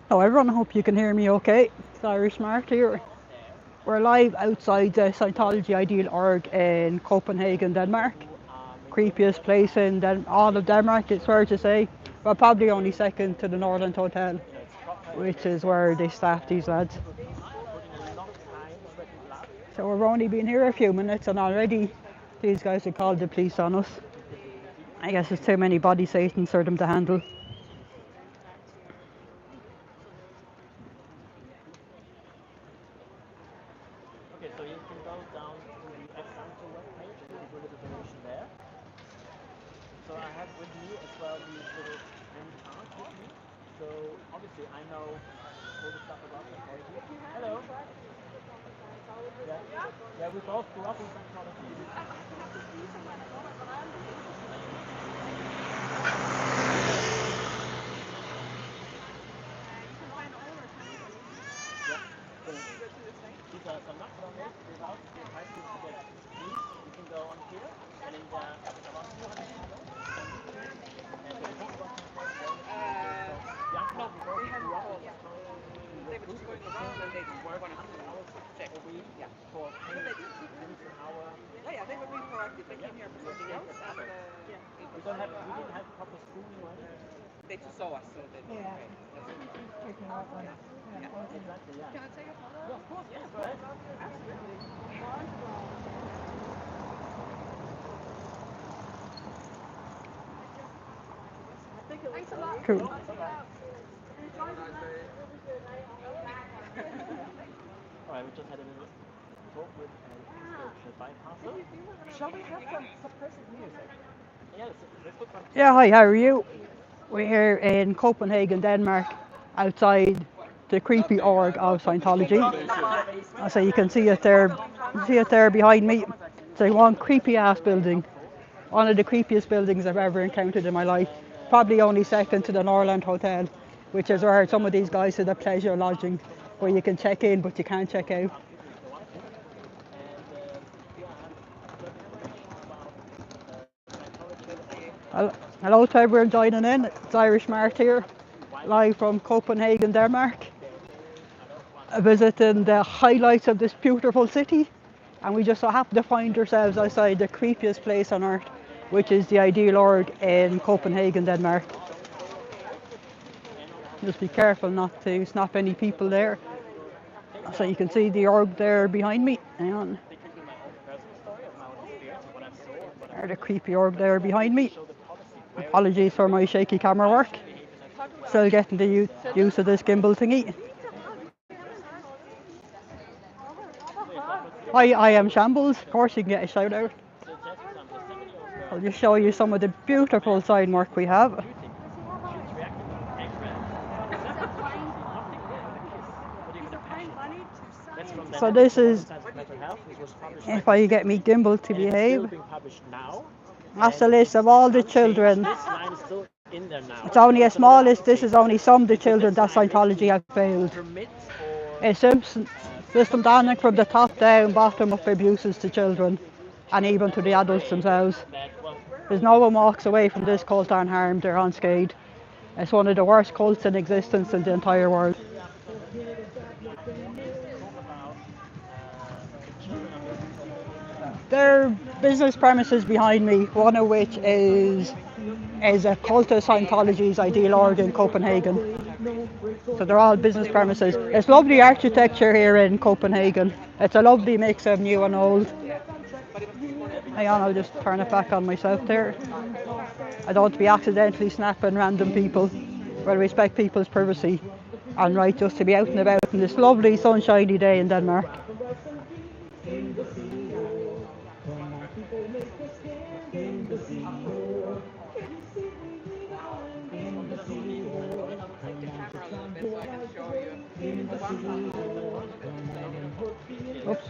Hello everyone, I hope you can hear me okay. It's Irish Mart here. We're live outside the Scientology Ideal Org in Copenhagen, Denmark. Creepiest place in all of Denmark, it's fair to say. But probably only second to the Norland Hotel, which is where they staff these lads. So we've only been here a few minutes and already these guys have called the police on us. I guess there's too many body Satans for them to handle. Okay, so you can go down to the Scientology webpage and do the donation there. So I have with me as well these little end cards with me. So obviously I know all the stuff about Scientology. Hello. Yeah, we both grew up in Scientology. These are some nuts on this. Without the prices to get these, you can go on here and about 200 people. And they talk about young people who grew up in they were just going around and they just work 100 hours a week for pennies an hour. Yeah, they were being proactive. They came here for something else. And, we didn't have proper schooling or anything. They just saw us, so they okay. Exactly, yeah. Can I take a photo? Yeah, of course, yes, go ahead. Absolutely. Thanks a lot. Cool. Alright, we just had a little talk with the bypasser. Shall we have some suppressive music? Yes, let's put some. Yeah, hi, how are you? We're here in Copenhagen, Denmark, outside the creepy org of Scientology. So you can see it there behind me. It's like one creepy ass building. One of the creepiest buildings I've ever encountered in my life. Probably only second to the Norland Hotel, which is where some of these guys have the pleasure lodging, where you can check in but you can't check out. Hello to everyone joining in. It's Irish Mart here, live from Copenhagen, Denmark. Visiting the highlights of this beautiful city, and we just so happen to find ourselves outside the creepiest place on earth, which is the Ideal Org in Copenhagen, Denmark. Just be careful not to snap any people there. So you can see the org there behind me. Hang on. There's the creepy org there behind me. Apologies for my shaky camera work. Still getting the use of this gimbal thingy. Hi, I am Shambles. Of course you can get a shout out. I'll just show you some of the beautiful sign work we have. So this is, if I get me gimbal to behave, that's the list of all the children. It's only a small list, this is only some of the children that Scientology have failed. It's systematic from the top down, bottom up abuses to children, and even to the adults themselves. There's no one walks away from this cult unharmed, they're unscathed. It's one of the worst cults in existence in the entire world. There are business premises behind me, one of which is a cult of Scientology's Ideal Org in Copenhagen. So they're all business premises. It's lovely architecture here in Copenhagen. It's a lovely mix of new and old. Hang on, I'll just turn it back on myself there. I don't want to be accidentally snapping random people. I respect people's privacy and right just to be out and about on this lovely sunshiny day in Denmark. Oops.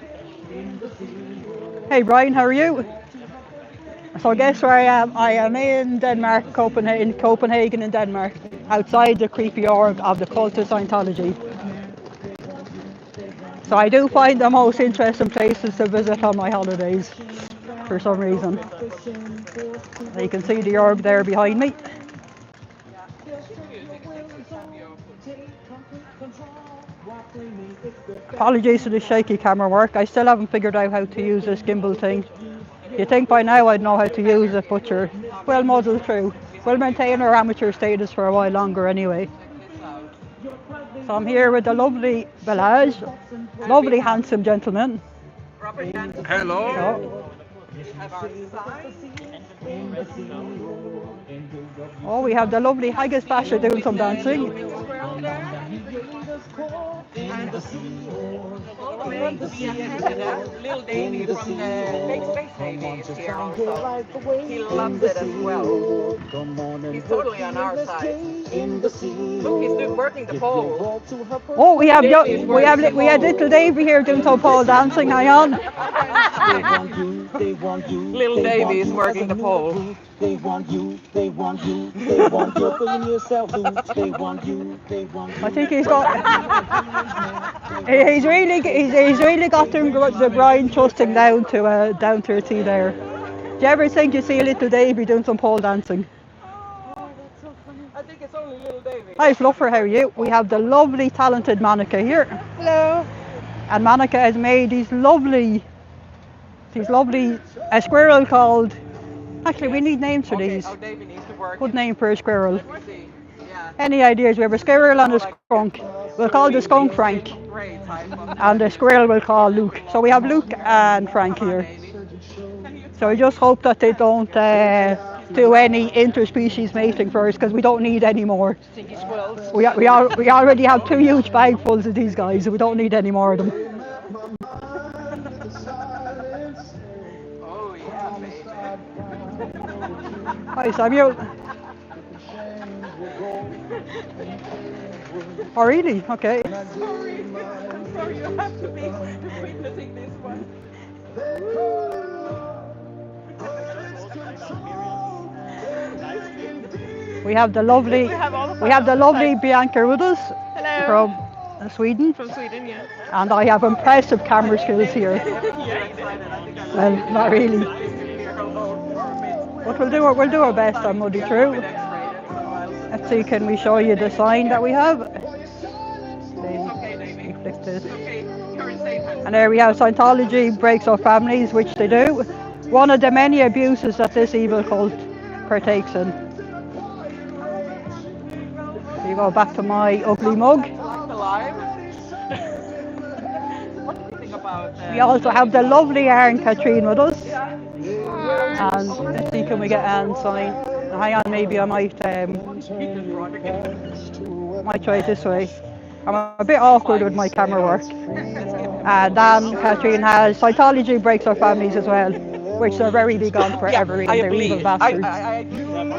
Hey Brian, how are you? So guess where I am? I am in Denmark, Copenhagen in Denmark, outside the creepy org of the cult of Scientology. So I do find the most interesting places to visit on my holidays, for some reason. You can see the org there behind me. Apologies for the shaky camera work. I still haven't figured out how to use this gimbal thing. You'd think by now I'd know how to use it, but you're well muddled through. We'll maintain our amateur status for a while longer anyway. So I'm here with the lovely Balaj, lovely handsome gentleman. Hello. Oh. Oh, we have the lovely Haggis Basher doing some dancing. Little Davy from the Big Space Navy is here also. He loves it as well. He's totally on our side. Look, he's working the pole. Oh, we had little Davy here doing some pole dancing. Hang on. Little Davy is working the pole. They want you, they want you, they want you for yourself. They want you, they want you. I think he's got. He's really got the grind trusting down to a T there. Do you ever think you see a little Davy doing some pole dancing? I think it's only little Davy. Hi Fluffer, how are you? We have the lovely talented Monica here. Hello. And Monica has made these lovely, a squirrel called. Actually, we need names for these. Oh, Davy needs to work. Good name for a squirrel. Yeah. Any ideas? We have a squirrel and a skunk. We'll call the skunk Frank. Great. And the squirrel we'll call Luke. So we have Luke and Frank here. So we just hope that they don't do any interspecies mating first, because we don't need any more. We already have 2 huge bagfuls of these guys, so we don't need any more of them. Oh yeah, baby. Hi Samuel. Oh really? Okay. I'm sorry, you have to be witnessing this one. We have the lovely Bianca with us. Hello. From Sweden. From Sweden, yeah. And I have impressive camera skills here. Well, not really. But we'll do our best on Muddy True. Let's see, can we show you the sign that we have? We flick this. And there we have Scientology breaks up families, which they do. One of the many abuses that this evil cult partakes in. So you go back to my ugly mug. We also have the lovely Anne Katrine with us. And let's see, can we get Anne's sign? Hang on, maybe I might try it this way. I'm a bit awkward with my camera work. And Anne Katrine has Scientology breaks our families as well, which they're very big on forever. They're evil bastards.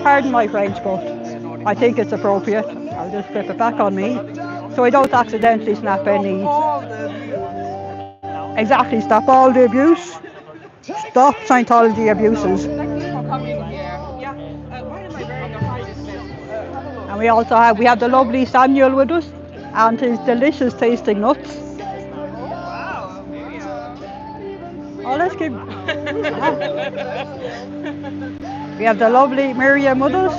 Pardon my French, but I think it's appropriate. I'll just flip it back on me, so I don't accidentally snap any. Exactly, stop all the abuse. Stop Scientology abuses. And we also have the lovely Samuel with us and his delicious tasting nuts. Oh, let's keep. We have the lovely Miriam with us.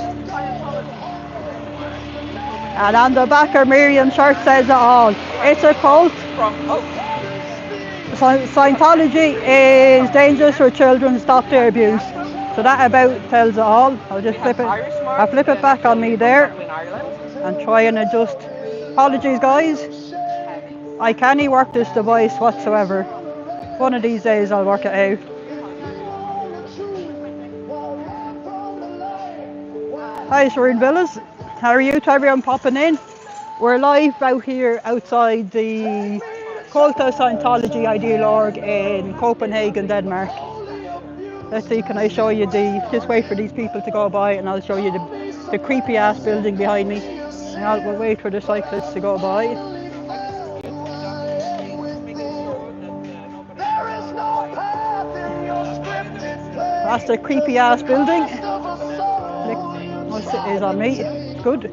And on the back of Miriam's shirt says it all. It's a cult. Scientology is dangerous for children. Stop their abuse. So that about tells it all. I'll just flip it back on me there and try and adjust. Apologies guys, I can't work this device whatsoever. One of these days I'll work it out. Hi Serene Villas, how are you? To everyone popping in. We're live out here outside the Cult of Scientology Ideal Org in Copenhagen, Denmark. Let's see, can I show you just wait for these people to go by and I'll show you the creepy ass building behind me. And we'll wait for the cyclists to go by. That's the creepy ass building. What is on me? It's good.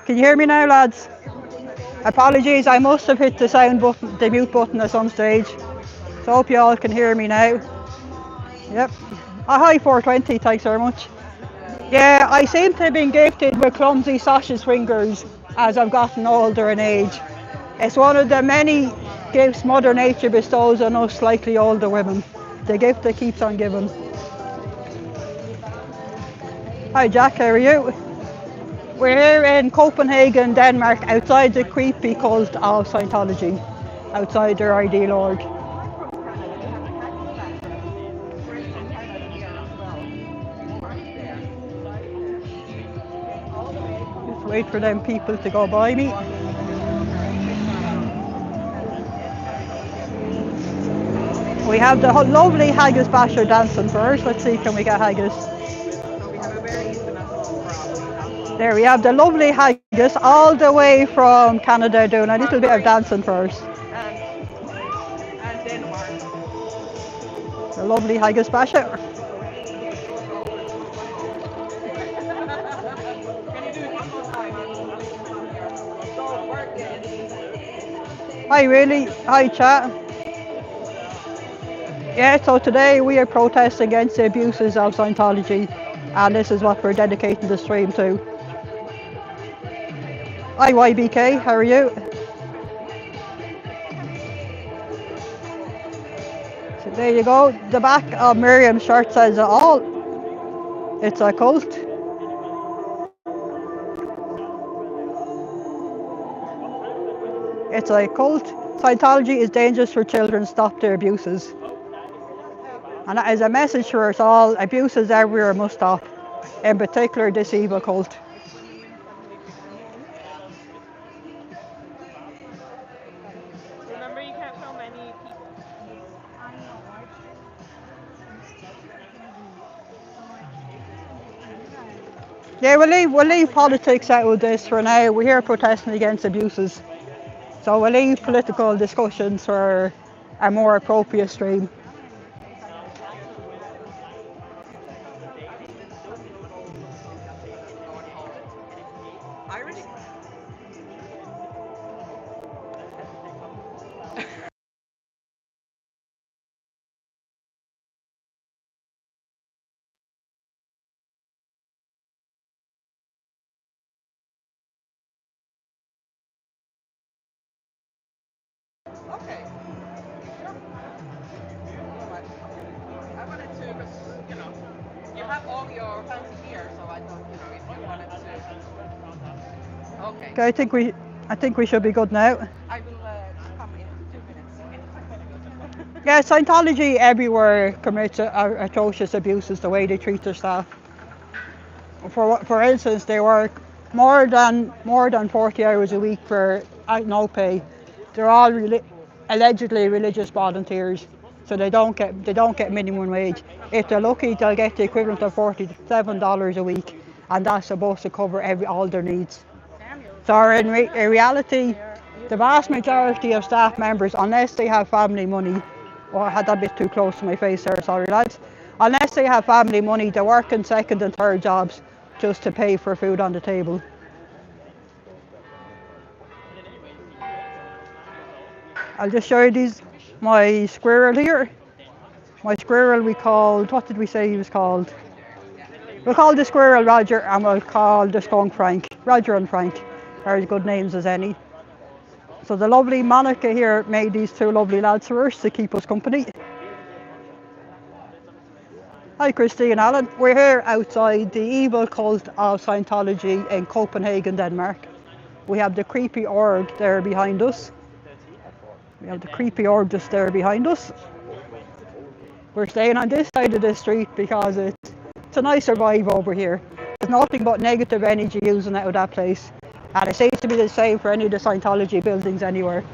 Can you hear me now, lads? Apologies, I must have hit the sound button, the mute button at some stage. So hope you all can hear me now. Yep. Hi 420, thanks very much. Yeah, I seem to have been gifted with clumsy sausage fingers as I've gotten older in age. It's one of the many gifts Mother Nature bestows on us slightly older women. The gift that keeps on giving. Hi Jack, how are you? We're here in Copenhagen, Denmark, outside the creepy cult of Scientology, outside their ideal org. Just wait for them people to go by me. We have the lovely haggis basher dancing first. Let's see, can we get haggis? There we have the lovely haggis all the way from Canada doing a little bit of dancing first. And Denmark. The lovely haggis basher. Hi really, hi chat. Yeah, so today we are protesting against the abuses of Scientology, and this is what we're dedicating the stream to. Hi YBK, how are you? So there you go, the back of Miriam's shirt says it all. It's a cult. It's a cult. Scientology is dangerous for children, stop their abuses. And that is a message for us all, abuses everywhere must stop, in particular this evil cult. Remember, you can't show many people. Yeah, we'll leave politics out of this for now. We're here protesting against abuses. So we'll leave political discussions for a more appropriate stream. Irish? Okay. Sure. I wanted to, because, you have all your fancy gear, so I thought, if you wanted to. Okay. Okay, I think we should be good now. I will come in 2 minutes. Yeah, Scientology everywhere commits atrocious abuses the way they treat their staff. For instance, they work more than 40 hours a week for no pay. They're all allegedly religious volunteers, so they don't get minimum wage. If they're lucky, they'll get the equivalent of $47 a week, and that's supposed to cover all their needs. So in reality, the vast majority of staff members, unless they have family money, I had that a bit too close to my face there, sorry lads. Unless they have family money, they're working second and third jobs just to pay for food on the table. I'll just show you my squirrel here. My squirrel we called, what did we say he was called? We'll call the squirrel Roger, and we'll call the skunk Frank. Roger and Frank are as good names as any. So the lovely Monica here made these two lovely lads for us to keep us company. Hi Christine Allen, we're here outside the evil cult of Scientology in Copenhagen, Denmark. We have the creepy org there behind us. We have the creepy org just there behind us. We're staying on this side of the street because it's a nicer vibe over here. There's nothing but negative energy using out of that place. And it seems to be the same for any of the Scientology buildings anywhere.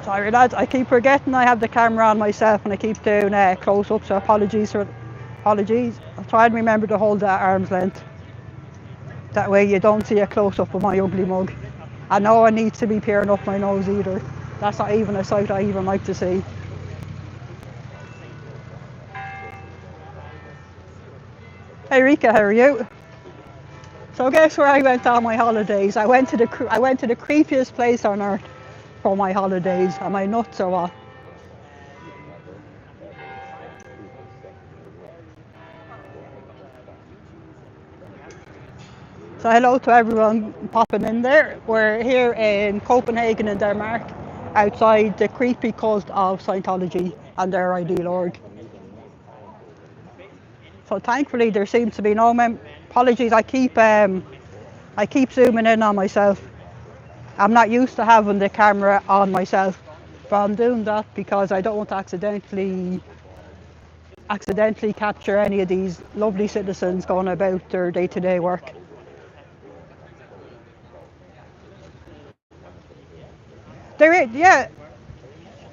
Sorry lads, I keep forgetting I have the camera on myself and I keep doing close-ups, so apologies. I'll try and remember to hold that at arm's length. That way you don't see a close-up of my ugly mug. And no one needs to be peering up my nose either. That's not even a sight I even like to see. Hey Rika, how are you? So guess where I went on my holidays? I went to the creepiest place on earth for my holidays. Am I nuts or what? So hello to everyone popping in there. We're here in Copenhagen in Denmark, outside the creepy cult of Scientology and their ideal org. So thankfully there seems to be no apologies. I keep zooming in on myself. I'm not used to having the camera on myself, but I'm doing that because I don't want to accidentally capture any of these lovely citizens going about their day-to-day work. Yeah,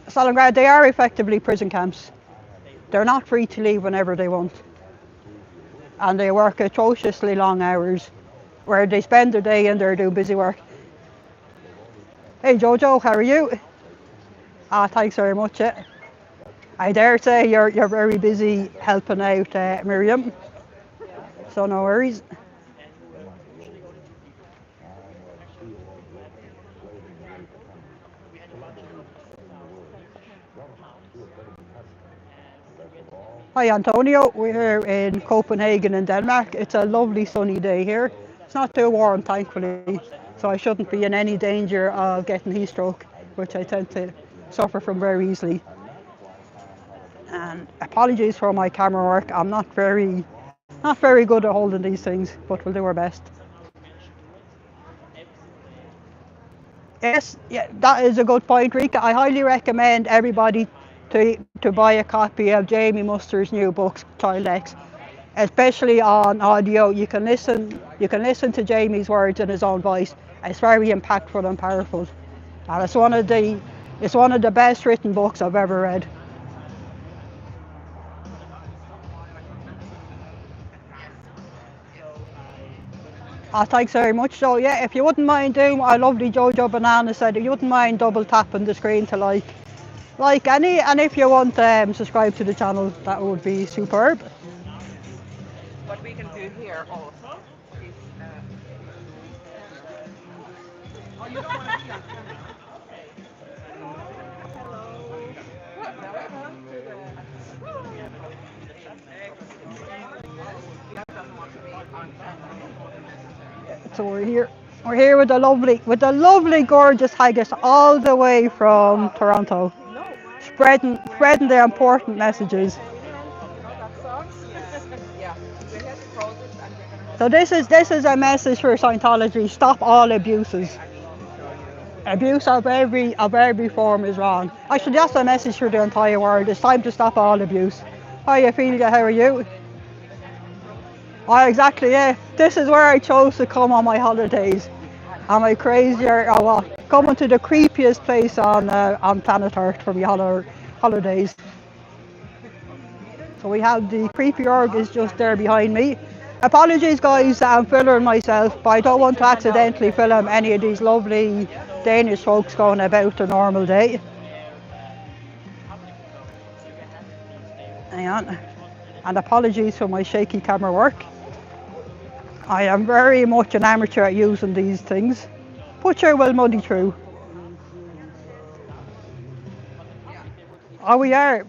Stalingrad, they are effectively prison camps. They're not free to leave whenever they want. And they work atrociously long hours, where they spend their day in there doing busy work. Hey Jojo, how are you? Thanks very much. I dare say you're very busy helping out Miriam, so no worries. Hi Antonio, we're here in Copenhagen in Denmark. It's a lovely sunny day here. It's not too warm thankfully, so I shouldn't be in any danger of getting heat stroke, which I tend to suffer from very easily. And apologies for my camera work. I'm not very good at holding these things, but we'll do our best. Yes, yeah, that is a good point, Rika. I highly recommend everybody to buy a copy of Jamie Muster's new book, Child X, especially on audio. You can listen to Jamie's words in his own voice. It's very impactful and powerful, and it's one of the best written books I've ever read. Thanks very much. So yeah, if you wouldn't mind doing what our lovely Jojo Banana said, if you wouldn't mind double tapping the screen to like any, and if you want subscribe to the channel, that would be superb. What we can do here also is So we're here with the lovely gorgeous Haggis all the way from Toronto, spreading the important messages. So this is a message for Scientology: stop all abuses. Abuse of every form is wrong. Actually, that's a message for the entire world. It's time to stop all abuse. Hi, Ophelia, how are you? Oh, exactly, yeah. This is where I chose to come on my holidays. Am I crazy or what? Coming to the creepiest place on planet Earth for my holidays. So we have the creepy org is just there behind me. Apologies guys that I'm filming myself, but I don't want to accidentally film any of these lovely Danish folks going about their normal day. Hang on. And apologies for my shaky camera work. I am very much an amateur at using these things, but sure will muddy through. Oh, we are.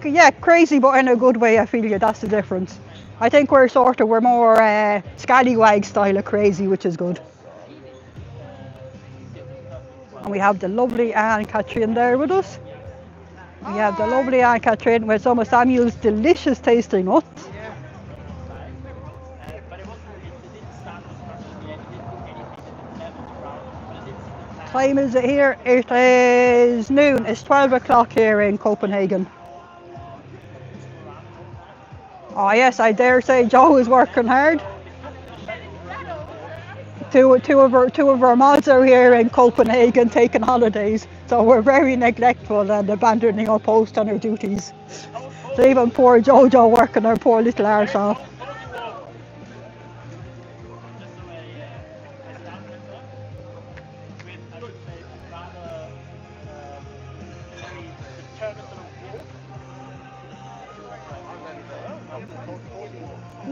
Yeah, crazy, but in a good way. I feel that's the difference. I think we're more scallywag style of crazy, which is good. And we have the lovely Anne Catherine there with us. We have the lovely Anne Catherine with some of Samuel's delicious tasting nuts. Time is it here? It is noon. It's 12 o'clock here in Copenhagen. Oh yes, I dare say Joe is working hard. Two of our mods are here in Copenhagen taking holidays, so we're very neglectful and abandoning our post on our duties. So even poor Jojo working her poor little arse off.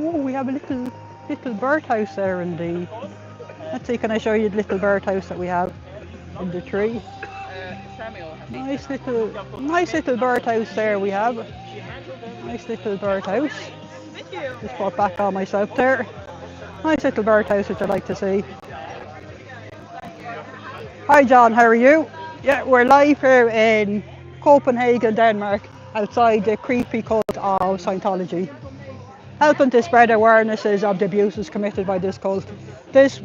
Oh, we have a little little birdhouse there in the... Let's see, can I show you the little birdhouse that we have in the tree? Nice little birdhouse there we have. Nice little birdhouse. Just put back on myself there. Nice little birdhouse which I like to see. Hi John, how are you? Yeah, we're live here in Copenhagen, Denmark, outside the creepy cult of Scientology, helping to spread awarenesses of the abuses committed by this cult. This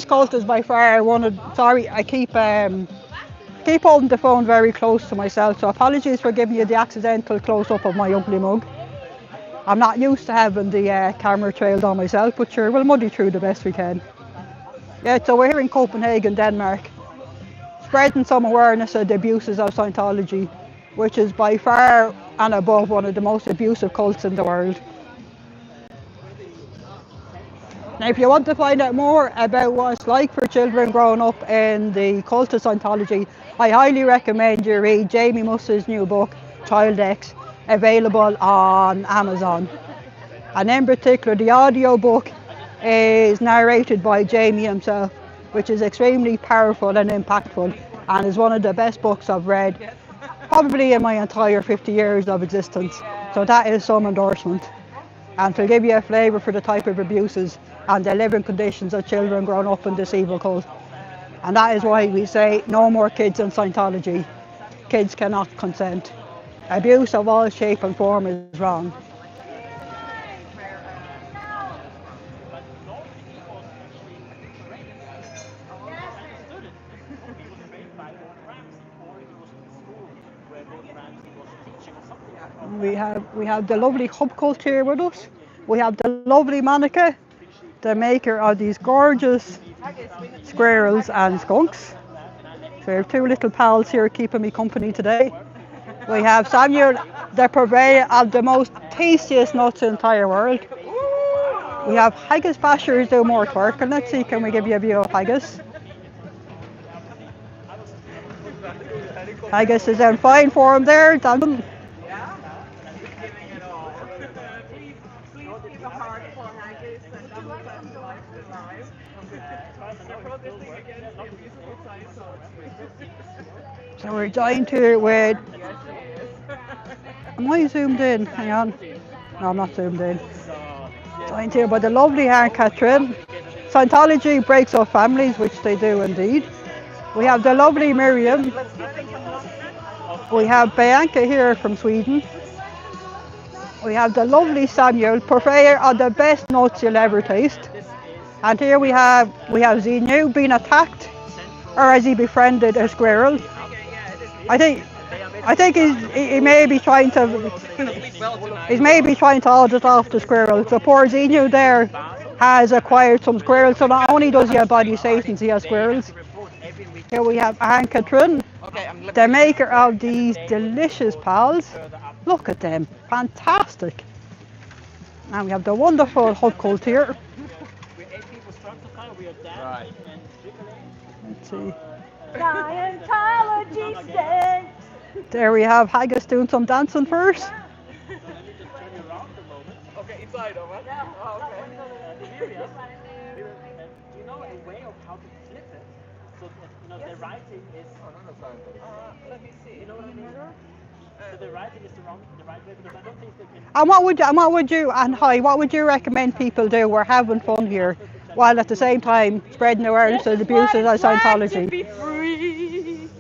cult is by far one of... Sorry, I keep holding the phone very close to myself, so apologies for giving you the accidental close-up of my ugly mug. I'm not used to having the camera trailed on myself, but sure, we'll muddy through the best we can. Yeah, so we're here in Copenhagen, Denmark, spreading some awareness of the abuses of Scientology, which is by far and above one of the most abusive cults in the world. Now, if you want to find out more about what it's like for children growing up in the cult of Scientology, I highly recommend you read Jamie Muss's new book, Child X, available on Amazon. And in particular, the audio book is narrated by Jamie himself, which is extremely powerful and impactful, and is one of the best books I've read, probably in my entire 50 years of existence. So that is some endorsement. And to give you a flavour for the type of abuses and the living conditions of children growing up in this evil cult. And that is why we say no more kids in Scientology. Kids cannot consent. Abuse of all shape and form is wrong. We have the lovely hub cult here with us. We have the lovely Monica, the maker of these gorgeous squirrels and skunks. So we have two little pals here keeping me company today. We have Samuel, the purveyor of the most tastiest nuts in the entire world. We have haggis bashers do more twerk, and let's see, can we give you a view of haggis? Haggis is in fine form there, Dan. So we're joined here with... Am I zoomed in? Hang on. No, I'm not zoomed in. Joined here by the lovely Aunt Catherine. Scientology breaks up families, which they do indeed. We have the lovely Miriam. We have Bianca here from Sweden. We have the lovely Samuel, purveyor of the best nuts you'll ever taste. And here we have Zenu being attacked, or has he befriended a squirrel? I think he may be trying to audit off the squirrel. So poor Zenu there has acquired some squirrels. So not only does he have body Satans, he has squirrels. Here we have Aunt Catherine, the maker of these delicious pals. Look at them, fantastic. And we have the wonderful hub cult here. Right. Let's see. Scientology stands. There we have Haggis doing some dancing first. Okay, inside of it. Oh, okay. Do you know a way of how to flip it? So that, the writing is... Let me see. You know what I mean? So the writing is the right way, because I don't think they can... And what would you recommend people do? We're having fun here, while at the same time spreading awareness of the abuses of Scientology.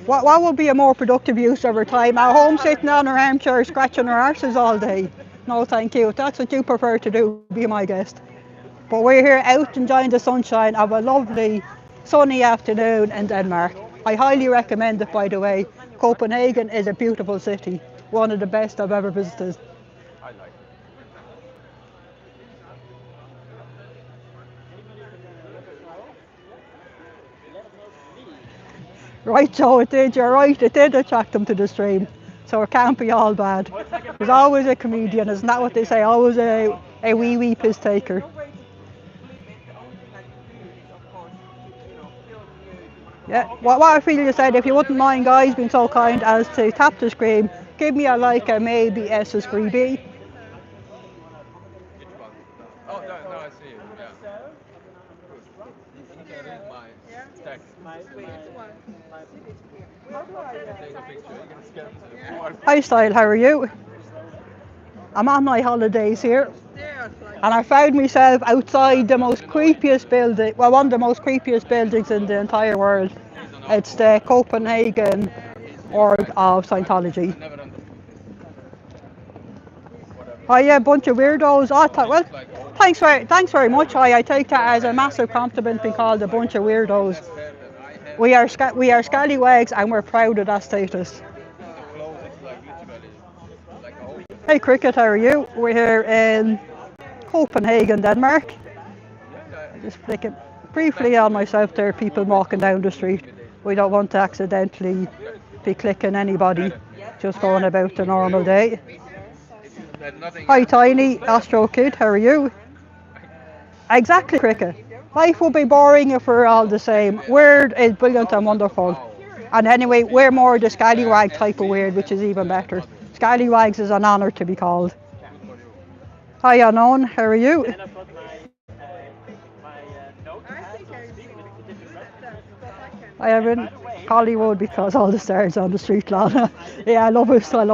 What would be a more productive use of our time? At home sitting on our armchair scratching our arses all day? No thank you. If that's what you prefer to do, be my guest. But we're here out enjoying the sunshine of a lovely sunny afternoon in Denmark. I highly recommend it, by the way. Copenhagen is a beautiful city. One of the best I've ever visited. I like it. Right, Joe, it did, you're right, it did attract them to the stream. So it can't be all bad. There's always a comedian, isn't that what they say? Always a wee piss taker. Yeah, what I feel you said, if you wouldn't mind guys being so kind as to tap the screen, give me a like and maybe a subscribe. Which one? Oh, no, I see it. Yeah. Hi Style, how are you? I'm on my holidays here, and I found myself outside the most creepiest building, well, one of the most creepiest buildings in the entire world. It's the Copenhagen org of Scientology. Oh yeah, a bunch of weirdos. I thought, well, thanks very much. I take that as a massive compliment being called a bunch of weirdos. We are scallywags, and we're proud of that status. Hey Cricket, how are you? We're here in Copenhagen, Denmark. Just flicking briefly on myself there, people walking down the street. We don't want to accidentally be clicking anybody, just going about the normal day. Hi Tiny, Astro Kid, how are you? Exactly Cricket. Life would be boring if we're all the same. Weird is brilliant and wonderful. And anyway, we're more the scallywag type of weird, which is even better. Scallywags is an honour to be called. Hi Unknown, how are you? And I've got my notepad, so to speak, with the different recipes. I am in Hollywood because all the stars on the street, Lana. Yeah, I love his style.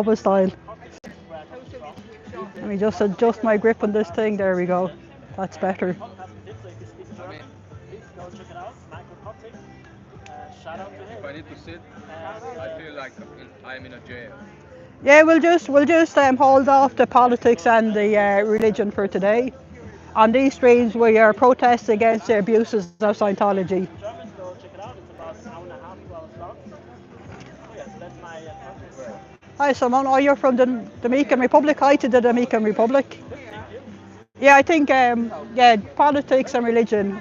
Let me just adjust my grip on this thing. There we go. That's better. Please go check it out. Michael Kotick. Shout out to him. If I need to sit, I feel like I'm in a jail. Yeah, we'll just hold off the politics and the religion for today. On these streams, we are protesting against the abuses of Scientology. German, go check it out. It's about an hour and a half, 2 hours long. Oh yeah, so that's my conference. Hi Simon, oh you're from the Dominican Republic. Hi to the Dominican Republic. Yeah, I think politics and religion,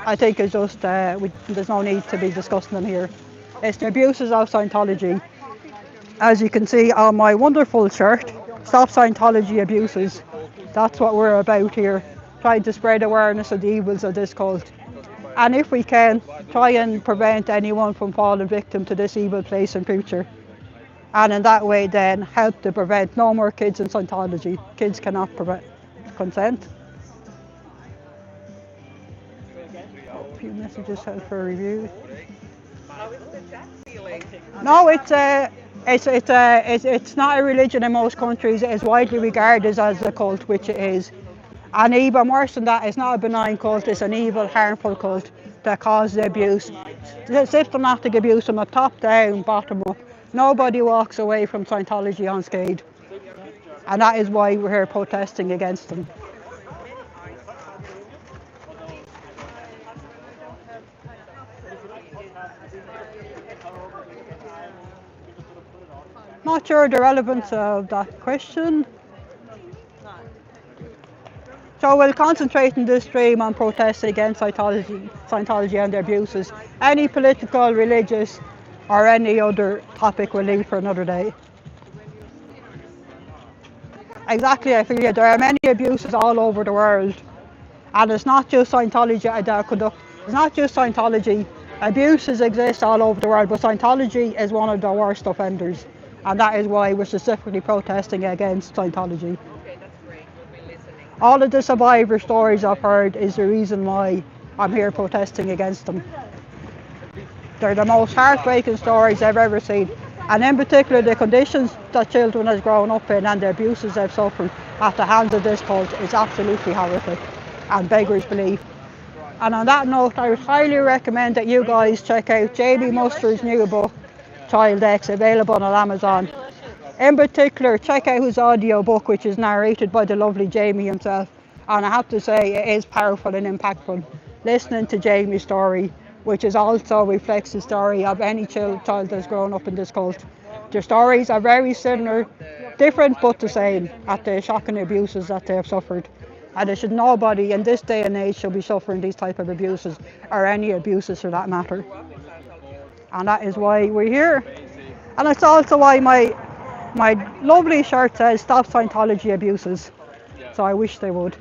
I think is just there's no need to be discussing them here. It's the abuses of Scientology. As you can see on my wonderful shirt, Stop Scientology Abuses. That's what we're about here, trying to spread awareness of the evils of this cult. And if we can, try and prevent anyone from falling victim to this evil place in future. And in that way then help to prevent no more kids in Scientology. Kids cannot consent. A few messages out for review. No, it's not a religion in most countries. It is widely regarded as a cult, which it is. And even worse than that, it's not a benign cult, it's an evil, harmful cult that causes abuse. Systematic abuse from the top down, bottom up. Nobody walks away from Scientology unscathed. And that is why we're here protesting against them. Not sure the relevance of that question. So we'll concentrate in this stream on protesting against Scientology and their abuses. Any political, religious, or any other topic we'll leave for another day. Exactly, I feel there are many abuses all over the world, and it's not just Scientology. It's not just Scientology. Abuses exist all over the world, but Scientology is one of the worst offenders, and that is why we're specifically protesting against Scientology. Okay, that's great. We'll be listening. All of the survivor stories I've heard is the reason why I'm here protesting against them. They're the most heartbreaking stories I've ever seen. And in particular, the conditions that children have grown up in and the abuses they've suffered at the hands of this cult is absolutely horrific and beggars belief. And on that note, I would highly recommend that you guys check out Jamie Mustard's new book, Child X, available on Amazon. In particular, check out his audio book, which is narrated by the lovely Jamie himself. And I have to say, it is powerful and impactful. Listening to Jamie's story, which is also reflects the story of any child that's grown up in this cult. Their stories are very similar, different but the same, at the shocking abuses that they have suffered. And there should nobody in this day and age should be suffering these type of abuses, or any abuses for that matter. And that is why we're here. And it's also why my lovely shirt says Stop Scientology Abuses. So I wish they would.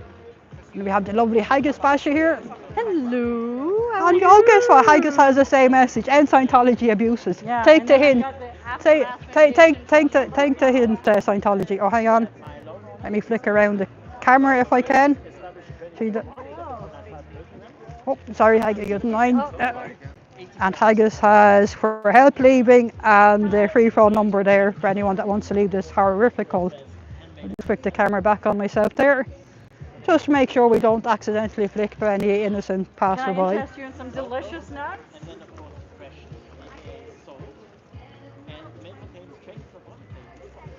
And we have the lovely Haggis Basha here. Hello. And guess what? Haggis has the same message. End Scientology abuses. Yeah, Take the hint. Take the hint, Scientology. Oh, hang on. Let me flick around the camera if I can. See the. Oh, sorry, Haggis, you didn't mind. And Haggis has for help leaving and the free phone number there for anyone that wants to leave this horrific cult. I'll just flick the camera back on myself there. Just to make sure we don't accidentally flick for any innocent Can I passerby. interest you in some delicious nuts? And then, of course, fresh salt. And the main contains traces of other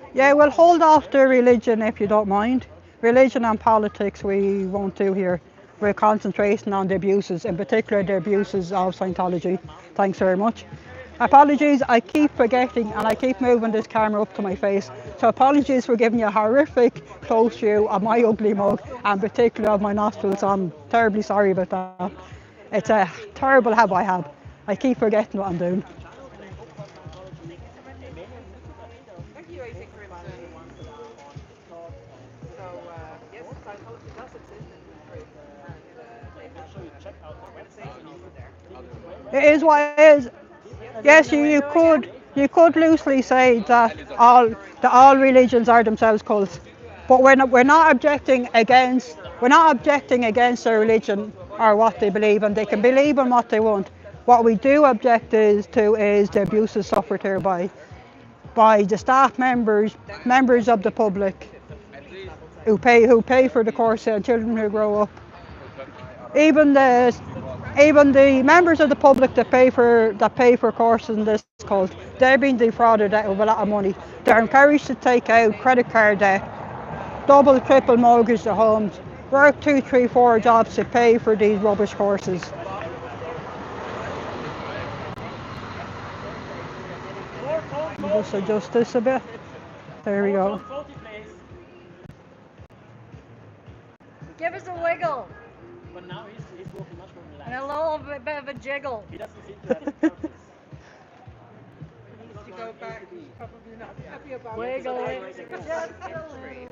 things. Yeah, we'll hold off the religion if you don't mind. Religion and politics we won't do here. We're concentrating on the abuses, in particular the abuses of Scientology. Thanks very much. Apologies, I keep forgetting and I keep moving this camera up to my face. So apologies for giving you a horrific close view of my ugly mug and particularly of my nostrils. I'm terribly sorry about that. It's a terrible habit I have. I keep forgetting what I'm doing. Thank you, Isaac, for So, yes, Scientology does exist in Ukraine, and they have Check out the organization over there. It is what it is. Yes, you could loosely say that all religions are themselves cults, but we're not objecting against their religion or what they believe, and they can believe in what they want. What we do object is the abuses suffered here by the staff members of the public who pay for the course and children who grow up. Even the members of the public that pay for courses in this cult, they're being defrauded out of a lot of money. They're encouraged to take out credit card debt, double, triple mortgage their homes, work 2, 3, 4 jobs to pay for these rubbish courses. Just adjust this a bit. There we go. Give us a wiggle But now he's walking much more and relaxed. a little bit of a jiggle. He doesn't seem to have his purpose. To go back, he's probably not happy about Wiggle it. it. Just a little bit.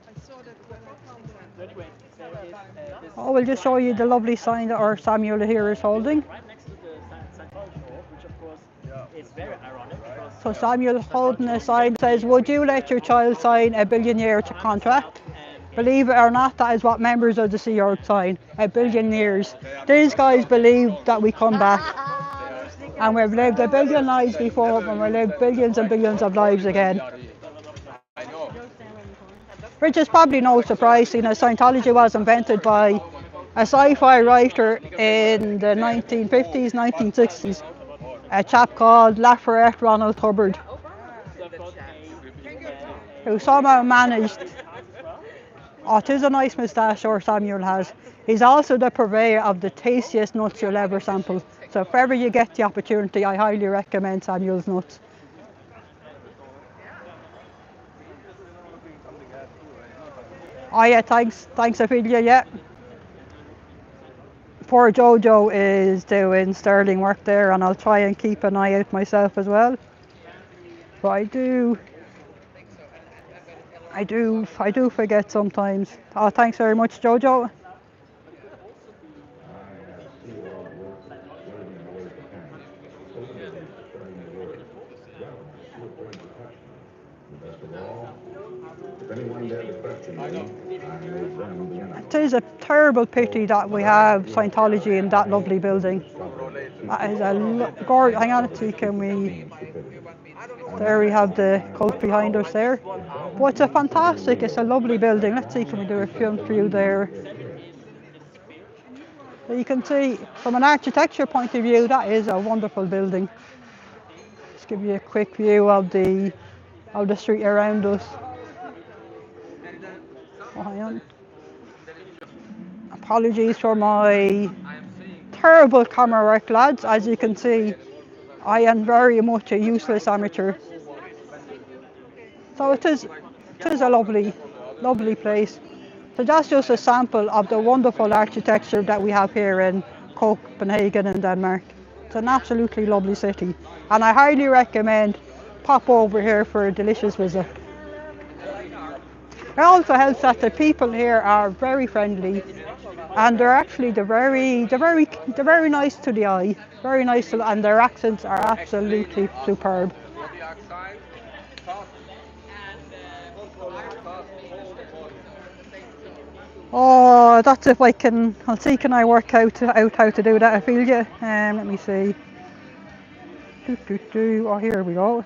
I saw that when I found that. So anyway, there is this Oh, we'll just show you the lovely sign that our Samuel here is holding. right next to the Scientology orb, which of course is very ironic because So Samuel's holding a sign that says, would you let your child sign a billion-year contract? Believe it or not, that is what members of the Sea Org sign, a billion years. These guys believe that we come back and we've lived a billion lives before and we'll live billions and billions of lives again. Which is probably no surprise, seeing as Scientology was invented by a sci-fi writer in the 1950s, 1960s, a chap called Lafayette Ronald Hubbard, who somehow managed. Oh, it is a nice moustache or Samuel has. He's also the purveyor of the tastiest nuts you'll ever sample. So if ever you get the opportunity, I highly recommend Samuel's nuts. Oh yeah, thanks Ophelia, yeah. Poor Jojo is doing sterling work there and I'll try and keep an eye out myself as well. But I do forget sometimes. Oh, thanks very much, Jojo. It is a terrible pity that we have Scientology in that lovely building. That is a gorgeous. Hang on, let's see, can we? There we have the cult behind us there. But it's a lovely building. Let's see, can we do a film for you there? So you can see from an architecture point of view, that is a wonderful building. Let's give you a quick view of the street around us. Oh, hang on. Apologies for my terrible camera work, lads. As you can see, I am very much a useless amateur. So it is a lovely place. So that's just a sample of the wonderful architecture that we have here in Copenhagen in Denmark. It's an absolutely lovely city. And I highly recommend pop over here for a delicious visit. It also helps that the people here are very friendly and they're very nice to the eye, and their accents are absolutely superb. Oh, that's if I can. I'll see. Can I work out how to do that? I feel you. Let me see. Oh, here we go.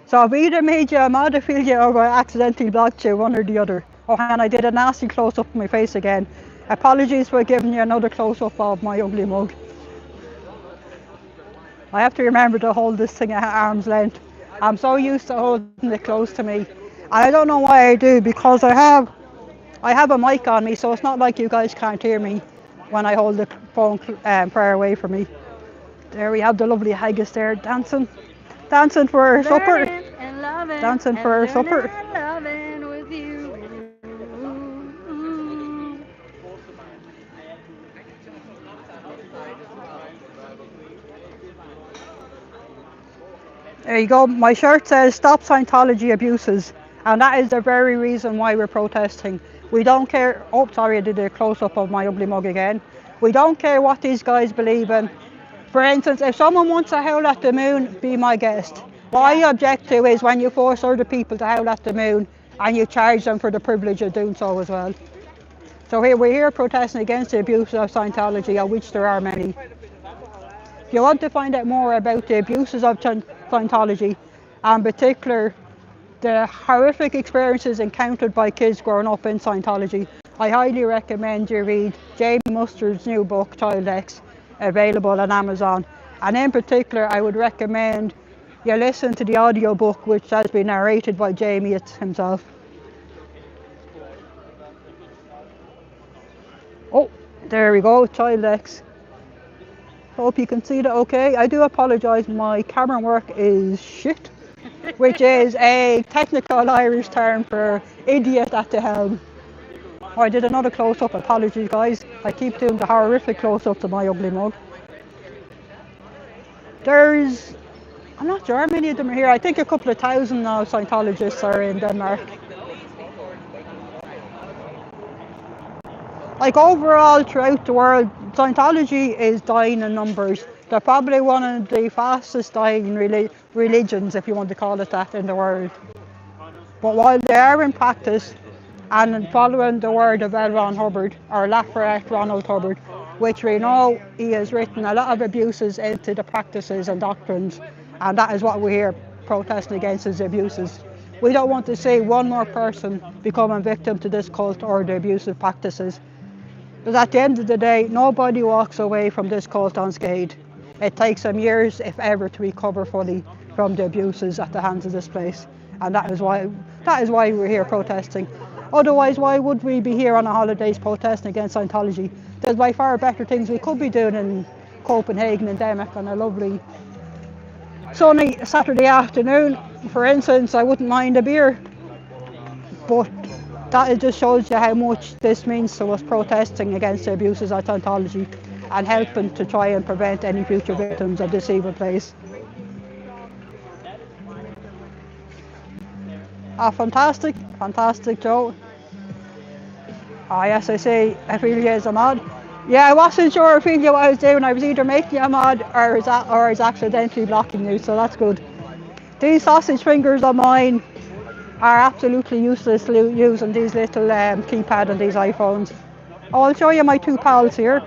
So I've either made you a mod, I feel you, or I accidentally blocked you, one or the other. Oh, hang on, I did a nasty close up of my face again. Apologies for giving you another close up of my ugly mug. I have to remember to hold this thing at arm's length. I'm so used to holding it close to me. And I don't know why I do, because I have a mic on me, so it's not like you guys can't hear me when I hold the phone far away from me. There we have the lovely haggis there dancing. Dancing for supper. Learning and loving Dancing and for learning supper. and loving with you. There you go. My shirt says "Stop Scientology Abuses," and that is the very reason why we're protesting. We don't care. Oh, sorry, I did a close up of my ugly mug again. We don't care what these guys believe in. For instance, if someone wants to howl at the moon, be my guest. What I object to is when you force other people to howl at the moon and you charge them for the privilege of doing so as well. So here we're here protesting against the abuse of Scientology, of which there are many. If you want to find out more about the abuses of Scientology, and in particular the horrific experiences encountered by kids growing up in Scientology, I highly recommend you read Jamie Mustard's new book, Child X, available on Amazon. And in particular, I would recommend you listen to the audiobook, which has been narrated by Jamie himself. Oh, there we go, Child X. Hope you can see that okay. I do apologise, my camera work is shit, which is a technical Irish term for idiot at the helm. Oh, I did another close-up, apologies guys. I keep doing the horrific close-ups of my ugly mug. I'm not sure how many of them are here. I think a couple of thousand now Scientologists are in Denmark. Like overall throughout the world, Scientology is dying in numbers. They're probably one of the fastest dying religions, if you want to call it that, in the world. But while they are in practice, and following the word of L. Ron Hubbard, or Lafayette Ronald Hubbard, which we know he has written a lot of abuses into the practices and doctrines, and that is what we're here protesting against, his abuses. We don't want to see one more person become a victim to this cult or the abusive practices. Because at the end of the day, nobody walks away from this cult unscathed. It takes them years, if ever, to recover fully from the abuses at the hands of this place. And that is why we're here protesting. Otherwise, why would we be here on our holidays protesting against Scientology? There's by far better things we could be doing in Copenhagen and Denmark on a lovely sunny Saturday afternoon. For instance, I wouldn't mind a beer. But that just shows you how much this means to us protesting against the abuses of Scientology and helping to try and prevent any future victims of this evil place. Ah, fantastic, fantastic, Joe. Ah, yes, I say, Ophelia is a mod. Yeah, I wasn't sure, Ophelia, what I was doing. I was either making you a mod or I was accidentally blocking you, so that's good. These sausage fingers of mine are absolutely useless using these little keypad on these iPhones. Oh, I'll show you my two pals here.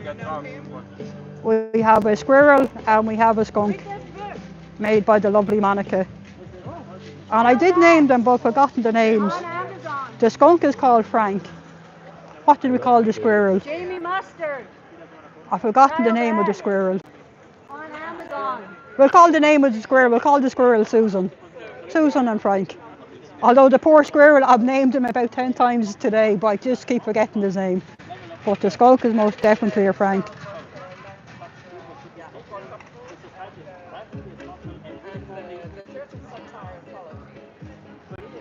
We have a squirrel and we have a skunk, made by the lovely Monica. And I did name them, but I've forgotten the names. The skunk is called Frank. What did we call the squirrel? Jamie Mustard I've forgotten the name of the squirrel. on Amazon. We'll call the name of the squirrel, we'll call the squirrel Susan. Susan and Frank. Although the poor squirrel, I've named him about 10 times today, but I just keep forgetting his name. But the skunk is most definitely a Frank.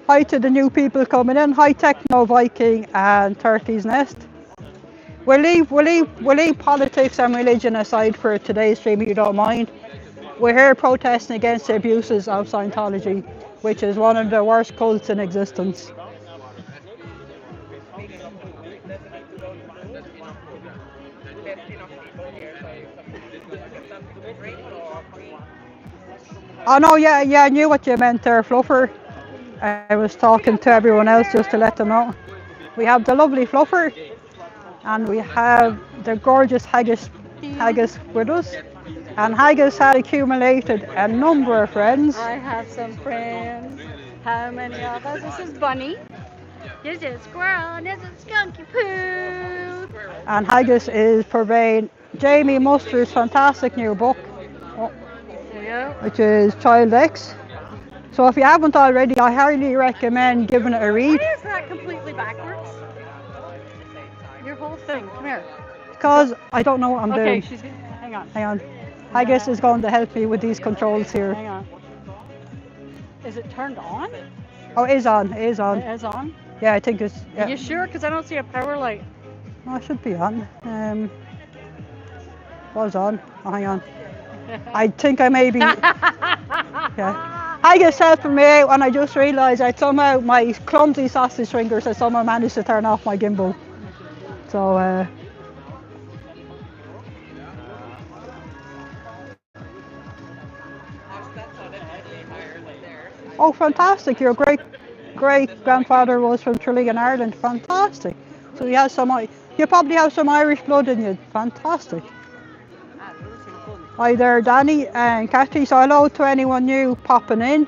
Hi to the new people coming in. Hi Techno Viking and Turkey's Nest. We'll leave politics and religion aside for today's stream if you don't mind. We're here protesting against the abuses of Scientology, which is one of the worst cults in existence. Oh no, yeah, I knew what you meant there, Fluffer. I was talking to everyone else just to let them know. We have the lovely Fluffer, and we have the gorgeous Haggis with us. And Haggis had accumulated a number of friends. I have some friends. How many of us? This is Bunny. This is Squirrel. And this is Skunky Poo. And Haggis is purveying Jamie Mustard's fantastic new book, There you go. which is Child X. So if you haven't already, I highly recommend giving it a read, Why is that completely backwards? Your whole thing. Come here. because I don't know what I'm Okay, doing. she's gonna. Hang on. Hang on. Haggis is going to help me with these controls here. Hang on. Is it turned on? Oh, it is on. It is on. It is on. Yeah, I think it's. Are Yeah. you sure? Because I don't see a power light. Oh, it should be on. Was on. Oh, hang on. I think I may be. Yeah. I just helping me out, and I just realised I somehow my clumsy sausage fingers had somehow managed to turn off my gimbal. So. Oh, fantastic! Your great grandfather was from Trilligan, Ireland. Fantastic. So you have some. You probably have some Irish blood in you. Fantastic. Hi there, Danny and Kathy. So hello to anyone new popping in.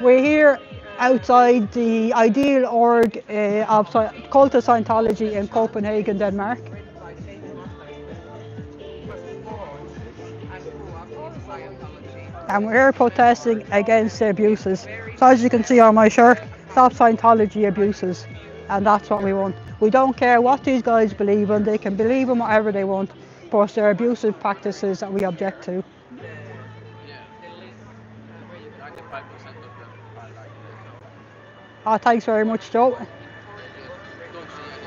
We're here outside the Ideal Org of Cult of Scientology in Copenhagen, Denmark. And we're here protesting against the abuses. So as you can see on my shirt, stop Scientology abuses. And that's what we want. We don't care what these guys believe in. They can believe in whatever they want. But it's their abusive practices that we object to. 95% of them are like that. Oh, thanks very much, Joe. Don't see any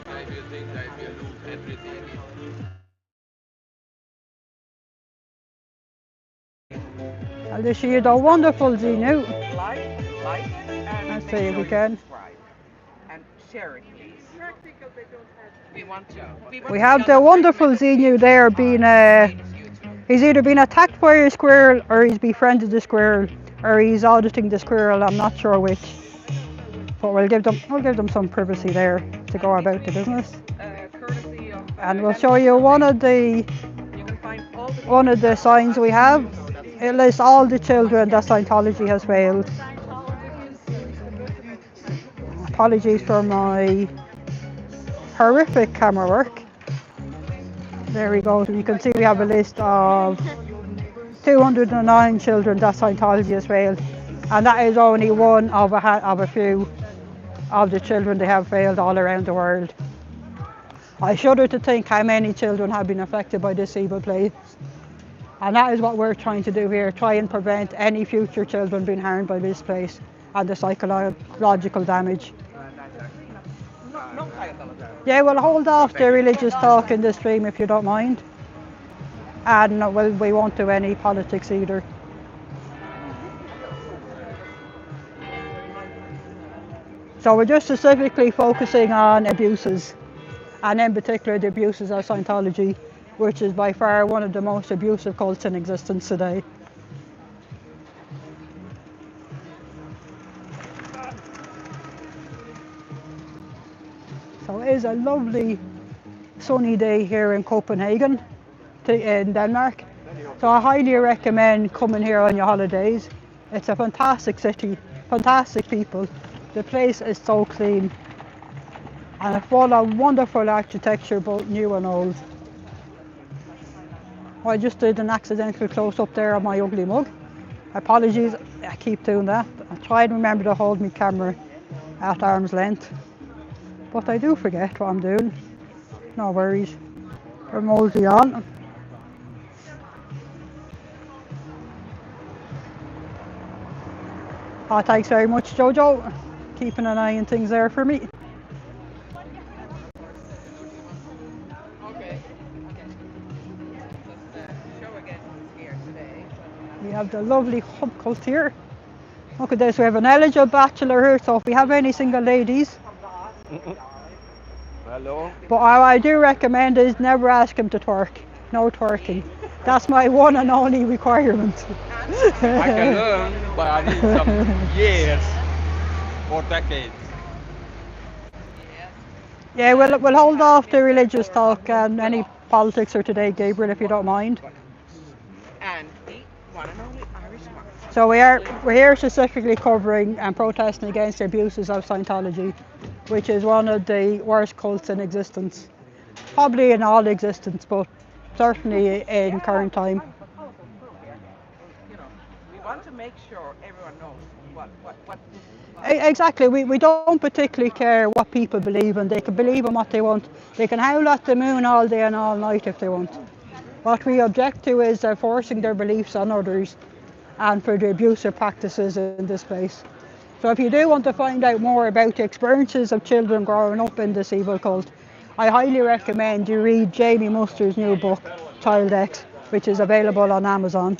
I will think I will lose everything. And this is the wonderful Zenu. Like, and Let's make see if sure we can. you subscribe. And share it, please. We have the wonderful Zenu there being he's either been attacked by a squirrel or he's befriended the squirrel or he's auditing the squirrel. I'm not sure which. But we'll give them some privacy there to go about the business. Courtesy of, And we'll show you one of the you can find all the signs we have. It lists all the children that Scientology has failed. Apologies for my horrific camera work. There we go. So you can see we have a list of 209 children that Scientology has failed, and that is only one of a few of the children they have failed all around the world. I shudder to think how many children have been affected by this evil place. And that is what we're trying to do here, try and prevent any future children being harmed by this place and the psychological damage. no Scientology. Yeah, we'll hold off the religious talk in the stream if you don't mind. And well, we won't do any politics either. So we're just specifically focusing on abuses, and in particular the abuses of Scientology, which is by far one of the most abusive cults in existence today. So it is a lovely sunny day here in Copenhagen, in Denmark. So I highly recommend coming here on your holidays. It's a fantastic city, fantastic people. The place is so clean and full of wonderful architecture, both new and old. I just did an accidental close-up there of my ugly mug. Apologies, I keep doing that. I try and remember to hold my camera at arm's length, but I do forget what I'm doing. No worries. We're mosey on. Oh, thanks very much, Jojo. Keeping an eye on things there for me. Okay. Show again who's here today. We have the lovely hub cult here. Look at this, we have an eligible bachelor here, so if we have any single ladies. Hello. But what I do recommend is never ask him to twerk. No twerking. That's my one and only requirement. I can learn, but I need some years or decades. Yeah, we'll hold off the religious talk and any politics for today, Gabriel, if you don't mind. And the one and only Irish one. So we're here specifically covering and protesting against the abuses of Scientology, which is one of the worst cults in existence. Probably in all existence, but certainly in current time. You know, we want to make sure everyone knows what. Exactly, we don't particularly care what people believe in. They can believe in what they want. They can howl at the moon all day and all night if they want. What we object to is forcing their beliefs on others and for the abusive practices in this place. So if you do want to find out more about the experiences of children growing up in this evil cult, I highly recommend you read Jamie Muster's new book, Child X, which is available on Amazon.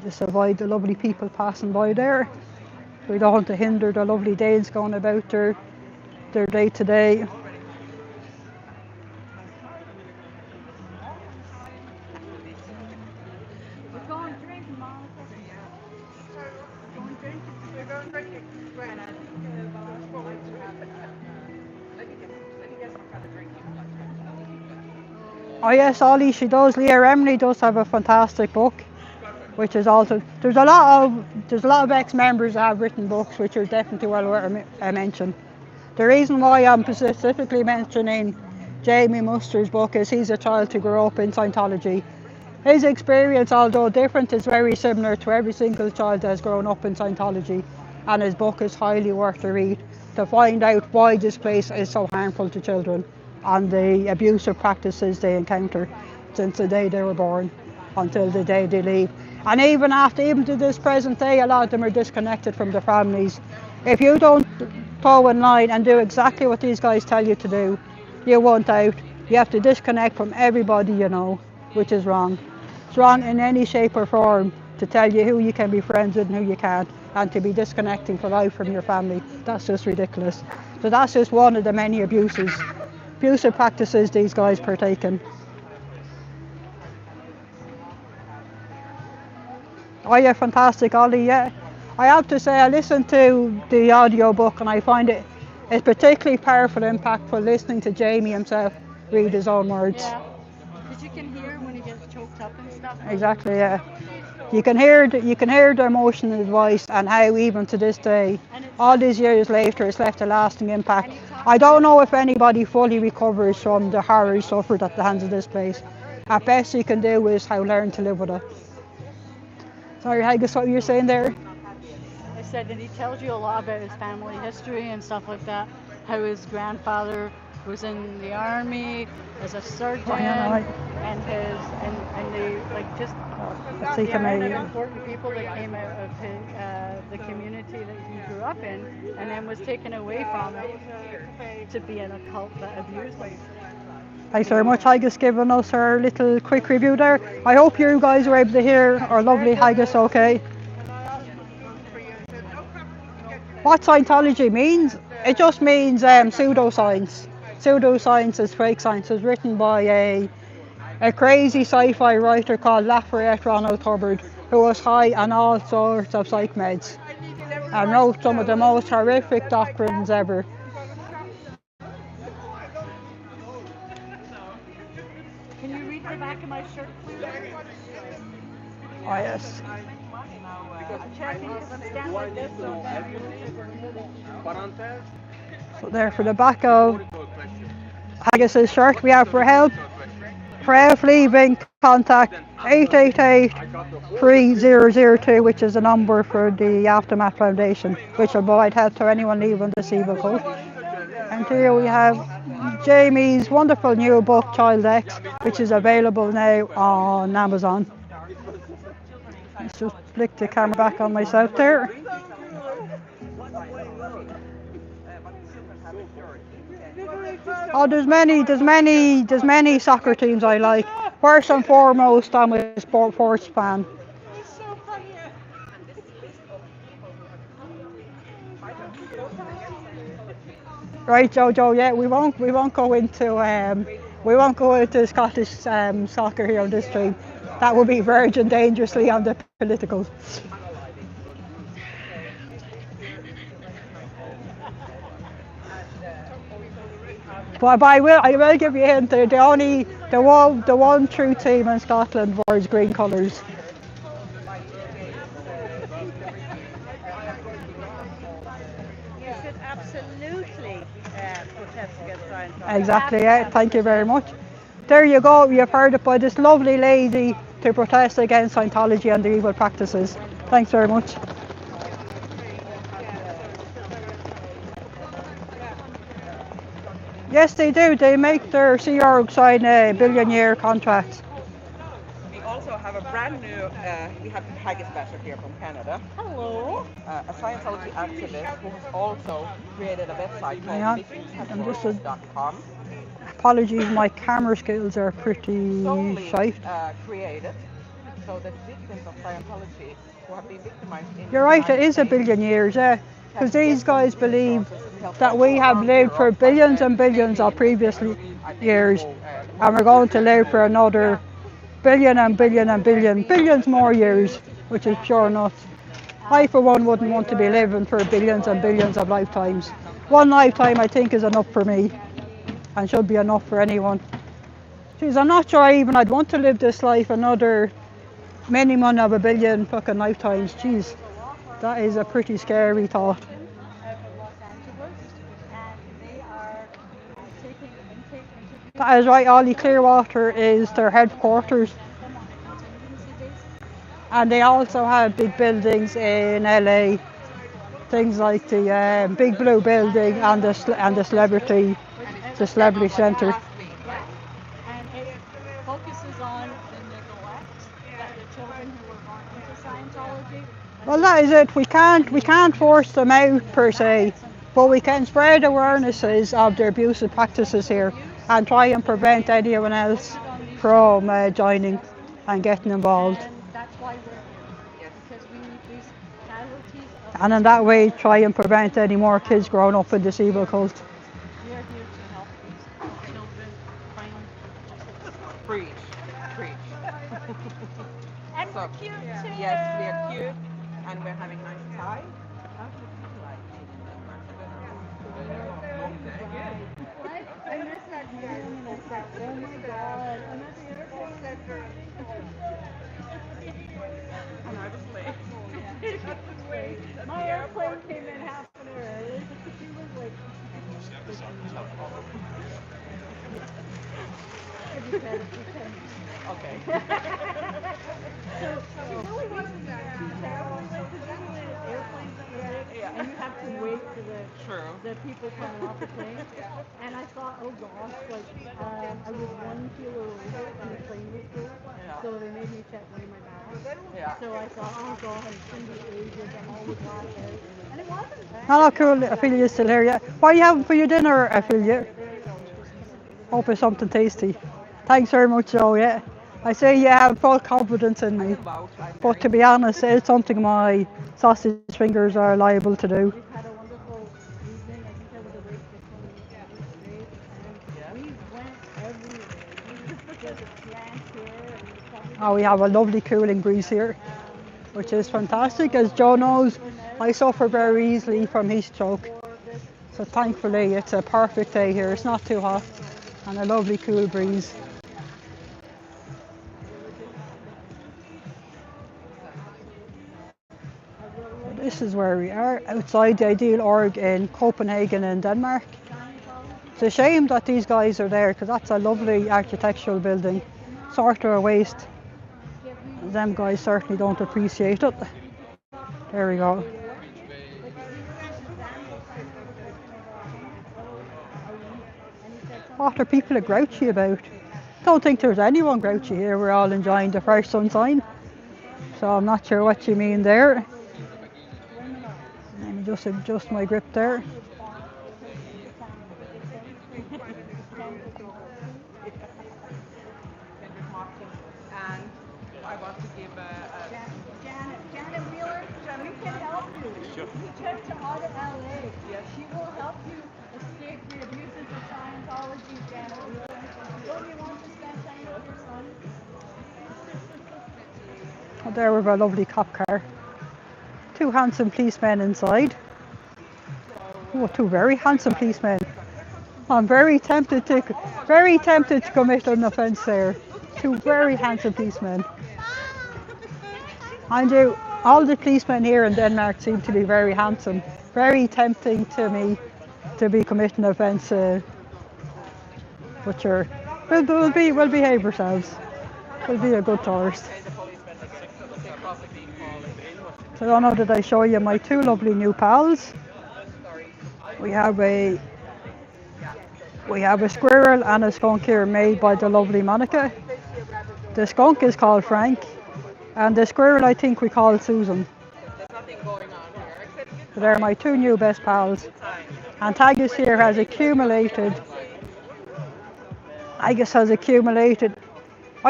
Just avoid the lovely people passing by there. We don't want to hinder the lovely Danes going about their day to day. We're going drinking, Monica. Going drinking. We're going drinking. Grand. I think let me get some kind of drink. Oh yes, Ollie, she does. Leah Remley does have a fantastic book, which is also there's a lot of ex-members that have written books, which are definitely well worth a mention. The reason why I'm specifically mentioning Jamie Muster's book is he's a child who grew up in Scientology. His experience, although different, is very similar to every single child that has grown up in Scientology, and his book is highly worth a read to find out why this place is so harmful to children and the abusive practices they encounter since the day they were born until the day they leave. And even to this present day, a lot of them are disconnected from their families. If you don't toe in line and do exactly what these guys tell you to do, you won't out. You have to disconnect from everybody you know, which is wrong. It's wrong in any shape or form to tell you who you can be friends with and who you can't, and to be disconnecting for life from your family. That's just ridiculous. So that's just one of the many abusive practices these guys partake in. Oh yeah, fantastic, Ollie, yeah. I have to say I listened to the audio book and I find it's particularly powerful and impactful listening to Jamie himself read his own words. Yeah. Because you can hear when he gets choked up and stuff. Exactly, yeah. You can hear the emotion in his voice and how even to this day, all these years later, it's left a lasting impact. I don't know if anybody fully recovers from the horror suffered at the hands of this place. At best you can do is how learn to live with it. Sorry, Haggis, what were you saying there? I said that he tells you a lot about his family history and stuff like that. How his grandfather was in the army as a surgeon, and they like just the amount of important people that came out of the community that he grew up in, and then was taken away from it to be in a cult that abused him. Thanks very much, Haggis, giving us our little quick review there. I hope you guys were able to hear our lovely Haggis okay. What Scientology means? It just means pseudoscience. Pseudoscience is fake science. It's written by a crazy sci-fi writer called Lafayette Ronald Hubbard, who was high on all sorts of psych meds and wrote some of the most horrific doctrines ever. Can you read the back of my shirt, please? Oh yes. I'm checking because I'm standing like this. So there for the back of Haggis's shirt we have for help. For help leaving, contact 888-3002, which is the number for the Aftermath Foundation, which will provide help to anyone leaving this evil cult. And here we have Jamie's wonderful new book, Child X, which is available now on Amazon. Let's just flick the camera back on myself there. Oh, there's many soccer teams I like. First and foremost, I'm a sports fan. Right, Jojo. Yeah, we won't go into Scottish soccer here on this stream. That would be verging dangerously on the political. But I will give you a hint. The one true team in Scotland wears green colours. You should absolutely protest against Scientology. Exactly. Yeah. Thank you very much. There you go. You've heard it by this lovely lady to protest against Scientology and their evil practices. Thanks very much. Yes, they do. They make their Sea Org sign a billion-year contract. We also have a brand new, we have Haggis Basher here from Canada. Hello. A Scientology activist who has also created a website Hang on. called I'm just victimsatwork.com. Apologies, my camera skills are pretty Solely shite. created so that victims of Scientology who have been victimized in You're the right, it United is a States billion years, yeah. can Because get these some guys believe resources to help that them we all have around lived for Europe, billions and maybe billions of in previous Italy, I think years, people, and we're going to live for another billion and billion and billions more years, which is pure nuts. I, for one, wouldn't want to be living for billions and billions of lifetimes. One lifetime, I think, is enough for me, and should be enough for anyone. Geez, I'm not sure I'd want to live this life another minimum of a billion fucking lifetimes. Jeez, that is a pretty scary thought. Out of Los Angeles, and they are taking intake interviews. That is right, Ollie. Clearwater is their headquarters, Them on a contingency basis. and they also have big buildings in LA, things like the Big Blue Building and the Celebrity Centre. Yeah. And it focuses on the neglect that the children who were born into Scientology. Well, that is it. We can't force them out per se, but we can spread awarenesses of their abusive practices here and try and prevent anyone else from joining and getting involved. And that's why we're here. Because we need these casualties of And in that way, try and prevent any more kids growing up in this evil cult. we are here to help these children find justice. preach, preach. And So, we're cute too. yes, we are cute and we're having nice time. How do you feel like? I miss that room and I said, oh my god, I'm at the airport. And I was late. My airplane came in half an hour early. She was like, Okay. so she really wasn't terribly late because usually airplanes that we take and you have to wait for True. the people coming off the plane. And I thought, oh gosh, like I was 1 kilo over and the plane was full. Yeah. So they made me weigh my bag. Yeah. So I thought, oh god, it's going to be ages. I'm always last out. And it wasn't. Hello, cool. Affiliate's still here, yeah. What are you having for your dinner, affiliate? Hope it's something tasty. Thanks very much, Joe, yeah. I say you have full confidence in me. But to be honest, it's something my sausage fingers are liable to do. We've had a wonderful evening. I think I was awake for 20 minutes straight. And we went everywhere. We just ran here and probably Oh, we have a lovely cooling breeze here, which is fantastic. As Joe knows, I suffer very easily from heat stroke. So thankfully, it's a perfect day here. It's not too hot and a lovely cool breeze. This is where we are, outside the Ideal Org in Copenhagen in Denmark. It's a shame that these guys are there because that's a lovely architectural building. Sort of a waste. Them guys certainly don't appreciate it. There we go. What are people grouchy about? Don't think there's anyone grouchy here. We're all enjoying the fresh sunshine. So I'm not sure what you mean there. Let me just adjust my grip there. And I want to give Janet Wheeler, we can help you. Sure. Check to out of LA. She will help you escape Oh, there we have a lovely cop car. Two handsome policemen inside. Oh, two very handsome policemen. I'm very tempted to commit an offence there. Two very handsome policemen. Mind you, all the policemen here in Denmark seem to be very handsome. Very tempting to me to be committing an offence. But sure, we'll behave ourselves. We'll be a good tourist. So I don't know, did I show you my two lovely new pals? We have a squirrel and a skunk here made by the lovely Monica. The skunk is called Frank, and the squirrel I think we call Susan. So they're my two new best pals. And Haggis here has accumulated. I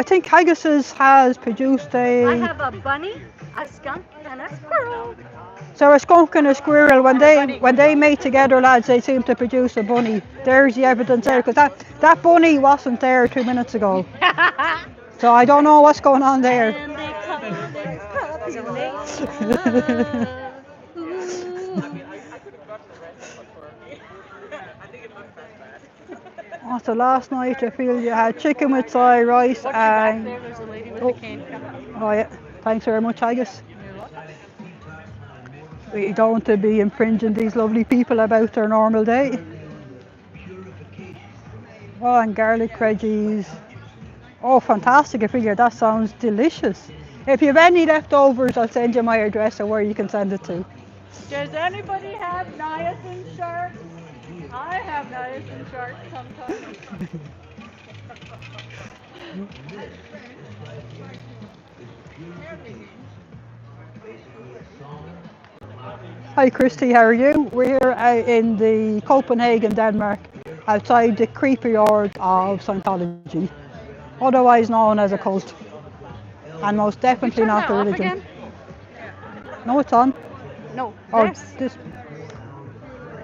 think Haggis has produced a. I have a bunny, a skunk, and a squirrel. So a skunk and a squirrel, when they mate together, lads, they seem to produce a bunny. There's the evidence there, because that bunny wasn't there 2 minutes ago. So I don't know what's going on there. And they call their So last night I feel you had chicken with soy rice and. There's a lady with a cane. Oh yeah, thanks very much, Haggis. We don't want to be infringing these lovely people about their normal day. Oh, and garlic veggies. Oh, fantastic. I figure that sounds delicious. If you have any leftovers, I'll send you my address or where you can send it to. Does anybody have niacin sharks? I have niacin sharks sometimes. Hi Christy, how are you? We're here out in the Copenhagen, Denmark, outside the creepy yard of Scientology, otherwise known as a cult, and most definitely not the religion. Again? No, it's on. No, this.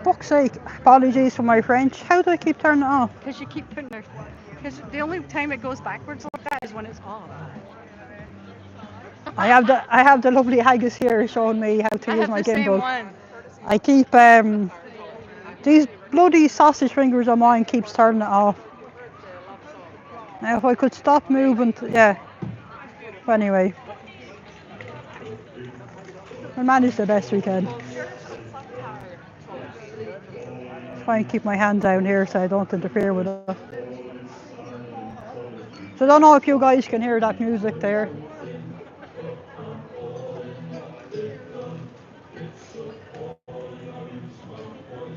Fuck's sake! Apologies for my French. How do I keep turning it off? Because you keep putting it. Because the only time it goes backwards like that is when it's off. I have the lovely Haggis here showing me how to use my gimbal. Same one. I keep these bloody sausage fingers of mine keeps turning it off. Now if I could stop moving, yeah. Anyway, we manage the best we can. Try and keep my hand down here so I don't interfere with it. So I don't know if you guys can hear that music there.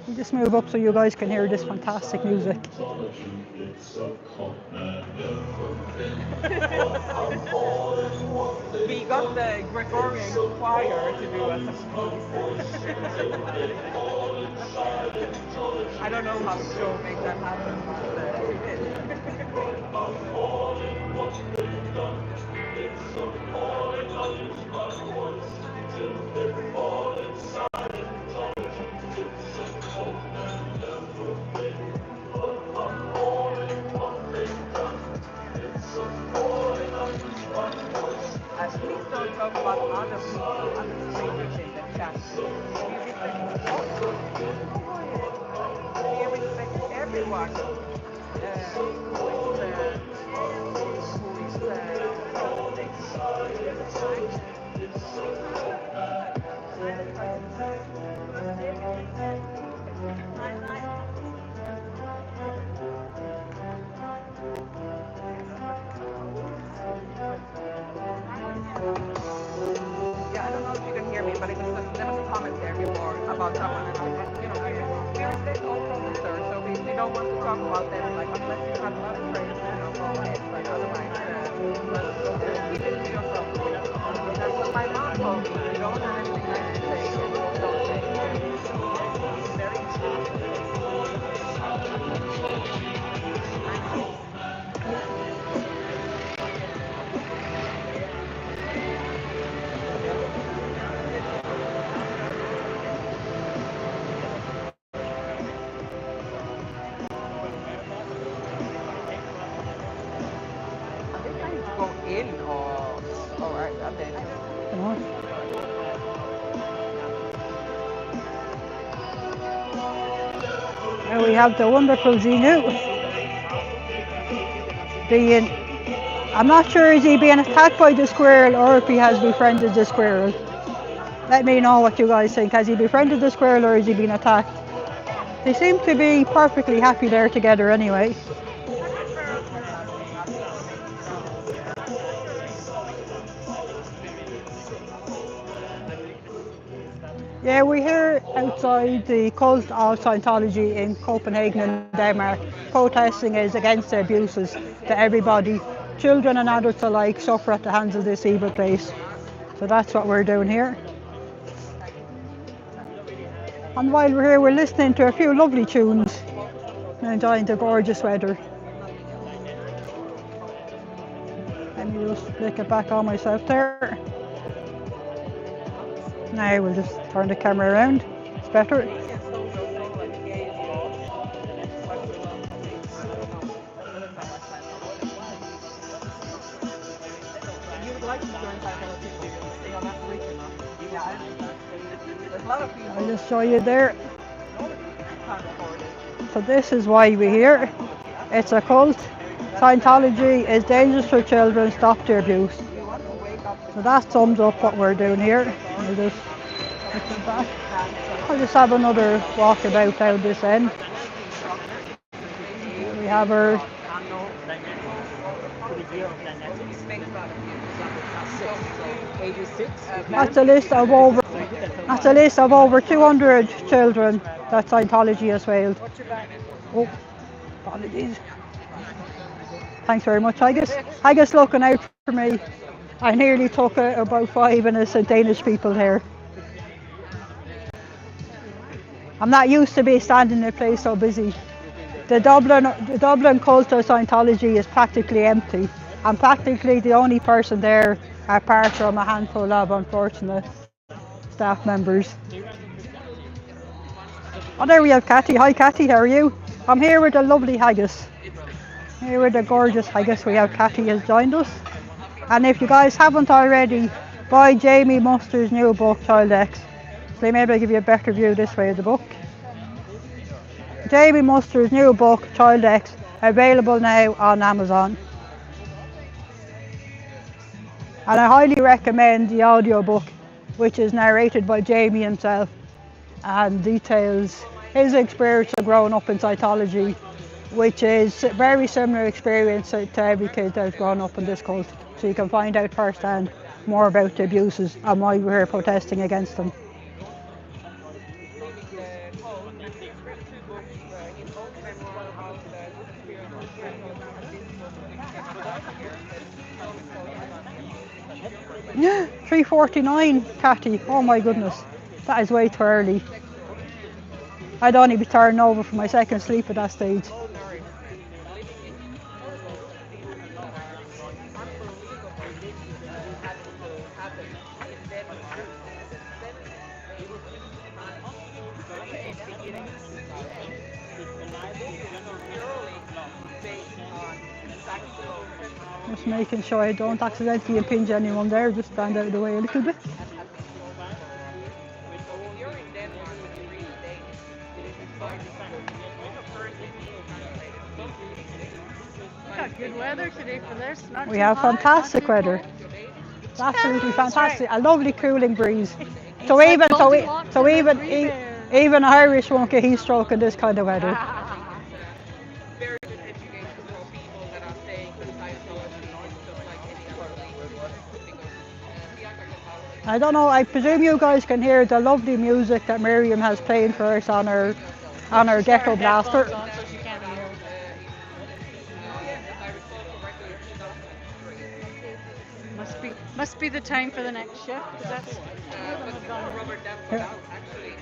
You just move up so you guys can hear this fantastic music. We got the Gregorian choir to do us a piece. I don't know how to make that happen, but we did. Please don't talk about other people, other strangers in the chat. We respect everyone who Yeah, I don't know if you can hear me, but there was a comment there before about someone, and we respect all producers, so we don't want to talk about them, like, unless you have a lot of praise, go ahead, but otherwise, keep it to yourself. That's what my mom told me. You don't have anything nice to say, don't say it. Very in or are they just? You know. Here we have the wonderful Xenu being, I'm not sure is he being attacked by the squirrel or if he has befriended the squirrel. Let me know what you guys think. Has he befriended the squirrel or is he being attacked? They seem to be perfectly happy there together anyway. Yeah, we're here outside the cult of Scientology in Copenhagen in Denmark. Protesting is against the abuses that everybody, children and adults alike, suffer at the hands of this evil place. So that's what we're doing here. And while we're here, we're listening to a few lovely tunes and enjoying the gorgeous weather. Let me just flick it back on myself there. Now we'll just turn the camera around. It's better. You would like to join Scientology? Yeah, that's reaching us. Yeah, there's a lot of people I'll just show you there. can't afford it. So this is why we're here. It's a cult. Scientology is dangerous for children. Stop the abuse. You want to wake up So that sums up what we're doing here. I'll just put it back. I'll just have another walk about down this end. Here we have our. That's a list of over. That's a list of over 200 children that Scientology has failed. Oh, apologies. Thanks very much, Haggis looking out for me. I nearly took about 5 innocent Danish people here. I'm not used to be standing in a place so busy. The Dublin cult of Scientology is practically empty. I'm practically the only person there, apart from a handful of unfortunate staff members. Oh, there we have Cathy. Hi, Cathy. How are you? I'm here with the lovely Haggis. Here with the gorgeous Haggis. We have Cathy has joined us. And if you guys haven't already, buy Jamie Muster's new book, Child X. So maybe I'll give you a better view this way of the book. Jamie Muster's new book, Child X, available now on Amazon. And I highly recommend the audiobook, which is narrated by Jamie himself and details his experience of growing up in Scientology, which is a very similar experience to every kid that's grown up in this cult. So you can find out firsthand more about the abuses and why we're here protesting against them. Yeah, 3:49, Cathy. Oh my goodness, that is way too early. I'd only be turning over for my second sleep at that stage. Just making sure I don't accidentally impinge anyone there, just stand out of the way a little bit. Got good weather today for this. Not We too have hot, fantastic not too weather. cold. It's absolutely That's fantastic. right. A lovely cooling breeze. It's So like even Goldilocks and the Three Bears. even Irish won't get heat stroke in this kind of weather. very good education for people that are saying that Scientology is just like any other religion. Because I don't know, I presume you guys can hear the lovely music that Miriam has playing for us on her ghetto blaster. Headphones on so she can't hear. Must be the time for the next shift. 'Cause that's two of them have gone. Robert Damped out, actually,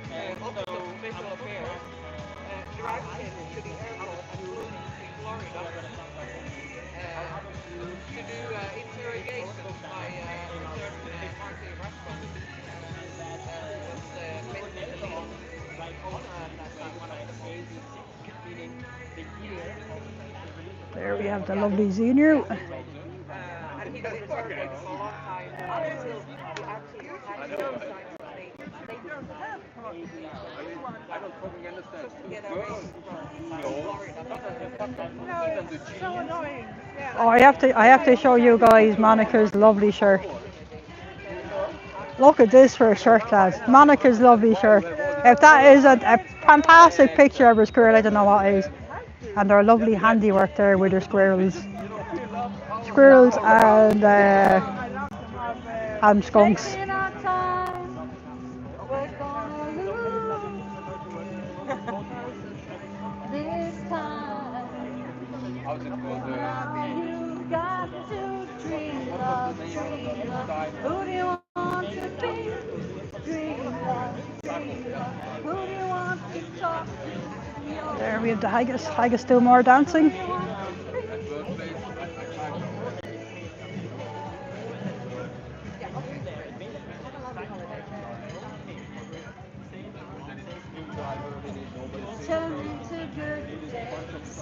the Office of Special Affairs directed him to the airport in Florida to do interrogations by certain party restaurants was mentally on There we We have the lovely Xenu. And he does it for a long time. Until he actually had his own science. They don't have problems. I don't fucking understand. Get away from Florida. No, it's so annoying. Yeah. Oh, I have to show you guys Monica's lovely shirt. Look at this for a shirt, lads. Monica's lovely shirt. If that is a fantastic picture of her squirrel, I don't know what is. And their lovely handiwork there with her squirrels. Squirrels and skunks. Taking our time, we're gonna lose this time. How's it called? You got to dream love, dream love. Who do you want to be? Dream love, dream love. Who do you want to talk to? There we have the haggis. Haggis do more dancing. Turn to good days.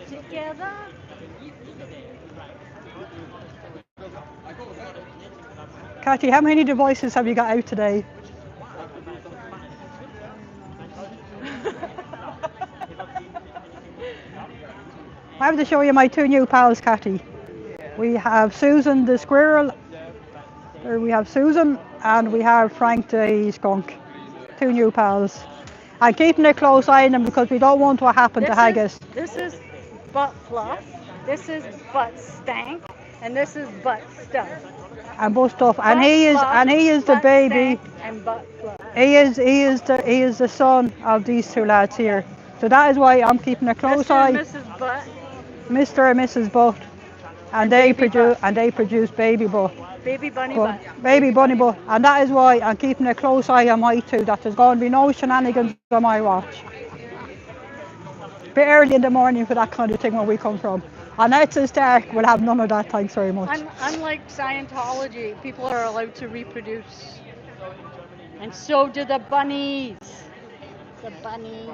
Together. Cathy, how many devices have you got out today? I have to show you my two new pals, Cathy. We have Susan the squirrel. There we have Susan, and we have Frank the skunk. Two new pals. I'm keeping a close eye on them because we don't want what happened to Haggis. This is butt fluff. This is butt stank, and this is butt stuff. And butt stuff. And he is the baby. And butt fluff. He is the son of these two lads here. So that is why I'm keeping a close eye. Mr. and Mrs. Butt. Mr. and Mrs. Butt. And they produce baby butt. Baby bunny butt. Baby bunny butt. And that is why I'm keeping a close eye on my two, that there's going to be no shenanigans on my watch. Bit early in the morning for that kind of thing where we come from. And it's as dark, we'll have none of that, thanks very much. Unlike Scientology, people are allowed to reproduce. And so do the bunnies. The bunnies.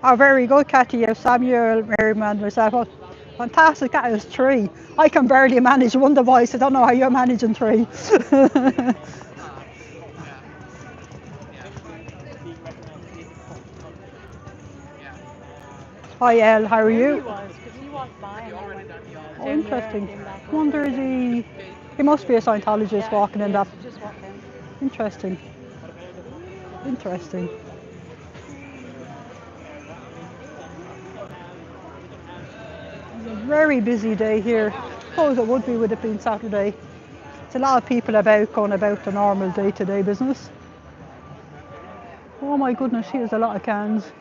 Oh, very good, Cathy. You have Samuel, Merriman, myself. Oh, fantastic, that is three. I can barely manage one device. I don't know how you're managing three. Hi, El, how are you? Oh, interesting. Wonder is he must be a Scientologist walking in that. Interesting. Interesting. It's a very busy day here. I suppose it would be with it being Saturday. It's a lot of people going about the normal day-to-day business. Oh my goodness, here's a lot of cans.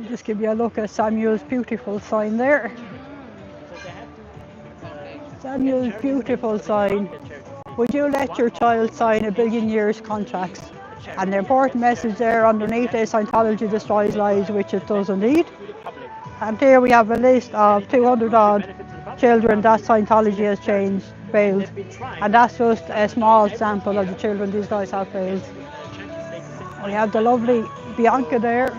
Just give you a look at Samuel's beautiful sign there. Samuel's beautiful sign. Would you let your child sign a billion years contracts? And the important message there underneath is Scientology destroys lives, which it does indeed. And here we have a list of 200 odd children that Scientology has failed. And that's just a small sample of the children these guys have failed. We have the lovely Bianca there,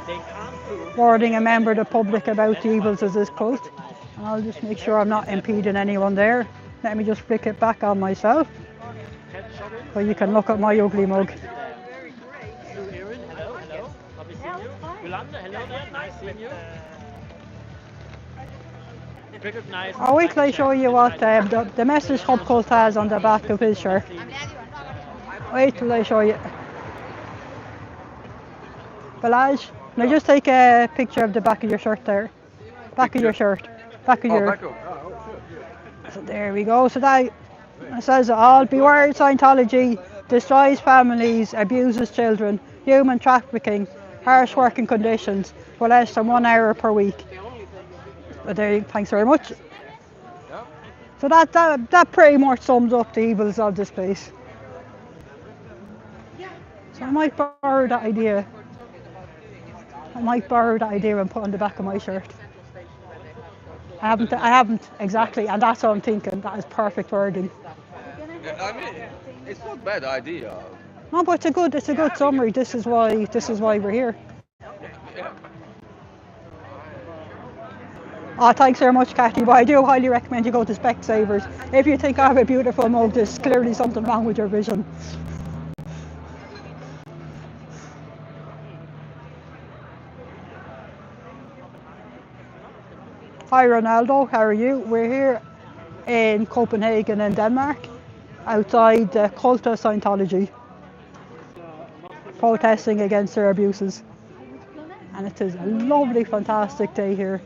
warning a member of the public about the evils of this cult. And I'll just make sure I'm not impeding anyone there. Let me just flick it back on myself, so you can look at my ugly mug. I'll wait till I show you what the message Hub Cult has on the back of his shirt. Wait till I show you. Balaj, can I just take a picture of the back of your shirt there? Back of your shirt. Back of your... So there we go. So that says it all. Beware Scientology destroys families, abuses children, human trafficking, harsh working conditions for less than 1 hour per week. But there, thanks very much. Yeah. So that pretty much sums up the evils of this place. So I might borrow that idea. I might borrow that idea and put on the back of my shirt. I haven't exactly, and that's what I'm thinking. That is perfect wording. Yeah, I mean, it's not a bad idea. No, but it's a good summary. This is why we're here. Yeah. Oh, thanks very much, Kathy. But I do highly recommend you go to Specsavers. If you think I have a beautiful mug, there's clearly something wrong with your vision. Hi Ronaldo, how are you? We're here in Copenhagen in Denmark, outside the cult of Scientology, protesting against their abuses. And it is a lovely, fantastic day here.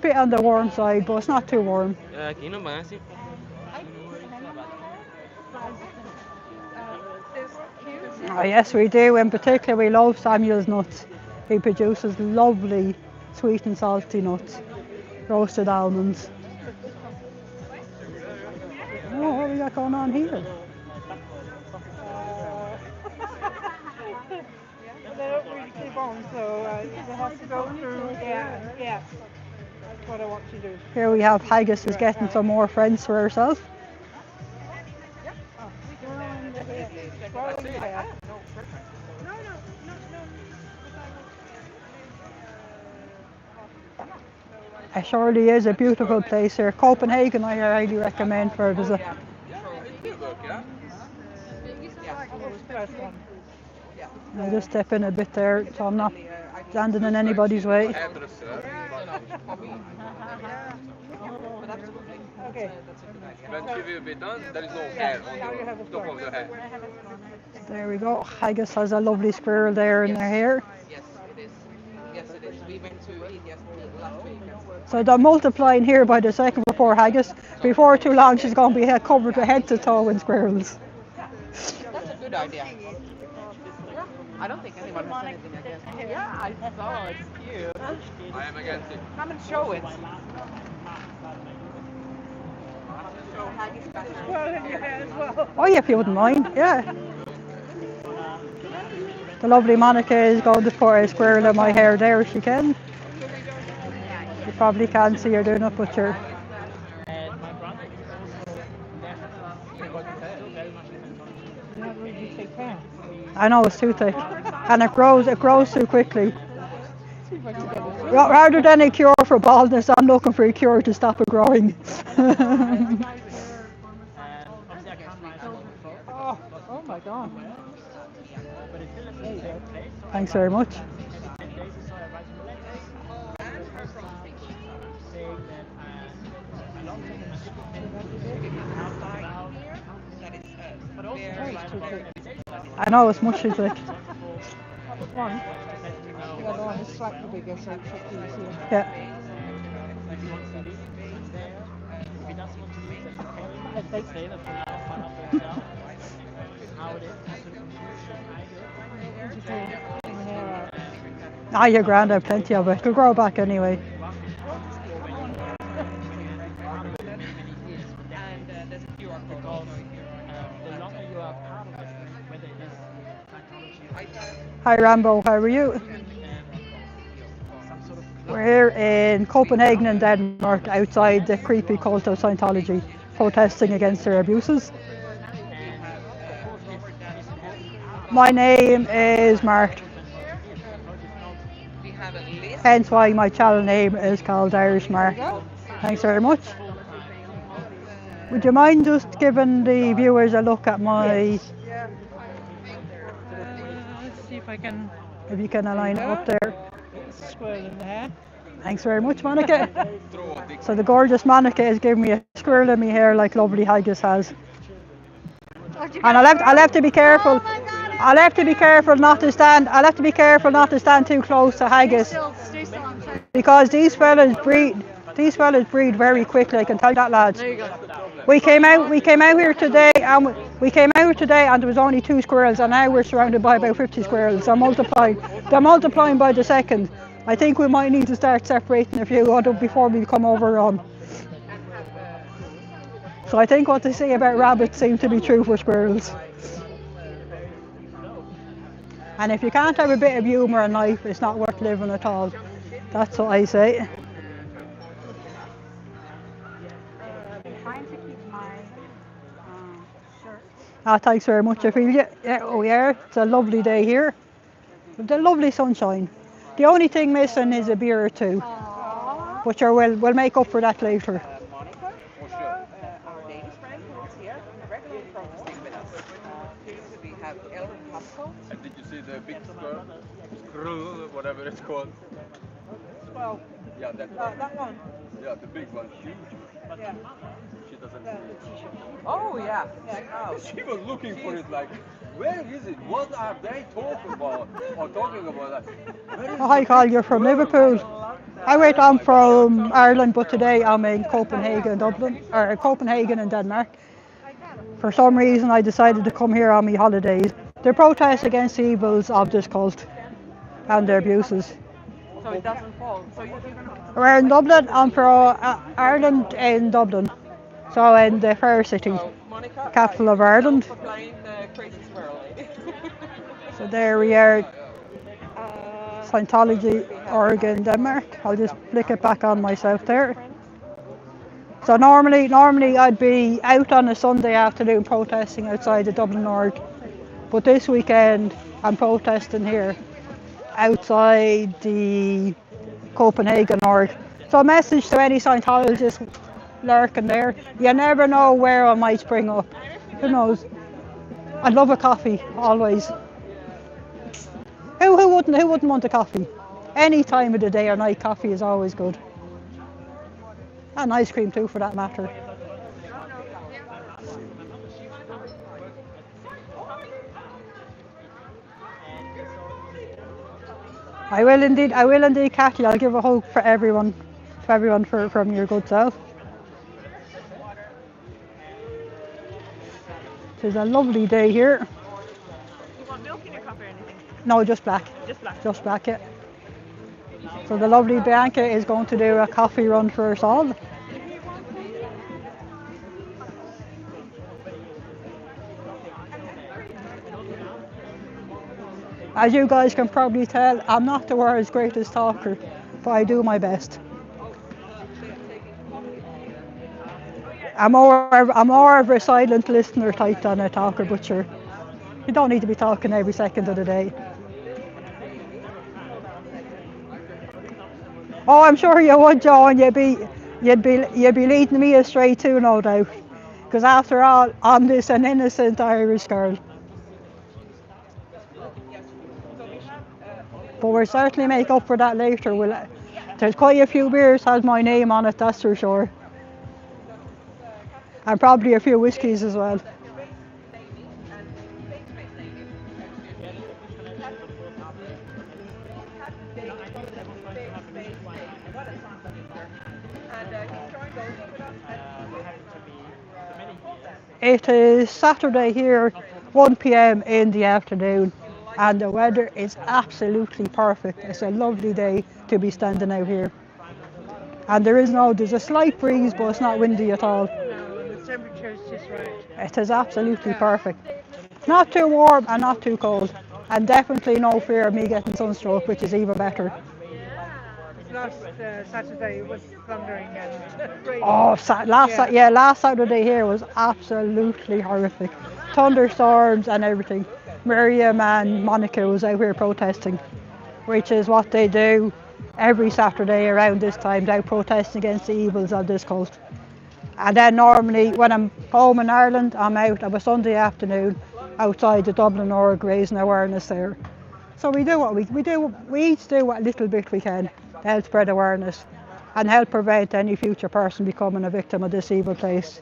Bit on the warm side, but it's not too warm. Oh, yes, we do. In particular, we love Samuel's nuts. He produces lovely, sweet and salty nuts, roasted almonds. Oh, what have we got going on here? They don't really keep on, so they have to go through. Yeah. That's what I want to do. Here we have Haggis is getting some more friends for herself. It surely is a beautiful place here. Copenhagen I highly recommend for a visit. I'll just step in a bit there so I'm not standing in anybody's way. Okay. When she will be done, there is no hair on the top of the head. There we go. Haggis has a lovely squirrel there in their hair. Yes, it is. Yes, it is. We went to eat yesterday, last week. So they're multiplying here by the second for poor Haggis. Before too long she's going to be covered from head to toe in squirrels. That's a good idea. I don't think anyone has anything against it. Yeah, I saw it. It's cute. I am against it. Come and show it. Oh yeah, if you wouldn't mind, yeah. The lovely Monica is going to put a squirrel in my hair there if she can. You probably can't see her doing it, but you're... I know, it's too thick. And it grows too quickly. Rather than a cure for baldness, I'm looking for a cure to stop it growing. Oh my God. Thanks very much. I know, it's much too thick. One. The other one is slightly bigger, so it's easier. Yeah. Ah, you're grand, I have plenty of it. Could grow back anyway. Hi Rambo, how are you? We're here in Copenhagen in Denmark, outside the creepy cult of Scientology, protesting against their abuses. My name is Mark. Hence why my channel name is called Irish Mark. Thanks very much. Would you mind just giving the viewers a look at my... Let's see if I can... If you can align it up there. Squirrel in the hair. Thanks very much, Monica. So the gorgeous Monica is giving me a squirrel in my hair like lovely Haggis has. And I'll have to be careful. I'll have to be careful not to stand. I'll have to be careful not to stand too close to Haggis, because these fellas breed. These fellas breed very quickly. I can tell you that, lads. There you go. We came out here today, and We came out today and there was only 2 squirrels, and now we're surrounded by about 50 squirrels. They're multiplying. They're multiplying by the second. I think we might need to start separating a few before we become overrun. So I think what they say about rabbits seems to be true for squirrels. And if you can't have a bit of humour in life, it's not worth living at all. That's what I say. Trying to keep my shirt. Thanks very much, Ophelia. Yeah, we are. It's a lovely day here. With the lovely sunshine. The only thing missing is a beer or two. Aww. But sure, we'll make up for that later. Monica, our Danish friend who is here, regularly protesting with us. We have Elrin Pasco. And did you see the big squirrel? Squirrel, whatever it's called. Well, Yeah, that that one. Yeah, the big one, huge. Yeah. She doesn't see it. Oh yeah. Oh. She was looking for it like, where is it? What are they talking about? Or talking about that? Where is Hi, Carl, you're from Liverpool. I'm from Ireland, but today I'm in Copenhagen, Dublin, or Copenhagen in Denmark. For some reason, I decided to come here on my holidays. They protest against the evils of this cult and their abuses. So it doesn't fall. So you're We're in Dublin. I'm from Ireland in Dublin, so in the fair city, Monica, capital of Ireland. for playing the crazy squirrel lady. So there we are, Scientology, Oregon, Denmark. I'll just flick it back on myself there. So normally I'd be out on a Sunday afternoon protesting outside the Dublin Org, but this weekend I'm protesting here outside the Copenhagen Org. So a message to any Scientologists lurking there: you never know where I might spring up. Who knows? I'd love a coffee always. Who wouldn't want a coffee? Any time of the day or night, coffee is always good. And ice cream too, for that matter. I will indeed, Kathy. I'll give a hug for everyone, from your good self. It's a lovely day here. You want milk in your coffee or anything? No, just black. Just black. Just black, yeah. So the lovely Bianca is going to do a coffee run for us all. As you guys can probably tell, I'm not the world's greatest talker, but I do my best. I'm more of a silent listener type than a talker, but sure, you don't need to be talking every second of the day. Oh, I'm sure you would, John. You'd be leading me astray too, no doubt. Because after all, I'm this an innocent Irish girl. But we'll certainly make up for that later. There's quite a few beers has my name on it, that's for sure. And probably a few whiskies as well. It is Saturday here, 1 p.m. in the afternoon, and the weather is absolutely perfect. It's a lovely day to be standing out here. And there's a slight breeze, but it's not windy at all. No, the temperature is just right. It is absolutely perfect. Not too warm and not too cold. And definitely no fear of me getting sunstroke, which is even better. Last Saturday it was thundering and raining. Oh, last Saturday here was absolutely horrific. Thunderstorms and everything. Miriam and Monica was out here protesting, which is what they do every Saturday around this time. They're protesting against the evils of this cult. And then normally when I'm home in Ireland, I'm out of a Sunday afternoon outside the Dublin Org raising awareness there. So we do what we do. We each do what little bit we can to help spread awareness and help prevent any future person becoming a victim of this evil place.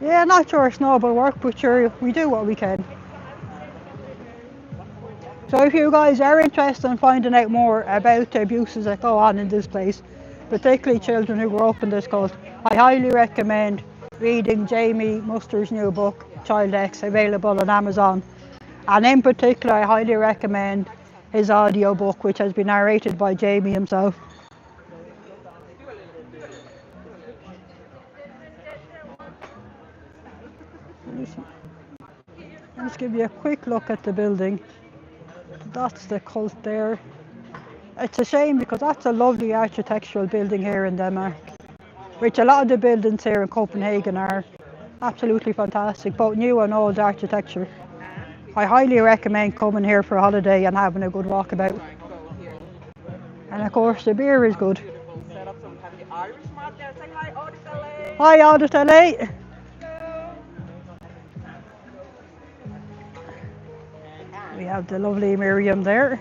Yeah, not sure it's noble work, but sure, we do what we can. So if you guys are interested in finding out more about the abuses that go on in this place, particularly children who grow up in this cult, I highly recommend reading Jamie Muster's new book, Child X, available on Amazon. And in particular, I highly recommend his audio book, which has been narrated by Jamie himself. Let's give you a quick look at the building. That's the cult there. It's a shame because that's a lovely architectural building here in Denmark, which a lot of the buildings here in Copenhagen are absolutely fantastic, both new and old architecture. I highly recommend coming here for a holiday and having a good walkabout. And of course the beer is good. Hi Audit LA! We have the lovely Miriam there.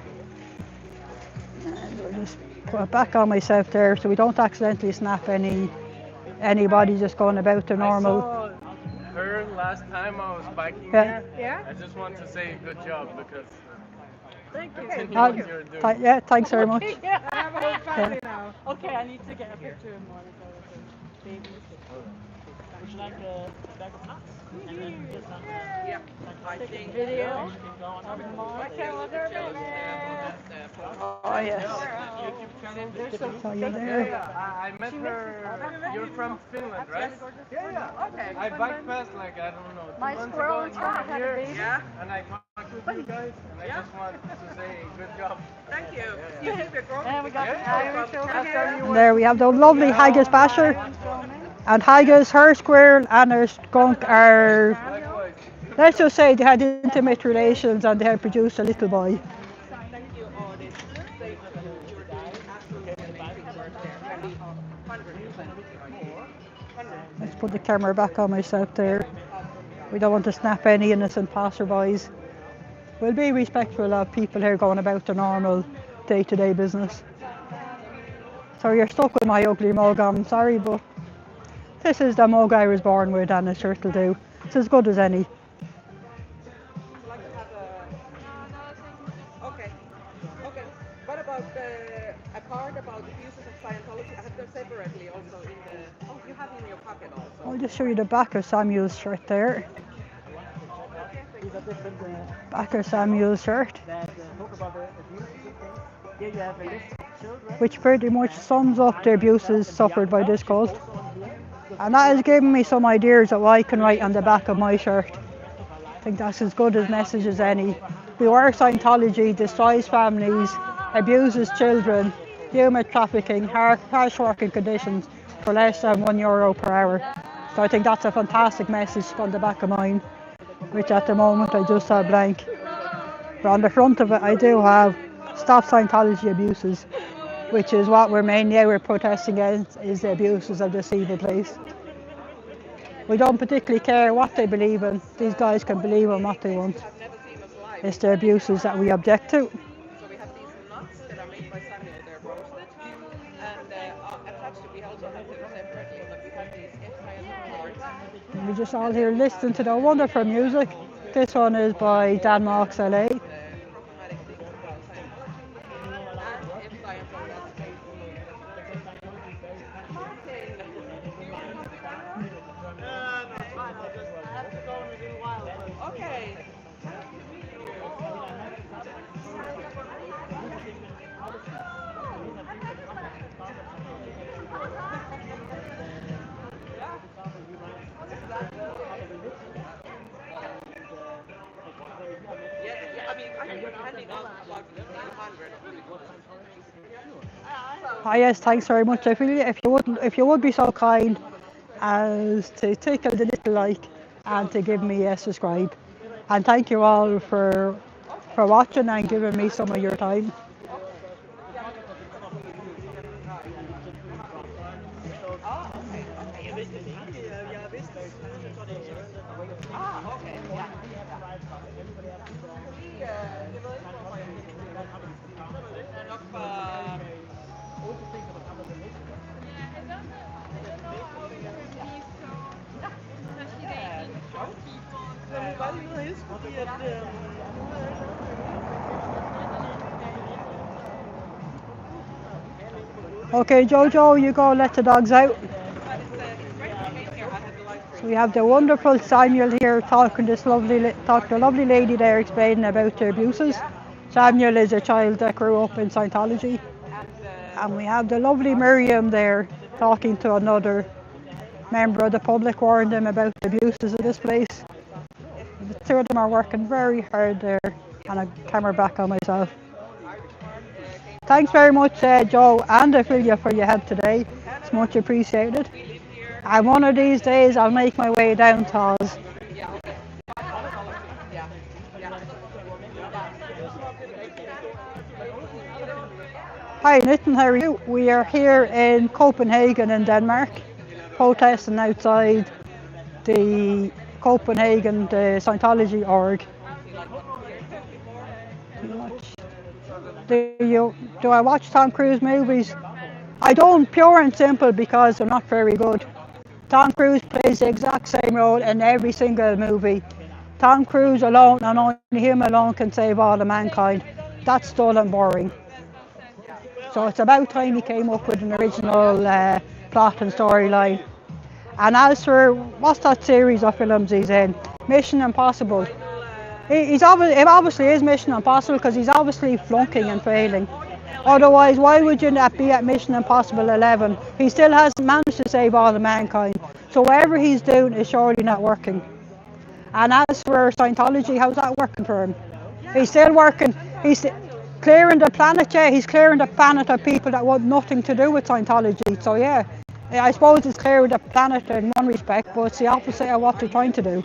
And we'll just put it back on myself there so we don't accidentally snap anybody just going about the normal. I saw her last time I was biking Yeah. here. Yeah? I just want to say good job because Thank you. continue what you're doing. Yeah, thanks very much. I have a whole family now. Okay, I need to get a picture of Monica with her baby. Would you like a bag of nuts? And then just on Yeah, I think Video you can go on of over. Monica. Oh yes. There's some So you're there. I met her. You're from Finland, right? Okay. I biked past like I don't know 2 My months squirrel ago is trying to in have a here, baby. Yeah. and I talked with you guys, and I just want to say good job. Thank you. You think we're growing? And we got the Irish over Last time you And there we have the lovely haggis basher. And haggis, her squirrel and her skunk are, likewise. let's just say they had intimate relations and they had produced a little boy. Thank you, all this. Thank you. You're doing absolutely amazing work there. 100%. Let's put the camera back on myself there. We don't want to snap any innocent passerbys. We'll be respectful of people here going about their normal day-to-day business. So you're stuck with my ugly mug, I'm sorry, but this is the mug I was born with and it sure will do. It's as good as any. Like to have okay. Okay. What about a part about the uses of Scientology? I have them separately also in the. Oh, you have in your pocket also. I'll just show you the back of Samuel's shirt there. These are different Back of Samuel's shirt, that talk about the abuses and things. Here you have a list of children. which pretty much sums up the abuses suffered by this cult. And that has given me some ideas of what I can write on the back of my shirt. I think that's as good a message as any. Beware Scientology destroys families, abuses children, human trafficking, harsh working conditions for less than €1 per hour. So I think that's a fantastic message on the back of mine, which at the moment I just have blank. But on the front of it I do have Stop Scientology Abuses, which is what we're protesting against, is the abuses of this evil place. We don't particularly care what they believe in. These guys can believe in what they want. I've never seen us live. It's the abuses that we object to. So we have these nuts that are made by Samuel. They're roasted, and attached to we also have them separately. But we have these F-Science cards. And we just all here listening to the wonderful music. This one is by Dan Marks LA. Problematic things about Scientology and F-Science. Okay. Yeah, I mean, I can handing out like 1,500. Ah, yes, thanks very much. If you would be so kind as to tickle the little like and to give me a subscribe. And thank you all for watching and giving me some of your time. Okay, Jojo, you go let the dogs out. So we have the wonderful Samuel here talking to the lovely lady there explaining about the abuses. Samuel is a child that grew up in Scientology. And we have the lovely Miriam there talking to another member of the public, warning them about the abuses of this place. The two of them are working very hard there, and I camera back on myself. Thanks very much, Joe and Ophelia, for your help today. It's much appreciated. And one of these days I'll make my way down to Oz. Hi Nitin, how are you? We are here in Copenhagen in Denmark, protesting outside the Copenhagen Scientology org. Do I watch Tom Cruise movies? I don't, pure and simple, because they're not very good. Tom Cruise plays the exact same role in every single movie. Tom Cruise alone, and only him alone, can save all of mankind. That's dull and boring. So it's about time he came up with an original plot and storyline. And as for, what's that series of films he's in? Mission Impossible. It obviously is Mission Impossible, because he's obviously flunking and failing. Otherwise, why would you not be at Mission Impossible 11? He still hasn't managed to save all of mankind. So whatever he's doing is surely not working. And as for Scientology, how's that working for him? He's still working. He's clearing the planet, yeah. He's clearing the planet of people that want nothing to do with Scientology. So yeah, I suppose it's clearing the planet in one respect, but it's the opposite of what they're trying to do.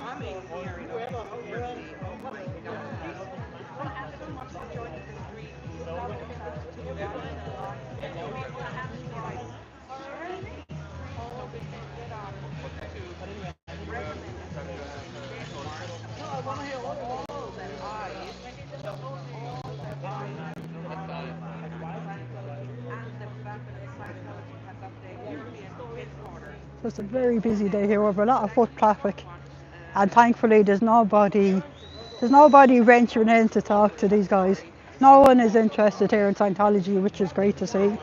So it's a very busy day here with a lot of foot traffic, and thankfully there's nobody venturing in to talk to these guys. No one is interested here in Scientology, which is great to see.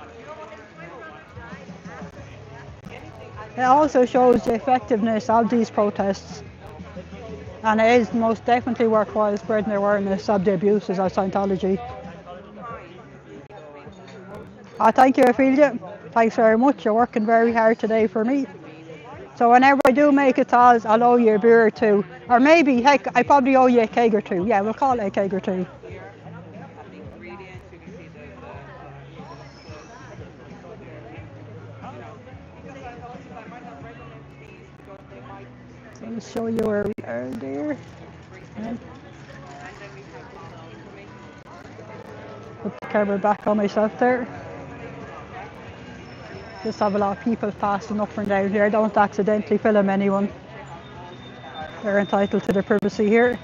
It also shows the effectiveness of these protests, and it is most definitely worthwhile spreading awareness of the abuses of Scientology. Thank you, Ophelia. Thanks very much. You're working very hard today for me. So whenever I do make it to Oz, I'll owe you a beer or two. Or maybe, heck, I probably owe you a keg or two. Yeah, we'll call it a keg or two. So I'll show you where we are there. Put the camera back on myself there. Just have a lot of people passing up and down here. Don't accidentally film anyone. They're entitled to their privacy here.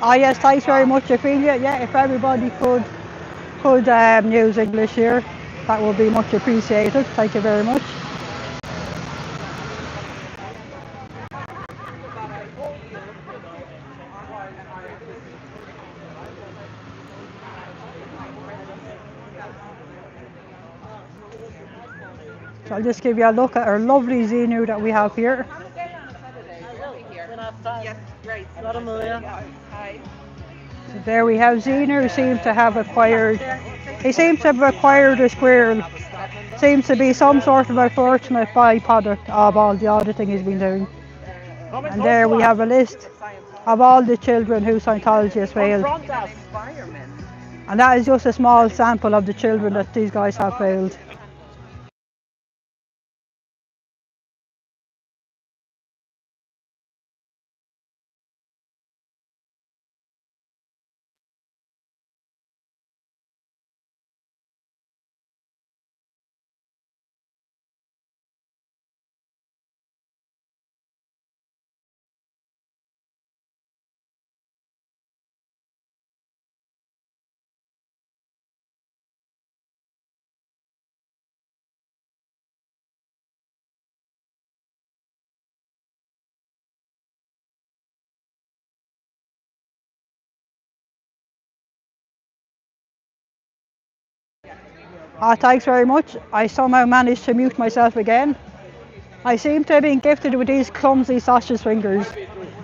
Yes, thanks very much, Ophelia. Yeah, if everybody could use English here, that would be much appreciated. Thank you very much. So I'll just give you a look at our lovely Xenu that we have here. Yes, great. So there we have Xenu, who seems to have acquired a squirrel. Seems to be some sort of a fortunate byproduct of all the auditing he's been doing. And there we have a list of all the children who Scientology has failed. And that is just a small sample of the children that these guys have failed. Thanks very much. I somehow managed to mute myself again. I seem to have been gifted with these clumsy sausage fingers,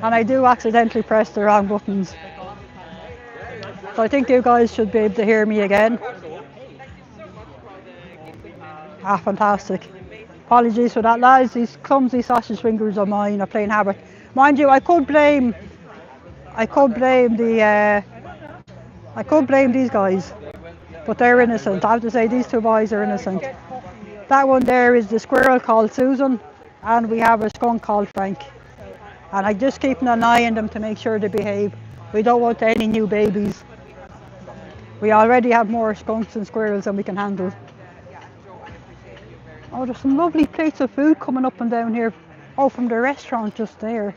and I do accidentally press the wrong buttons. So I think you guys should be able to hear me again. Fantastic. Apologies for that, lads. These clumsy sausage fingers of mine are playing havoc. Mind you, I could blame these guys, but they're innocent. I have to say these two boys are innocent. That one there is the squirrel called Susan, and we have a skunk called Frank. And I'm just keeping an eye on them to make sure they behave. We don't want any new babies. We already have more skunks and squirrels than we can handle. Oh, there's some lovely plates of food coming up and down here. Oh, from the restaurant just there.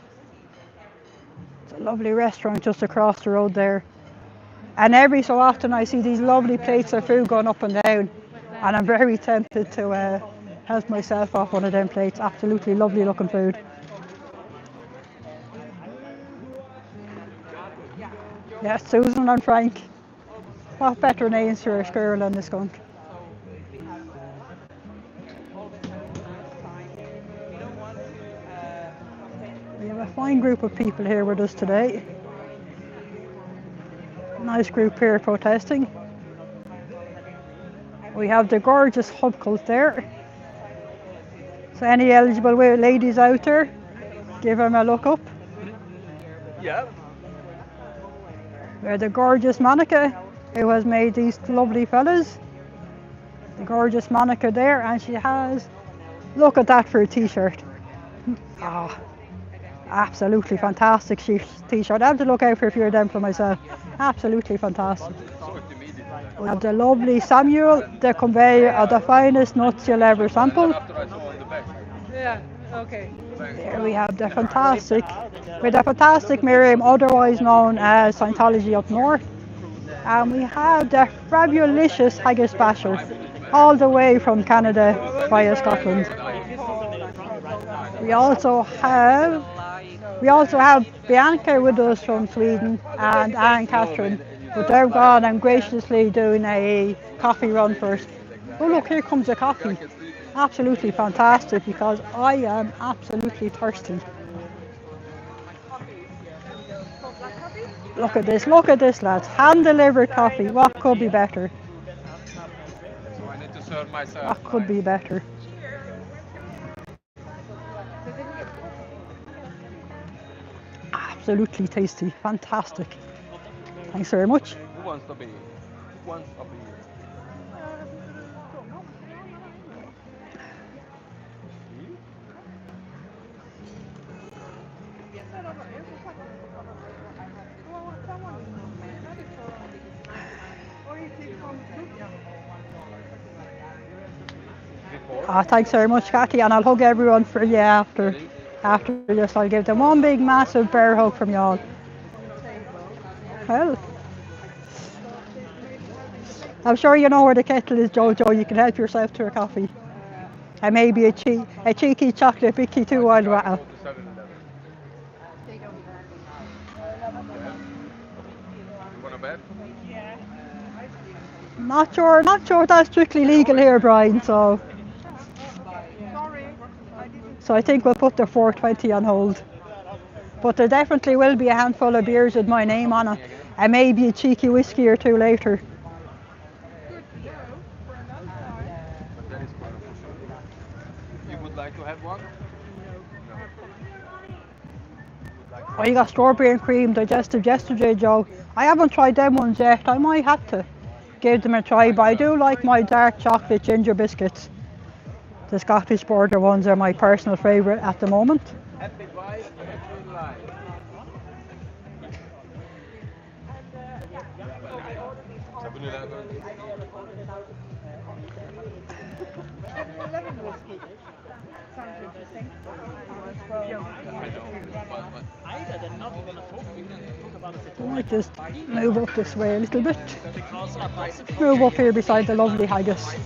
It's a lovely restaurant just across the road there. And every so often I see these lovely plates of food going up and down. And I'm very tempted to help myself off one of them plates. Absolutely lovely looking food. Yes, Susan and Frank. What better names for a squirrel and a skunk? We have a fine group of people here with us today. Nice group here protesting. We have the gorgeous hub cult there. So any eligible ladies out there, give them a look up. Yeah. We have the gorgeous Monica, who has made these lovely fellas. The gorgeous Monica there, and she has, look at that for a t-shirt. Absolutely fantastic t-shirt. I have to look out for a few of them for myself. Absolutely fantastic. We have the lovely Samuel, the conveyor of the finest nuts you'll ever sample. Yeah, okay. There we have the fantastic Miriam, otherwise known as Scientology up north. And we have the fabulous haggis basher, all the way from Canada via Scotland. We also have Bianca with us from Sweden and Anne Catherine, but they're gone and graciously doing a coffee run first. Oh look, here comes the coffee. Absolutely fantastic, because I am absolutely thirsty. Look at this lads, hand delivered coffee. What could be better? So I need to serve myself. What could be better? Absolutely tasty, fantastic. Thanks very much. Who wants to be? Who wants to be? Thanks very much, Kathy, and I'll hug everyone for you after this. I'll give them one big massive bear hug from y'all. Well, I'm sure you know where the kettle is, Jojo. You can help yourself to a coffee. And maybe a cheeky chocolate bicky too while we're at it. You want a bed? Not sure that's strictly legal here, Brian, so I think we'll put the 420 on hold. But there definitely will be a handful of beers with my name on it, and maybe a cheeky whiskey or two later. You would like to have one? Oh, you got strawberry and cream digestive yesterday, Joe. I haven't tried them ones yet. I might have to give them a try, but I do like my dark chocolate ginger biscuits. The Scottish border ones are my personal favourite at the moment. Happy wife, happy life. I might just move up this way a little bit. Move up here beside the lovely haggis.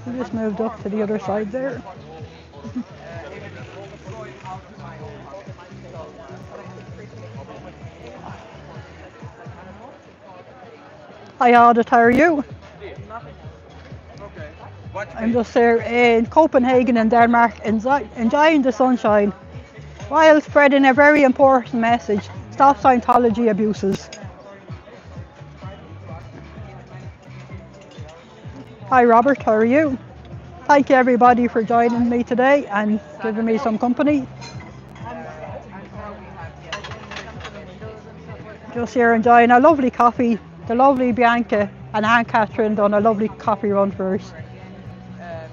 We just moved up to the other side there. Hi Audit, how are you? Okay. Watch I'm me. just here in Copenhagen in Denmark, enjoying the sunshine, while spreading a very important message: stop Scientology abuses. Hi Robert, how are you? Thank you everybody for joining me today and giving me some company. And now we have, yes, Just here enjoying a lovely coffee. The lovely Bianca and Anne Catherine done a lovely coffee run for us.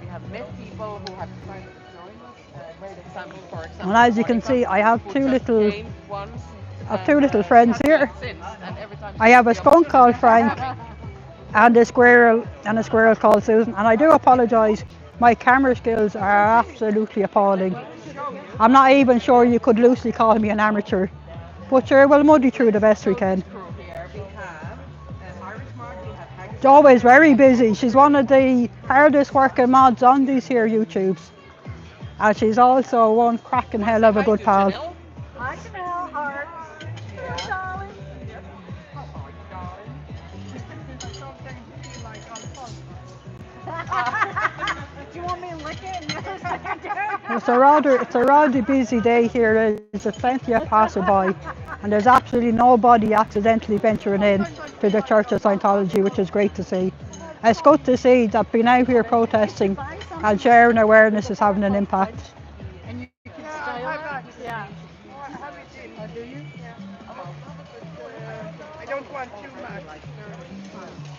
we have met people who have decided to join us. A great example, for And example, as you can Monica, see, I have who two just little came once she friends hasn't here. left since. And every time I she have gets a the skunk called opportunity, she's Frank coming. and a squirrel called Susan. And I do apologise, my camera skills are absolutely appalling. I'm not even sure you could loosely call me an amateur, but sure, we'll muddy through the best we So this can. crew here, we have Irish Mark, we have Haggis. She's always very busy. She's one of the hardest working mods on these here YouTubes. And she's also one cracking hell of a good pal. Hi, Janelle. Heart. Yeah. Darling. How are you, darling? I'm so starting to feel like on the phone. Do you want me to lick it and never say It's a rather busy day here. There's plenty of passerby, and there's absolutely nobody accidentally venturing in to the Church of Scientology, which is great to see. It's good to see that being out here protesting and sharing awareness is having an impact. And you can Yeah, style I've got. it. Yeah. Oh, I have it in. Oh, do you? Yeah. But I don't want too much.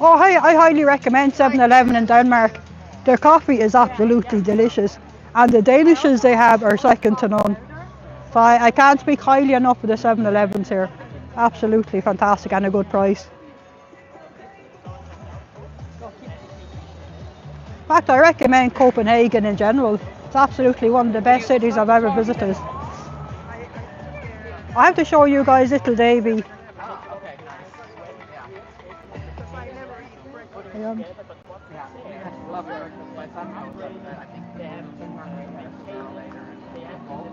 Oh, I highly recommend 7-Eleven in Denmark. Their coffee is absolutely delicious, and the Danishes they have are second to none. So I can't speak highly enough of the 7-Elevens here. Absolutely fantastic and a good price. In fact, I recommend Copenhagen in general. It's absolutely one of the best cities I've ever visited. I have to show you guys little Davy. Oh, okay, nice. Yeah. Um, Yeah, we had love breakfast. My son knows that I think they have Denmark breakfast now later and all.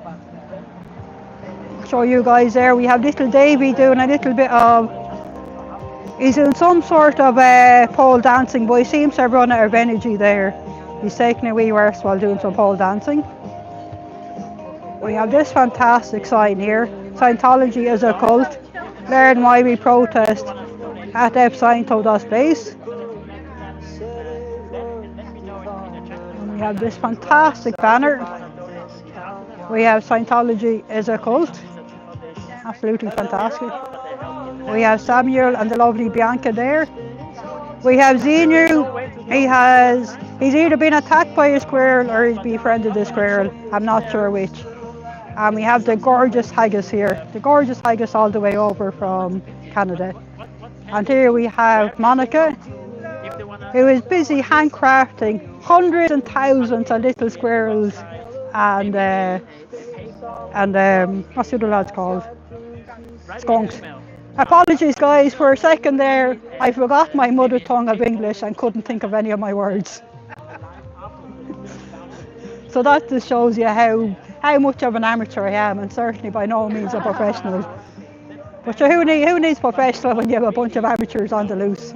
But show you guys there. We have little Davy doing a little bit of. He's in some sort of pole dancing, but he seems to have run out of energy there. He's taking a wee rest while doing some pole dancing. We have this fantastic sign here. Scientology is a cult. Learn why we protest at Scientology's place. And we have this fantastic banner. We have Scientology is a cult. Absolutely fantastic. We have Samuel and the lovely Bianca there. We have Xenu. He's either been attacked by a squirrel or he's befriended a squirrel. I'm not sure which. And we have the gorgeous haggis here. The gorgeous haggis all the way over from Canada. And here we have Monica, who is busy handcrafting hundreds and thousands of little squirrels and what's the other lad's called? Skunks. Apologies guys, for a second there I forgot my mother tongue of English and couldn't think of any of my words. So that just shows you how much of an amateur I am, and certainly by no means a professional. But sure, who needs professional when you have a bunch of amateurs on the loose?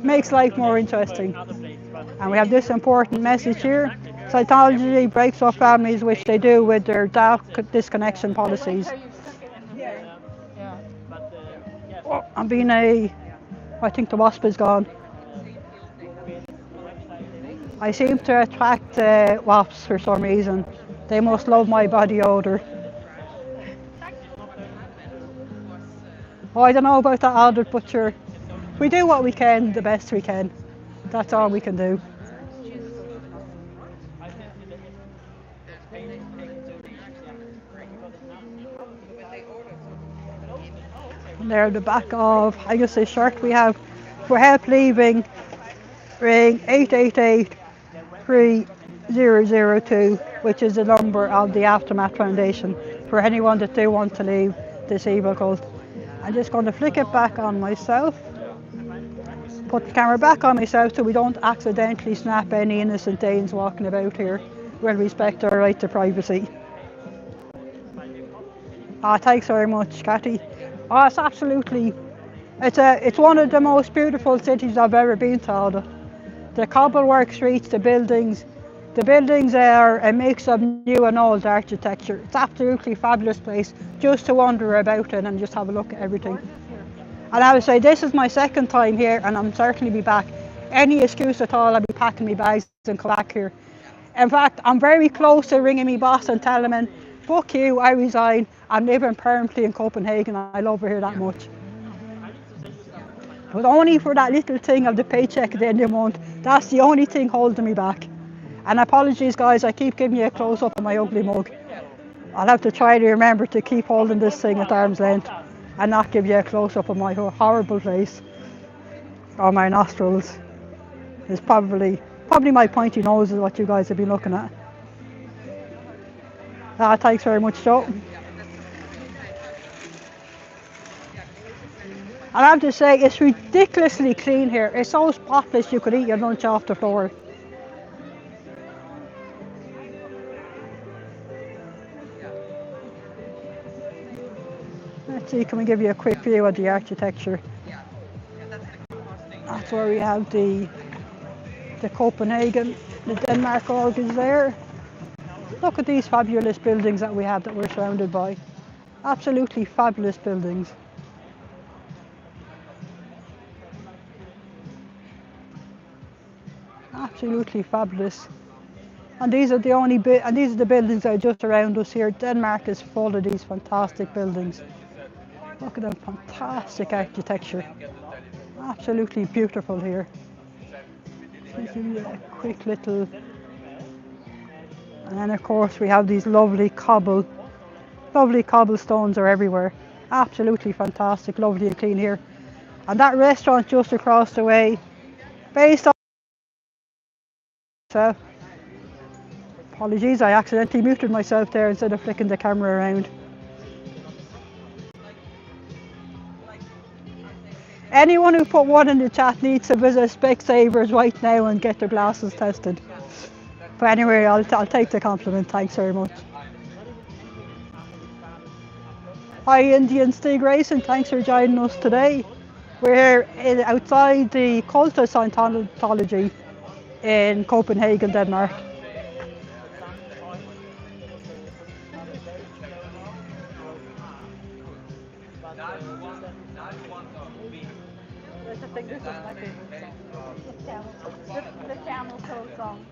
Makes life more interesting. And we have this important message here. Scientology breaks up families, which they do with their dark disconnection policies. Oh, I think the wasp is gone. I seem to attract wasps for some reason. They must love my body odour. Oh, I don't know about that audit, but sure, we do what we can, the best we can. That's all we can do. And there at the back of, I guess, this shirt we have, for help leaving, ring 888-3002, which is the number of the Aftermath Foundation, for anyone that do want to leave this evil cult. I'm just going to flick it back on myself, put the camera back on myself so we don't accidentally snap any innocent Danes walking about here. We'll respect our right to privacy. Thanks very much, Cathy. Oh, it's absolutely It's one of the most beautiful cities I've ever been to, Alda. The cobblework streets, the buildings. The buildings are a mix of new and old architecture. It's absolutely fabulous place just to wander about in and just have a look at everything. And I would say this is my second time here, and I'm certainly be back. Any excuse at all, I'll be packing my bags and come back here. In fact, I'm very close to ringing me boss and telling him, fuck you, I resign. I'm living permanently in Copenhagen. I love it here that much. But only for that little thing of the paycheck at the end of the month. That's the only thing holding me back. And apologies guys, I keep giving you a close up of my ugly mug. I'll have to try to remember to keep holding this thing at arm's length and not give you a close up of my horrible face. Or my nostrils. It's probably my pointy nose is what you guys have been looking at. Thanks very much, Joe. I have to say, it's ridiculously clean here. It's so spotless you could eat your lunch off the floor. Let's see, can we give you a quick view of the architecture? That's where we have the Copenhagen, the Denmark org is there. Look at these fabulous buildings that we have that we're surrounded by. Absolutely fabulous buildings. Absolutely fabulous. And these are the buildings that are just around us here. Denmark is full of these fantastic buildings. Look at them, fantastic architecture. Absolutely beautiful here. This is a quick little. And then of course we have these lovely cobblestones are everywhere. Absolutely fantastic, lovely and clean here. And that restaurant just across the way, based on apologies, I accidentally muted myself there instead of flicking the camera around. Anyone who put one in the chat needs to visit Specsavers right now and get their glasses tested. But anyway, I'll take the compliment, thanks very much. Hi Indian Stig Racing, thanks for joining us today. We're outside the cult of Scientology in Copenhagen, Denmark. The camel toe song.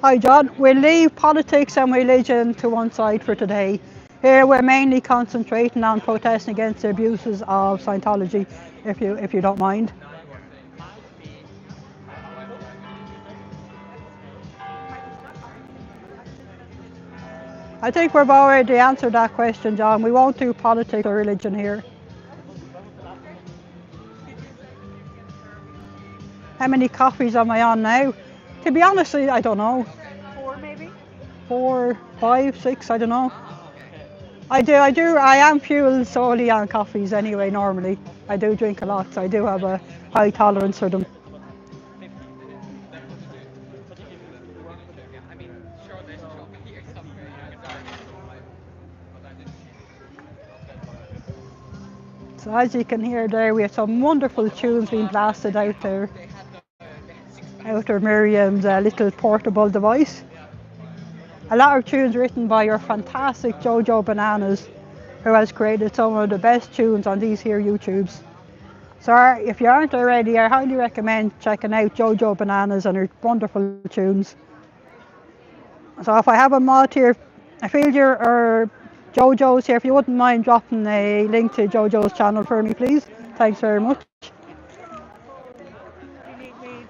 Hi John, we'll leave politics and religion to one side for today. Here we're mainly concentrating on protesting against the abuses of Scientology, if you don't mind. I think we've already answered that question, John. We won't do politics or religion here. How many coffees am I on now? To be honest, I don't know. 4 maybe? 4, 5, 6, I don't know. I am fueled solely on coffees anyway, normally. I do drink a lot, so I do have a high tolerance for them. So as you can hear there, we have some wonderful tunes being blasted out there. Out of Miriam's little portable device. A lot of tunes written by your fantastic Jojo Bananas, who has created some of the best tunes on these here YouTubes. So if you aren't already, I highly recommend checking out Jojo Bananas and her wonderful tunes. So if I have a mod here, I feel or Jojo's here, if you wouldn't mind dropping a link to Jojo's channel for me, please. Thanks very much.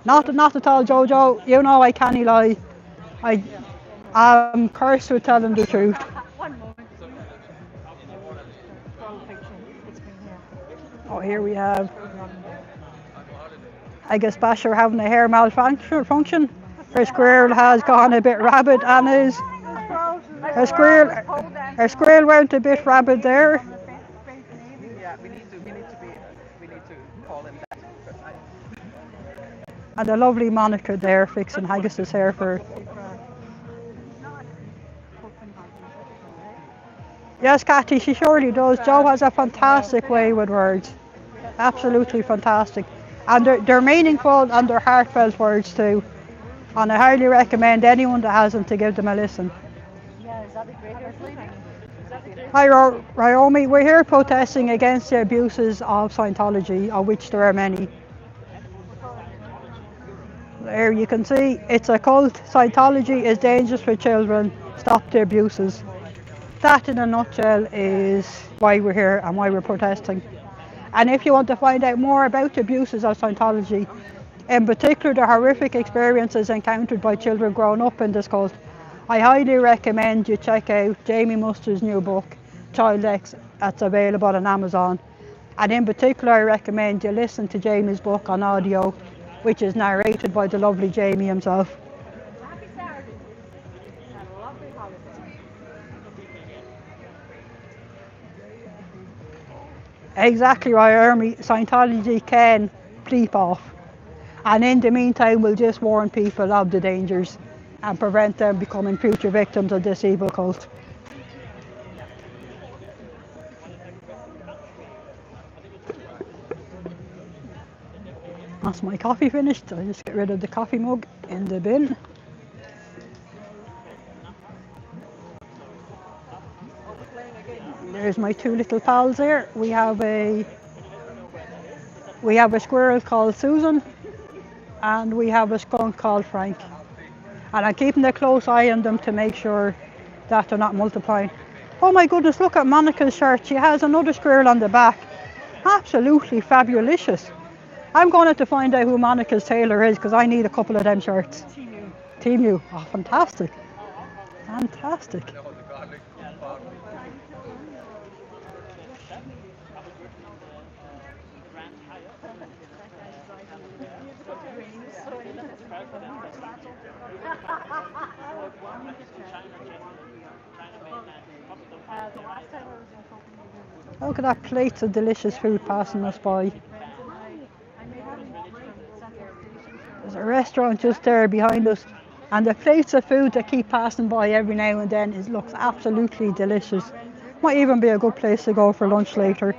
Not at all, Jojo. You know I can't lie. I'm cursed with telling the truth. One moment. Oh, here we have. I guess Basher having a hair malfunction. Her squirrel has gone a bit rabid, and her squirrel went a bit rabid there. Yeah, we need to call him that. And a lovely Monica there fixing Haggis's hair for her. Yes, Cathy, she surely does. Joe has a fantastic way with words. Absolutely fantastic. And they're meaningful and they're heartfelt words too. And I highly recommend anyone that hasn't to give them a listen. Yeah, is that a great lady? Hi, Ryomi. We're here protesting against the abuses of Scientology, of which there are many. There you can see it's a cult. Scientology is dangerous for children. Stop the abuses. That in a nutshell is why we're here and why we're protesting. And if you want to find out more about the abuses of Scientology, in particular the horrific experiences encountered by children growing up in this cult, I highly recommend you check out Jamie Muster's new book, Child X, that's available on Amazon. And in particular I recommend you listen to Jamie's book on audio, which is narrated by the lovely Jamie himself. Happy Saturday. Have a lovely holiday. Exactly right, Ermi. Scientology can bleep off. And in the meantime, we'll just warn people of the dangers and prevent them becoming future victims of this evil cult. That's my coffee finished. I just get rid of the coffee mug in the bin. There's my two little pals here. We have a squirrel called Susan, and we have a skunk called Frank. And I'm keeping a close eye on them to make sure that they're not multiplying. Oh my goodness, look at Monica's shirt. She has another squirrel on the back. Absolutely fabulicious. I'm going to find out who Monica's tailor is because I need a couple of them shirts. Team U. Oh, fantastic. Fantastic. Look at that plates of delicious food passing us by. There's a restaurant just there behind us, and the plates of food that keep passing by every now and then looks absolutely delicious. Might even be a good place to go for lunch later.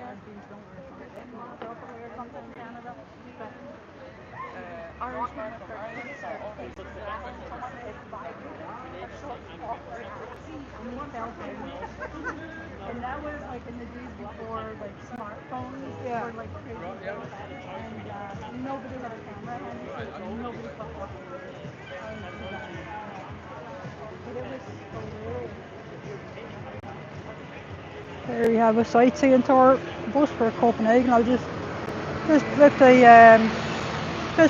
And that was like in the days before like smartphones were like crazy. And nobody had a camera and nobody fucked up. But it was hilarious. There we have a sightseeing tour bus for Copenhagen. I'll just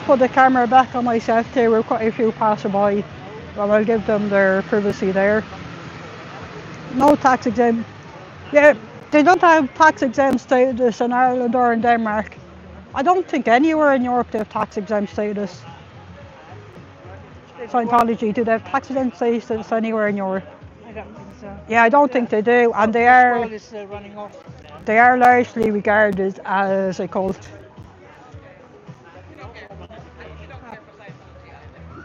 put the camera back on myself there. We've quite a few passerby, but I'll give them their privacy there. No tax exempt. Yeah, they don't have tax exempt status in Ireland or in Denmark. I don't think anywhere in Europe they have tax exempt status. Scientology, do they have tax exempt status anywhere in Europe? I don't think so. Yeah, I don't think they do, and they are Running off. they are largely regarded as a cult.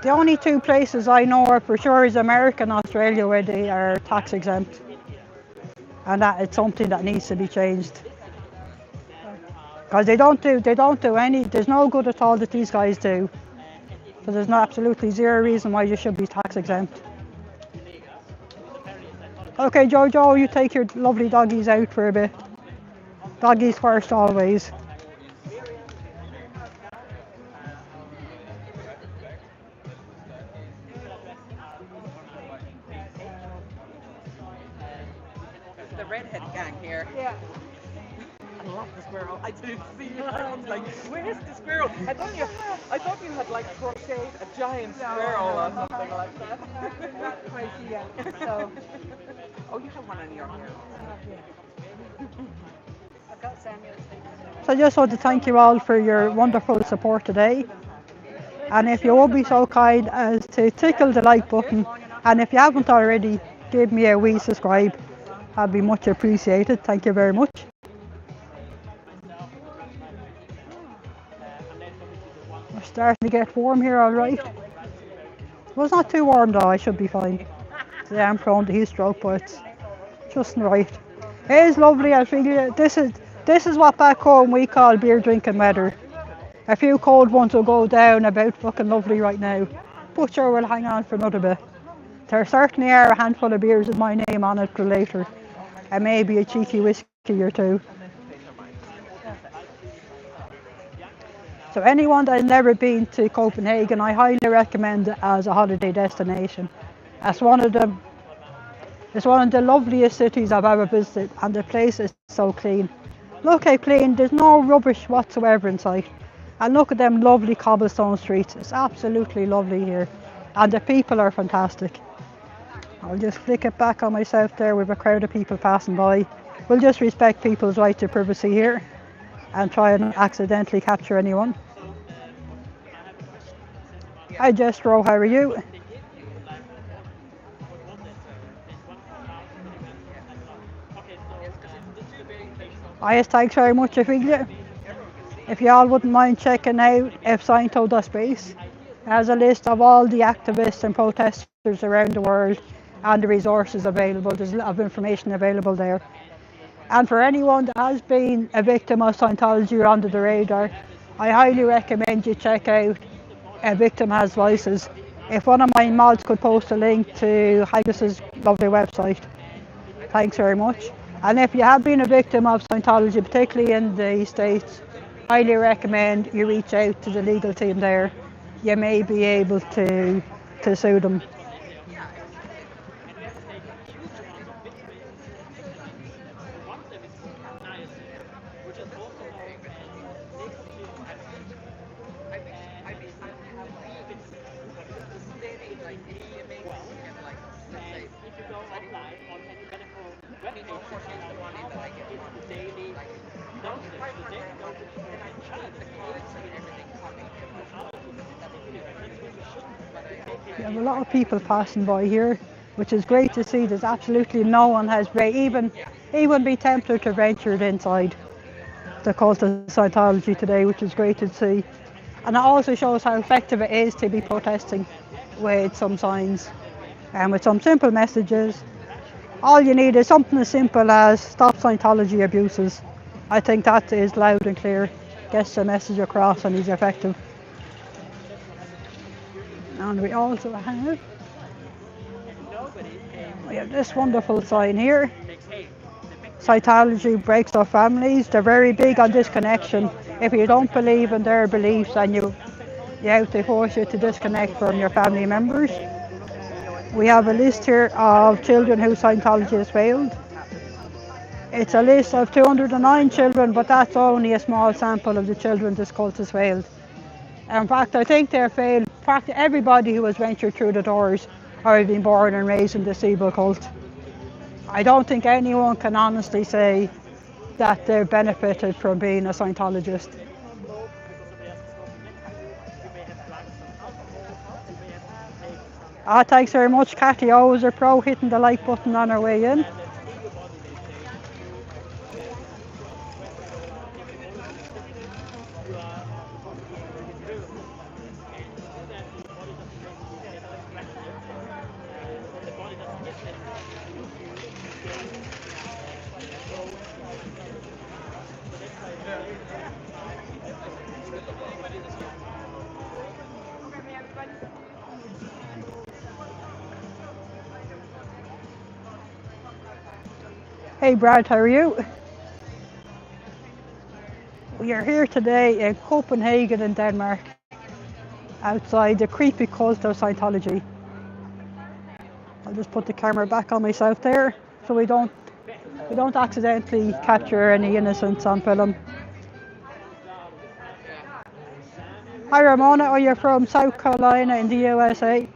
The only two places I know of for sure is America and Australia where they are tax exempt, and that it's something that needs to be changed. Because they don't do any. There's no good at all that these guys do. So there's absolutely zero reason why you should be tax exempt. Okay, Jojo, you take your lovely doggies out for a bit. Doggies first always. The redhead gang here. Yeah. I love the squirrel. I didn't see it. I was like, where's the squirrel? I thought you had like crocheted a giant squirrel or something like that. Not quite yet. So, Oh, you have one on your hair. I've got Samuel's thing. So I just want to thank you all for your wonderful support today. And if you will be so kind as to tickle the like button, and if you haven't already, give me a wee subscribe. That'd be much appreciated. Thank you very much. We're starting to get warm here, all right. Well, it's not too warm though. I should be fine. Yeah, I'm prone to heat stroke, but it's just right. It is lovely, I feel you. This is what back home we call beer drinking weather. A few cold ones will go down about fucking lovely right now. But sure, we'll hang on for another bit. There certainly are a handful of beers with my name on it for later. And maybe a cheeky whiskey or two. So anyone that has never been to Copenhagen, I highly recommend it as a holiday destination. It's one of the loveliest cities I've ever visited, and the place is so clean. Look how clean, there's no rubbish whatsoever in sight. And look at them lovely cobblestone streets, it's absolutely lovely here. And the people are fantastic. I'll just flick it back on myself there with a crowd of people passing by. We'll just respect people's right to privacy here and try and accidentally capture anyone. Hi Jestro, how are you? Yes, thanks very much, Ophelia. If you all wouldn't mind checking out fsciento.space, it has a list of all the activists and protesters around the world and the resources available. There's a lot of information available there. And for anyone that has been a victim of Scientology or under the radar, I highly recommend you check out A Victim Has Voices. If one of my mods could post a link to Haggis's lovely website. Thanks very much. And if you have been a victim of Scientology, particularly in the States, I highly recommend you reach out to the legal team there. You may be able to sue them. We have a lot of people passing by here, which is great to see. There's absolutely no one has even be tempted to venture inside the cult of Scientology today, which is great to see. And it also shows how effective it is to be protesting with some signs and with some simple messages. All you need is something as simple as stop Scientology abuses. I think that is loud and clear, gets the message across and is effective. And we also have this wonderful sign here. Scientology breaks up families. They're very big on disconnection. If you don't believe in their beliefs, and they force you to disconnect from your family members. We have a list here of children who Scientology has failed. It's a list of 209 children, but that's only a small sample of the children this cult has failed. In fact, I think they've failed practically everybody who has ventured through the doors or has been born and raised in this evil cult. I don't think anyone can honestly say that they've benefited from being a Scientologist. Thanks very much, Cathy. Always a pro hitting the like button on her way in. Hey Brad, how are you? We are here today in Copenhagen in Denmark, outside the creepy cult of Scientology. I'll just put the camera back on myself there so we don't accidentally capture any innocents on film. Hi Ramona, are you from South Carolina in the USA?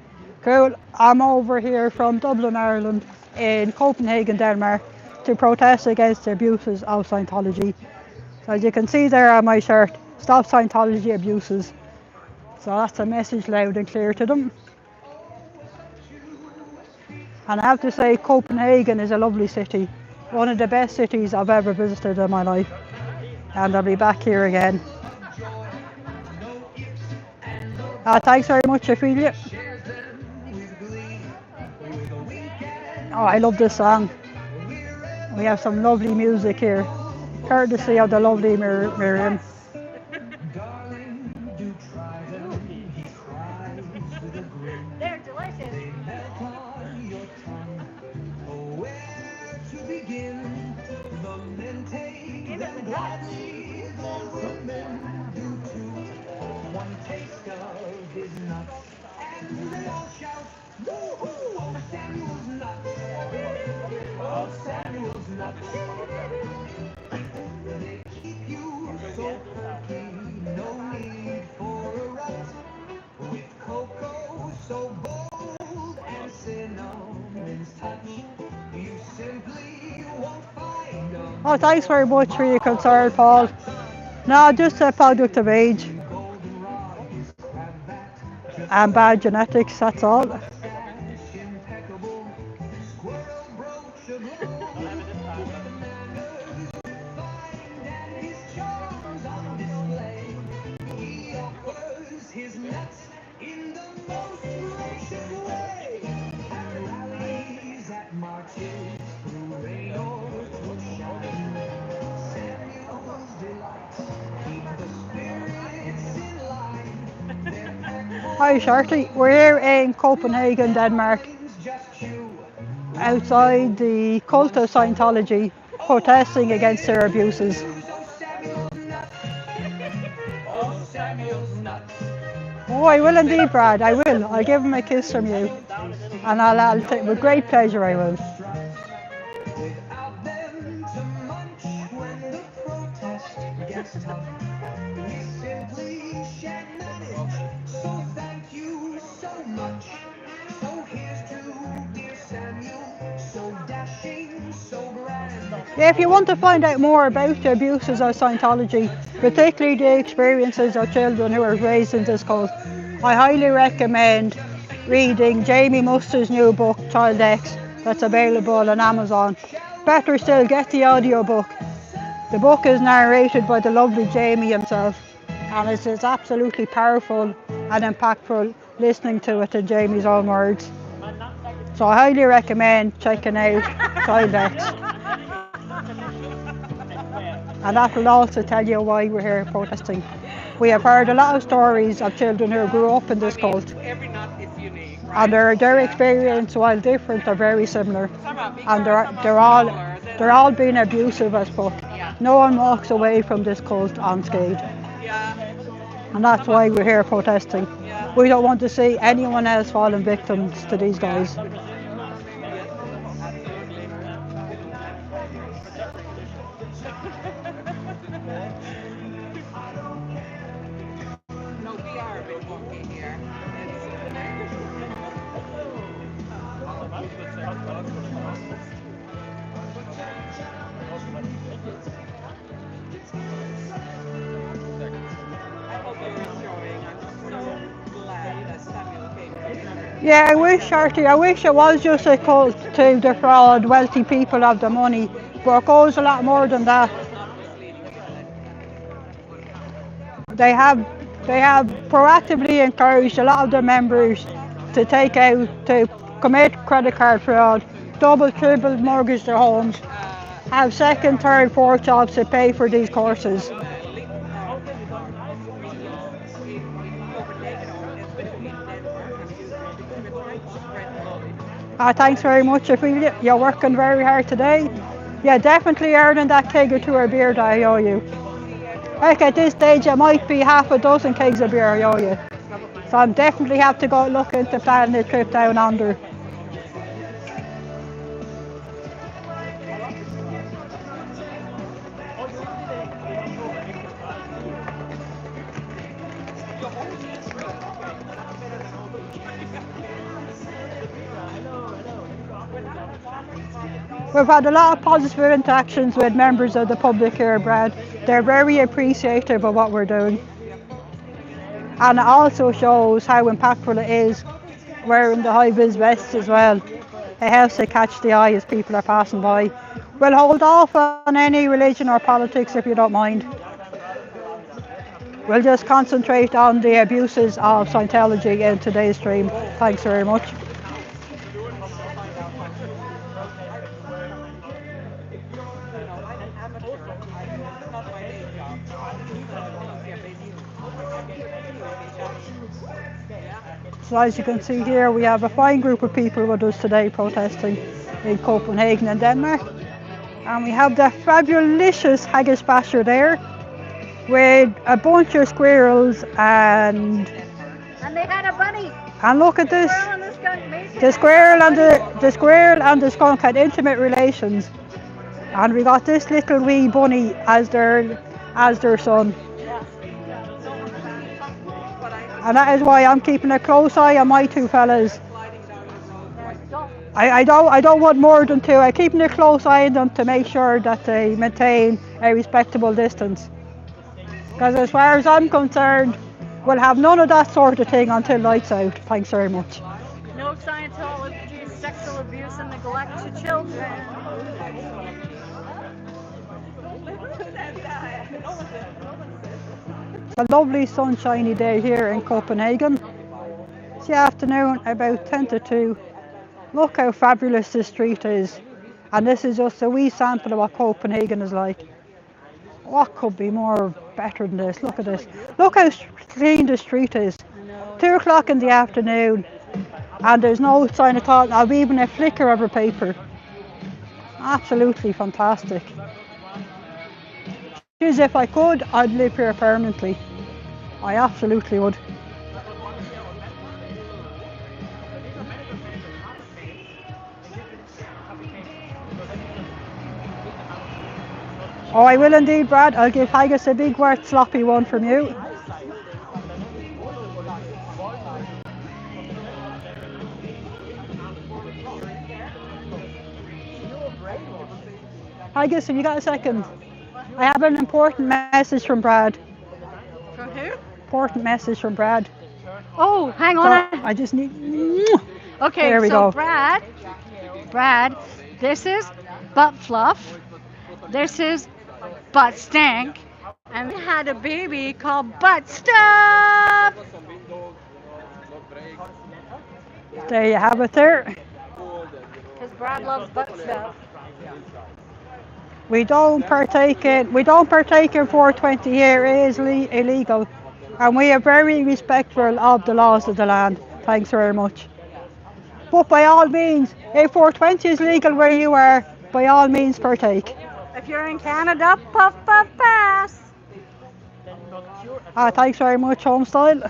Cool. I'm over here from Dublin, Ireland, in Copenhagen, Denmark, to protest against the abuses of Scientology. So as you can see there on my shirt, stop Scientology abuses. So that's a message loud and clear to them. And I have to say, Copenhagen is a lovely city. One of the best cities I've ever visited in my life. And I'll be back here again. Thanks very much, Ophelia. Oh, I love this song. We have some lovely music here, courtesy of the lovely Miriam. They're delicious. Oh, thanks very much for your concern, Paul. No, just a product of age and bad genetics, that's all. Hi Sharty, we're here in Copenhagen, Denmark, outside the cult of Scientology, protesting against their abuses. Oh, I will indeed, Brad, I will. I'll give him a kiss from you. And I'll take with great pleasure, I will. Yeah, if you want to find out more about the abuses of Scientology, particularly the experiences of children who are raised in this cult, I highly recommend reading Jamie Muster's new book, Child X, that's available on Amazon. Better still, get the audiobook. The book is narrated by the lovely Jamie himself, and it's absolutely powerful and impactful listening to it in Jamie's own words. So I highly recommend checking out Child X. And that will also tell you why we're here protesting. We have heard a lot of stories of children who grew up in this cult. Every nut is unique, right? And their experience, while different, are very similar. And they're all being abusive as fuck. Yeah. No one walks away from this cult unscathed. Yeah. And that's why we're here protesting. Yeah. We don't want to see anyone else falling victims to these guys. No, we are a bit wonky here. I hope you're enjoying. I'm so glad that Samuel came here. Yeah, I wish, Artie, I wish it was just a cult to defraud wealthy people of the money, but it goes a lot more than that. They have proactively encouraged a lot of their members to commit credit card fraud, double, triple mortgage their homes, have second, third, fourth jobs to pay for these courses. Thanks very much. You're working very hard today. Yeah, definitely earning that keg or two of beer that I owe you. Like at this stage, it might be half a dozen kegs of beer I owe you. So I'm definitely have to go look into planning a trip down under. We've had a lot of positive interactions with members of the public here, Brad. They're very appreciative of what we're doing. And it also shows how impactful it is wearing the high-vis vests as well. It helps to catch the eye as people are passing by. We'll hold off on any religion or politics if you don't mind. We'll just concentrate on the abuses of Scientology in today's stream. Thanks very much. So as you can see here, we have a fine group of people with us today protesting in Copenhagen in Denmark. And we have the fabulous haggis basher there with a bunch of squirrels and they had a bunny. And look at this. Squirrel and the skunk mating. The squirrel and the skunk had intimate relations. And we got this little wee bunny as their son. And that is why I'm keeping a close eye on my two fellas. I don't want more than two. I'm keeping a close eye on them to make sure that they maintain a respectable distance. Because as far as I'm concerned, we'll have none of that sort of thing until lights out. Thanks very much. No Scientology, sexual abuse and neglect to children. It's a lovely sunshiny day here in Copenhagen. It's the afternoon, about 10 to 2. Look how fabulous this street is. And this is just a wee sample of what Copenhagen is like. What could be more better than this? Look at this. Look how clean the street is. 2 o'clock in the afternoon and there's no sign at all of even a flicker of a paper. Absolutely fantastic. Geez, if I could, I'd live here permanently. I absolutely would. Oh, I will indeed, Brad. I'll give haggis a big wet sloppy one from you. Haggis, have you got a second? I have an important message from Brad. From who? Important message from Brad. Oh, hang on. I just need... Okay, there we go. Brad, this is butt fluff. This is butt stank. And we had a baby called Butt Stuff. There you have it there. Because Brad loves butt stuff. We don't partake in 420 here. It is illegal. And we are very respectful of the laws of the land. Thanks very much. But by all means, if 420 is legal where you are, by all means partake. If you're in Canada, puff, puff, pass. Thanks very much, Homestyle.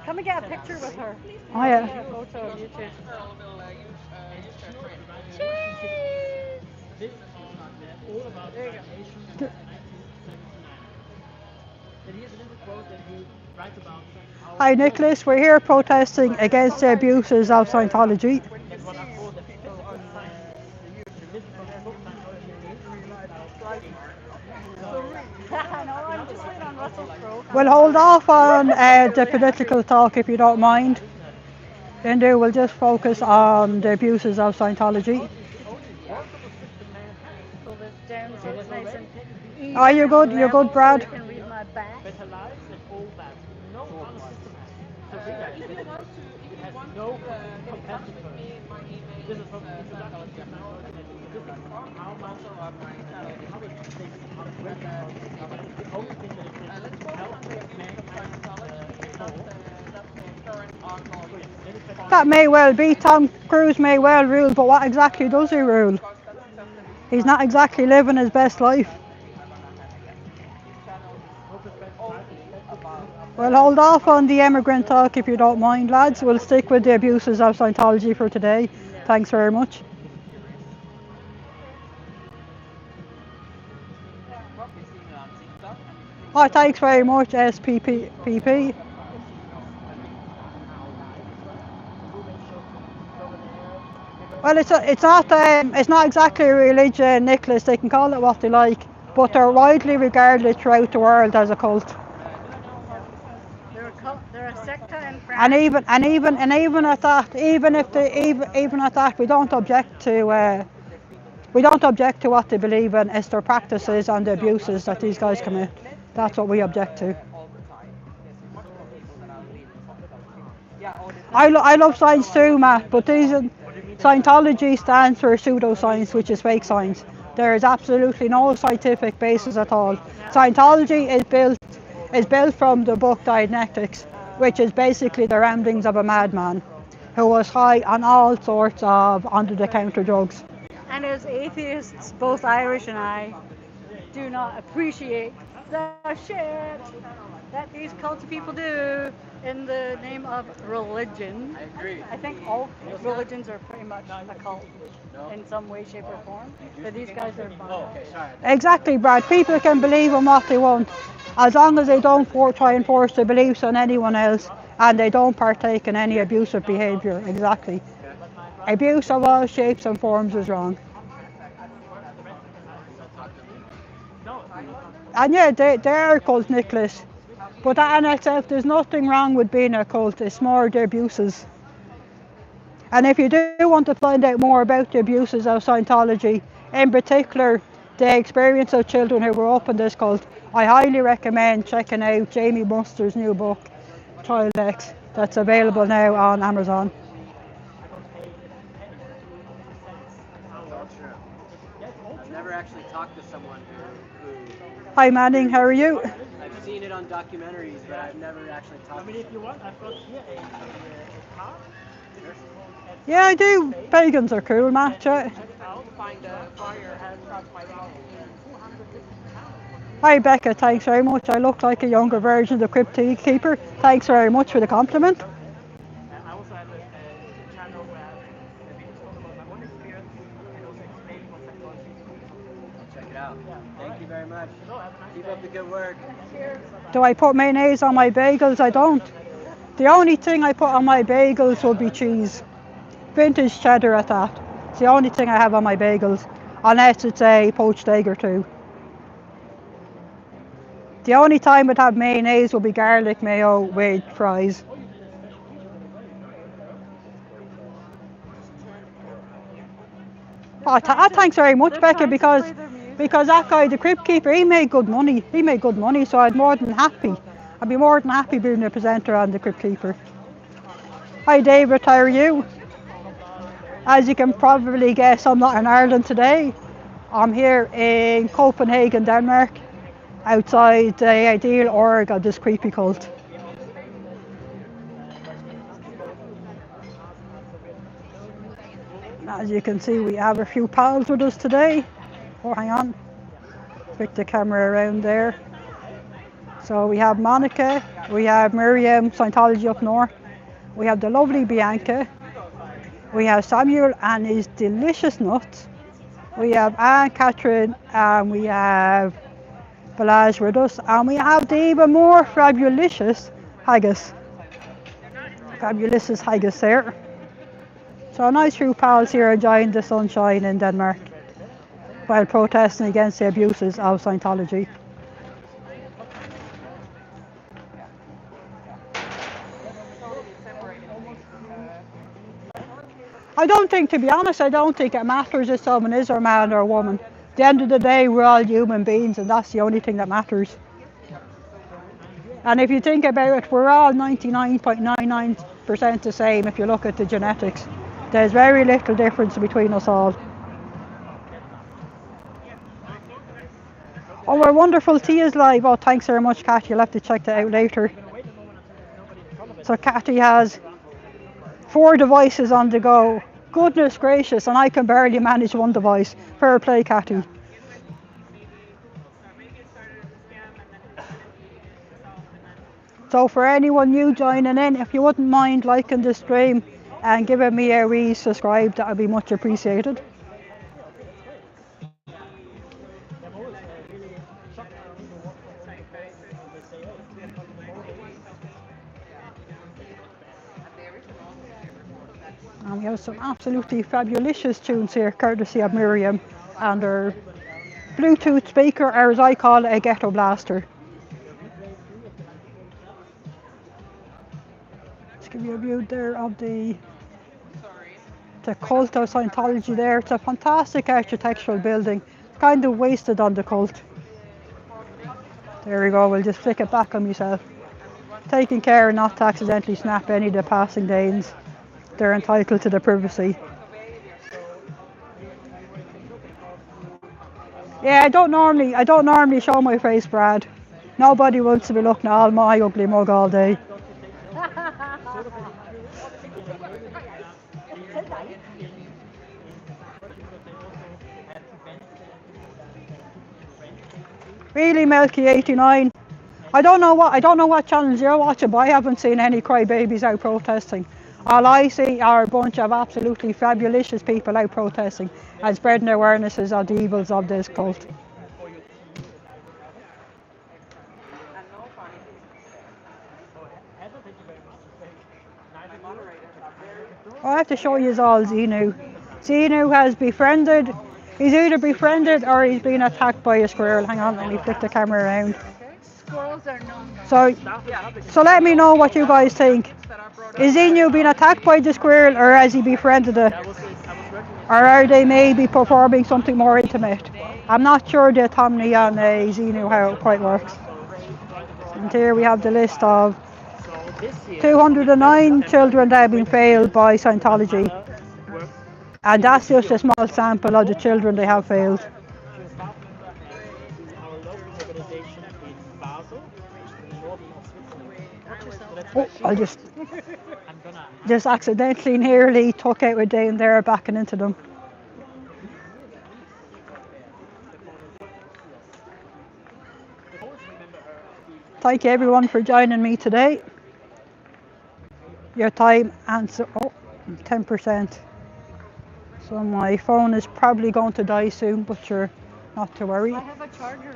Come and get a picture with her. Oh yeah. A photo of you two. Hi Nicholas, we're here protesting against the abuses of Scientology. We'll hold off on the political talk if you don't mind. Then we'll just focus on the abuses of Scientology. Oh, you're good, Brad. That may well be. Tom Cruise may well rule, but what exactly does he rule? He's not exactly living his best life. We'll hold off on the immigrant talk if you don't mind, lads. We'll stick with the abuses of Scientology for today. Thanks very much. Oh, thanks very much, SPPP. Well, it's not exactly a religion, Nicholas. They can call it what they like, but they're widely regarded throughout the world as a cult. They're a secta in France. And even at that, we don't object to what they believe in. It's their practices and the abuses that these guys commit. That's what we object to. I love science too, Matt, but Scientology stands for pseudoscience, which is fake science. There is absolutely no scientific basis at all. Scientology is built is built from the book Dianetics, which is basically the ramblings of a madman who was high on all sorts of under-the-counter drugs. And as atheists, both Irish and I, do not appreciate the shit that these culty people do in the name of religion. I agree. I think all religions are pretty much a cult in some way, shape, or form. But these guys are fun. Oh, okay, sorry. Exactly, Brad. People can believe in what they want, as long as they don't try and force their beliefs on anyone else, and they don't partake in any abusive behaviour. Exactly. Abuse of all shapes and forms is wrong. And yeah, they are a cult, Nicholas. But that in itself, there's nothing wrong with being a cult. It's more the abuses. And if you do want to find out more about the abuses of Scientology, in particular the experience of children who grew up in this cult, I highly recommend checking out Jamie Muster's new book, Child X, that's available now on Amazon. I've never actually talked to someone who Hi Manning, how are you? I've seen it on documentaries, but I've never actually talked to If you want, I've got here a card. Yeah, I do. Pagans are cool, Matt. Yeah. Find a fire and start fighting. Hi Becca, thanks very much. I look like a younger version of the Crypt Keeper. Thanks very much for the compliment. I also have a channel where we just talk about my own experience and also explain what psychology is. I'll check it out. Thank you very much. Keep up the good work. Do I put mayonnaise on my bagels? I don't. The only thing I put on my bagels would be cheese. Vintage cheddar at that. It's the only thing I have on my bagels, unless it's a poached egg or two. The only time I'd have mayonnaise would be garlic mayo with fries. Oh, thanks very much, Becca, because that guy, the Crypt Keeper, he made good money. So I'd be more than happy being a presenter on the Crypt Keeper. Hi David, how are you? As you can probably guess, I'm not in Ireland today. I'm here in Copenhagen, Denmark, outside the ideal org of this creepy cult. As you can see, we have a few pals with us today. Oh, hang on. Pick the camera around there. So we have Monica, we have Miriam, Scientology up north. We have the lovely Bianca. We have Samuel and his delicious nuts. We have Anne, Catherine, and we have Balazs with us. And we have the even more fabulous haggis. Fabulous haggis there. So a nice few pals here enjoying the sunshine in Denmark while protesting against the abuses of Scientology. To be honest, I don't think it matters if someone is a man or a woman. At the end of the day, we're all human beings, and that's the only thing that matters. And if you think about it, we're all 99.99% the same if you look at the genetics. There's very little difference between us all. Oh, our wonderful tea is live. Oh, thanks very much, Kathy. You'll have to check that out later. So Kathy has 4 devices on the go. Goodness gracious, and I can barely manage one device. Fair play, Kathy. So for anyone new joining in, if you wouldn't mind liking the stream and giving me a subscribe, that would be much appreciated. And we have some absolutely fabulous tunes here, courtesy of Miriam and her Bluetooth speaker, or as I call it, a ghetto blaster. Let's give you a view there of the cult of Scientology there. It's a fantastic architectural building, kind of wasted on the cult. There we go, we'll just flick it back on myself. Taking care not to accidentally snap any of the passing lanes. They're entitled to the privacy. Yeah, I don't normally show my face, Brad. Nobody wants to be looking at all my ugly mug all day. Really, Milky 89. I don't know what channels you're watching, but I haven't seen any crybabies out protesting. All I see are a bunch of absolutely fabulous people out protesting and spreading awarenesses of the evils of this cult. I have to show you all Xenu. Xenu has befriended, he's either befriended or he's been attacked by a squirrel. Hang on, let me flip the camera around. Squirrels are known. So let me know what you guys think. Is Xenu being attacked by the squirrel or has he befriended it? Or are they maybe performing something more intimate? I'm not sure the autonomy on Xenu how it quite works. And here we have the list of 209 children that have been failed by Scientology. And that's just a small sample of the children they have failed. Oh, I just accidentally nearly took out a day and there backing into them. Thank you everyone for joining me today. Your time answer 10%. So my phone is probably going to die soon, but sure, not to worry. I have a charger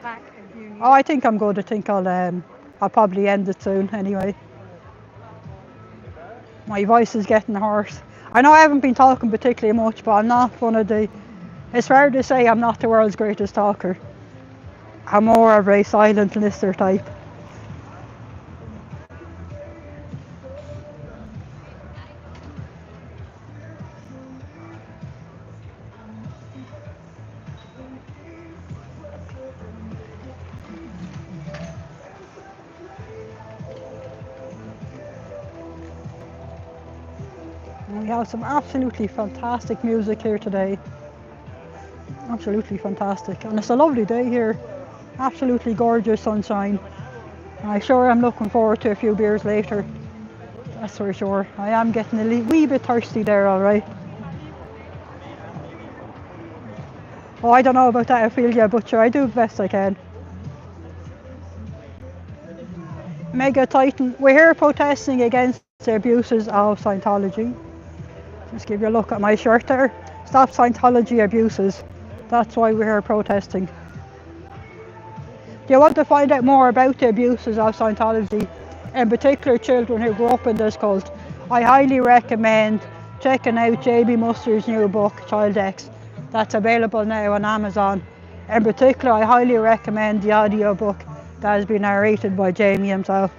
pack if you need. Oh, I think I'm good. I think I'll probably end it soon anyway. My voice is getting hoarse. I know I haven't been talking particularly much, but I'm not one of the. It's fair to say I'm not the world's greatest talker. I'm more of a silent listener type. And we have some absolutely fantastic music here today. Absolutely fantastic. And it's a lovely day here. Absolutely gorgeous sunshine. And I sure am looking forward to a few beers later. That's for sure. I am getting a wee bit thirsty there, alright. Oh, I don't know about that, Ophelia, but sure, I do the best I can. Mega Titan, we're here protesting against the abuses of Scientology. Just give you a look at my shirt there. Stop Scientology abuses. That's why we're here protesting. Do you want to find out more about the abuses of Scientology, in particular children who grew up in this cult? I highly recommend checking out JB Mustard's new book, Child X. That's available now on Amazon. In particular, I highly recommend the audio book that has been narrated by Jamie himself.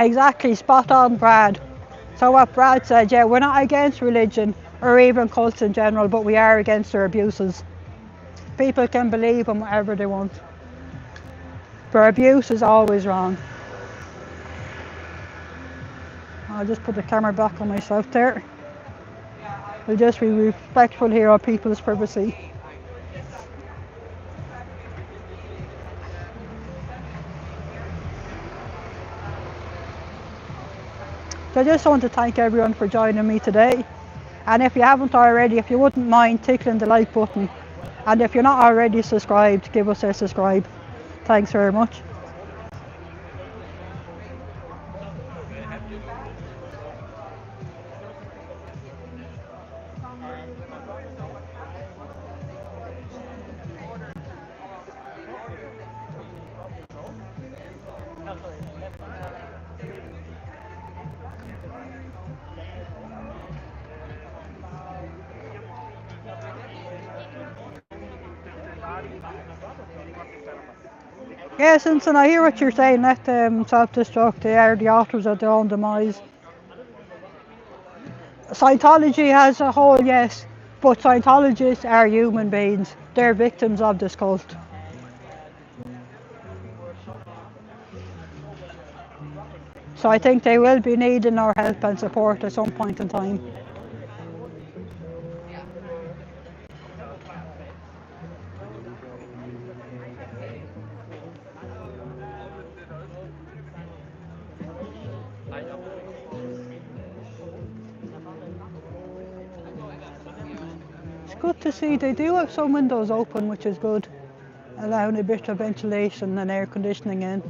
Exactly, spot on, Brad. So what Brad said, yeah, we're not against religion or even cults in general, but we are against their abuses. People can believe in whatever they want. But abuse is always wrong. I'll just put the camera back on myself there. We'll just be respectful here of people's privacy. So I just want to thank everyone for joining me today. And if you haven't already, if you wouldn't mind tickling the like button. And if you're not already subscribed, give us a subscribe. Thanks very much. Yes, Vincent, I hear what you're saying. Let them self-destruct. They are the authors of their own demise. Scientology as a whole, yes. But Scientologists are human beings. They're victims of this cult. So I think they will be needing our help and support at some point in time. It's good to see they do have some windows open, which is good, allowing a bit of ventilation and air conditioning in.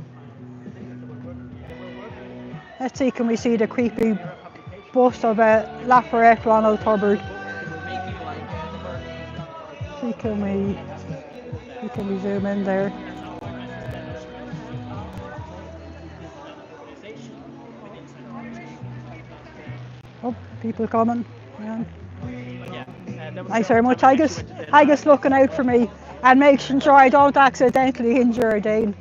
Let's see, can we see the creepy bust of Lafayette Ronald Hubbard? See, can we zoom in there? Oh, people coming. Yeah. Thanks very much. I guess looking out for me and making sure I don't accidentally injure Dane.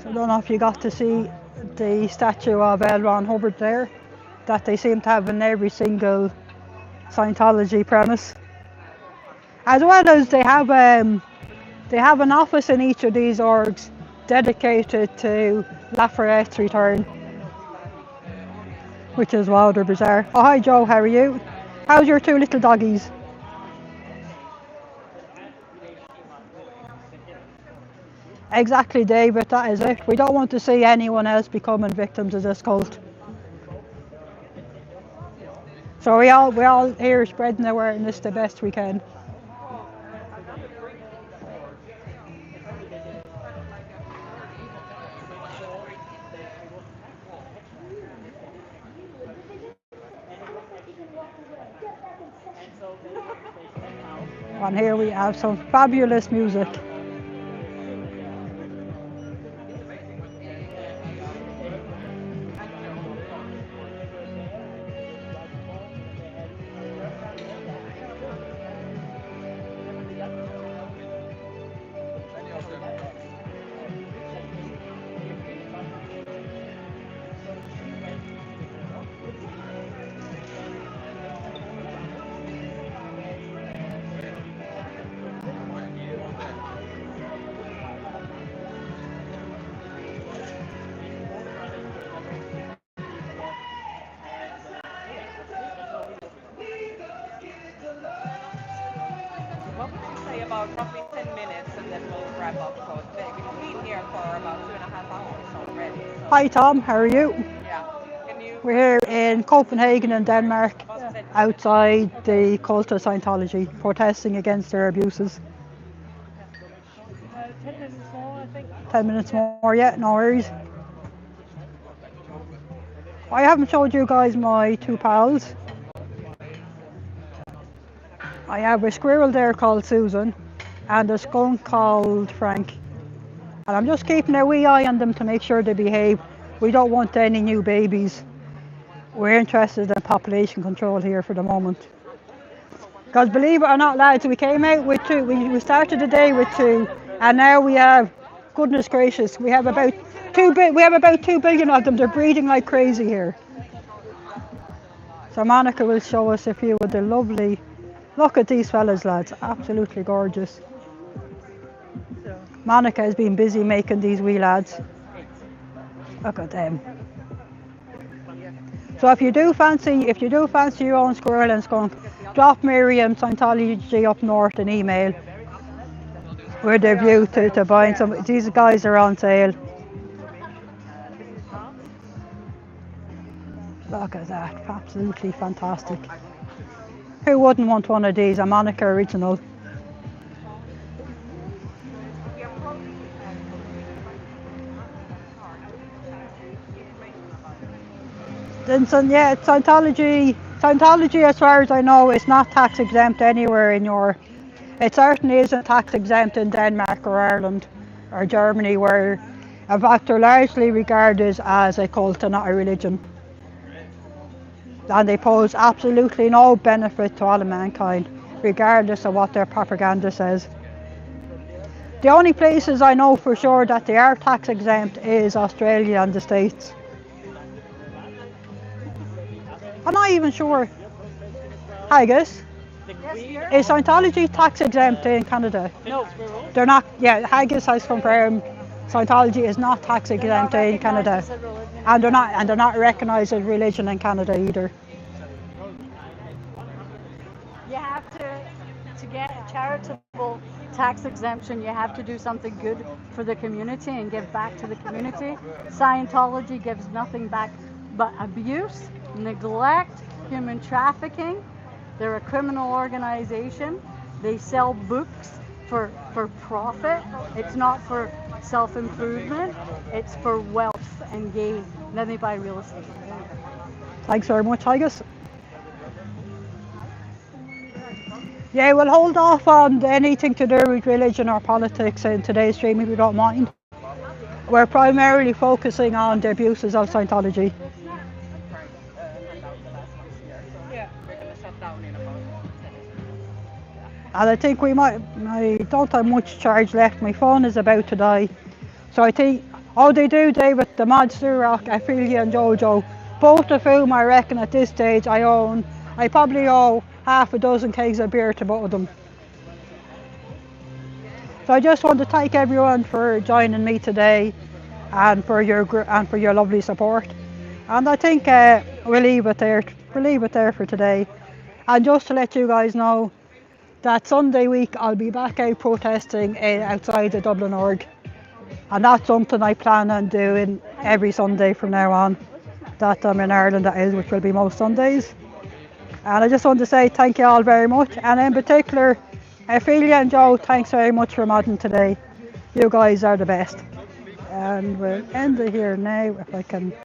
So I don't know if you got to see the statue of L. Ron Hubbard there, that they seem to have in every single Scientology premise. As well as they have an office in each of these orgs dedicated to Lafayette's return, which is wilder bizarre. Oh, hi Joe, how are you? How's your two little doggies? Exactly, David, that is it. We don't want to see anyone else becoming victims of this cult. So we all here spreading awareness the best we can. And here we have some fabulous music. What would you say about roughly 10 minutes and then we'll wrap up? So we've been here for about 2.5 hours already. So. Hi Tom, how are you? Yeah. Can you? We're here in Copenhagen in Denmark, outside the cult of Scientology, protesting against their abuses. 10 minutes more, I think. 10 minutes more, yeah, no worries. I haven't showed you guys my two pals. I have a squirrel there called Susan and a skunk called Frank. And I'm just keeping a wee eye on them to make sure they behave. We don't want any new babies. We're interested in population control here for the moment. Because believe it or not, lads, we came out with two. We started the day with two, and now we have, goodness gracious, we have about 2 billion of them. They're breeding like crazy here. So Monica will show us a few of the lovely. Look at these fellas, lads, absolutely gorgeous. Monica has been busy making these wee lads. Look at them. So if you do fancy your own squirrel and skunk, drop Miriam Scientology up north an email with a view to buying some. These guys are on sale. Look at that, absolutely fantastic. Who wouldn't want one of these? A Monica original. Yeah, Scientology, as far as I know, is not tax exempt anywhere in Europe. It certainly isn't tax exempt in Denmark or Ireland or Germany, where in fact they're largely regarded as a cult and not a religion. And they pose absolutely no benefit to all of mankind, regardless of what their propaganda says. The only places I know for sure that they are tax exempt is Australia and the States. I'm not even sure. Haggis, is Scientology tax exempt in Canada? No, They're not. Yeah, Haggis has confirmed Scientology is not tax they're not exempt in recognized Canada, as a religion. and they're not recognised as religion in Canada either. You have to get a charitable tax exemption, you have to do something good for the community and give back to the community. Scientology gives nothing back but abuse, neglect, human trafficking. They're a criminal organization. They sell books for profit. It's not for self-improvement. It's for wealth and gain. Then they buy real estate. Thanks very much, Haggis. Yeah, we'll hold off on anything to do with religion or politics in today's stream if you don't mind. We're primarily focusing on the abuses of Scientology. Yeah. We're going to shut down in about 10 minutes. And I think I don't have much charge left. My phone is about to die. So I think, oh, they do, David, the mods do rock, Ophelia and Jojo, both of whom I reckon at this stage I probably owe half a dozen kegs of beer to both of them. So I just want to thank everyone for joining me today and for your lovely support. And I think we'll leave it there. We'll leave it there for today. And just to let you guys know that Sunday week I'll be back out protesting outside the Dublin Org. And that's something I plan on doing every Sunday from now on. That I'm in Ireland, that is, which will be most Sundays. And I just want to say thank you all very much. And in particular, Ophelia and Joe, thanks very much for modding today. You guys are the best. And we'll end it here now if I can.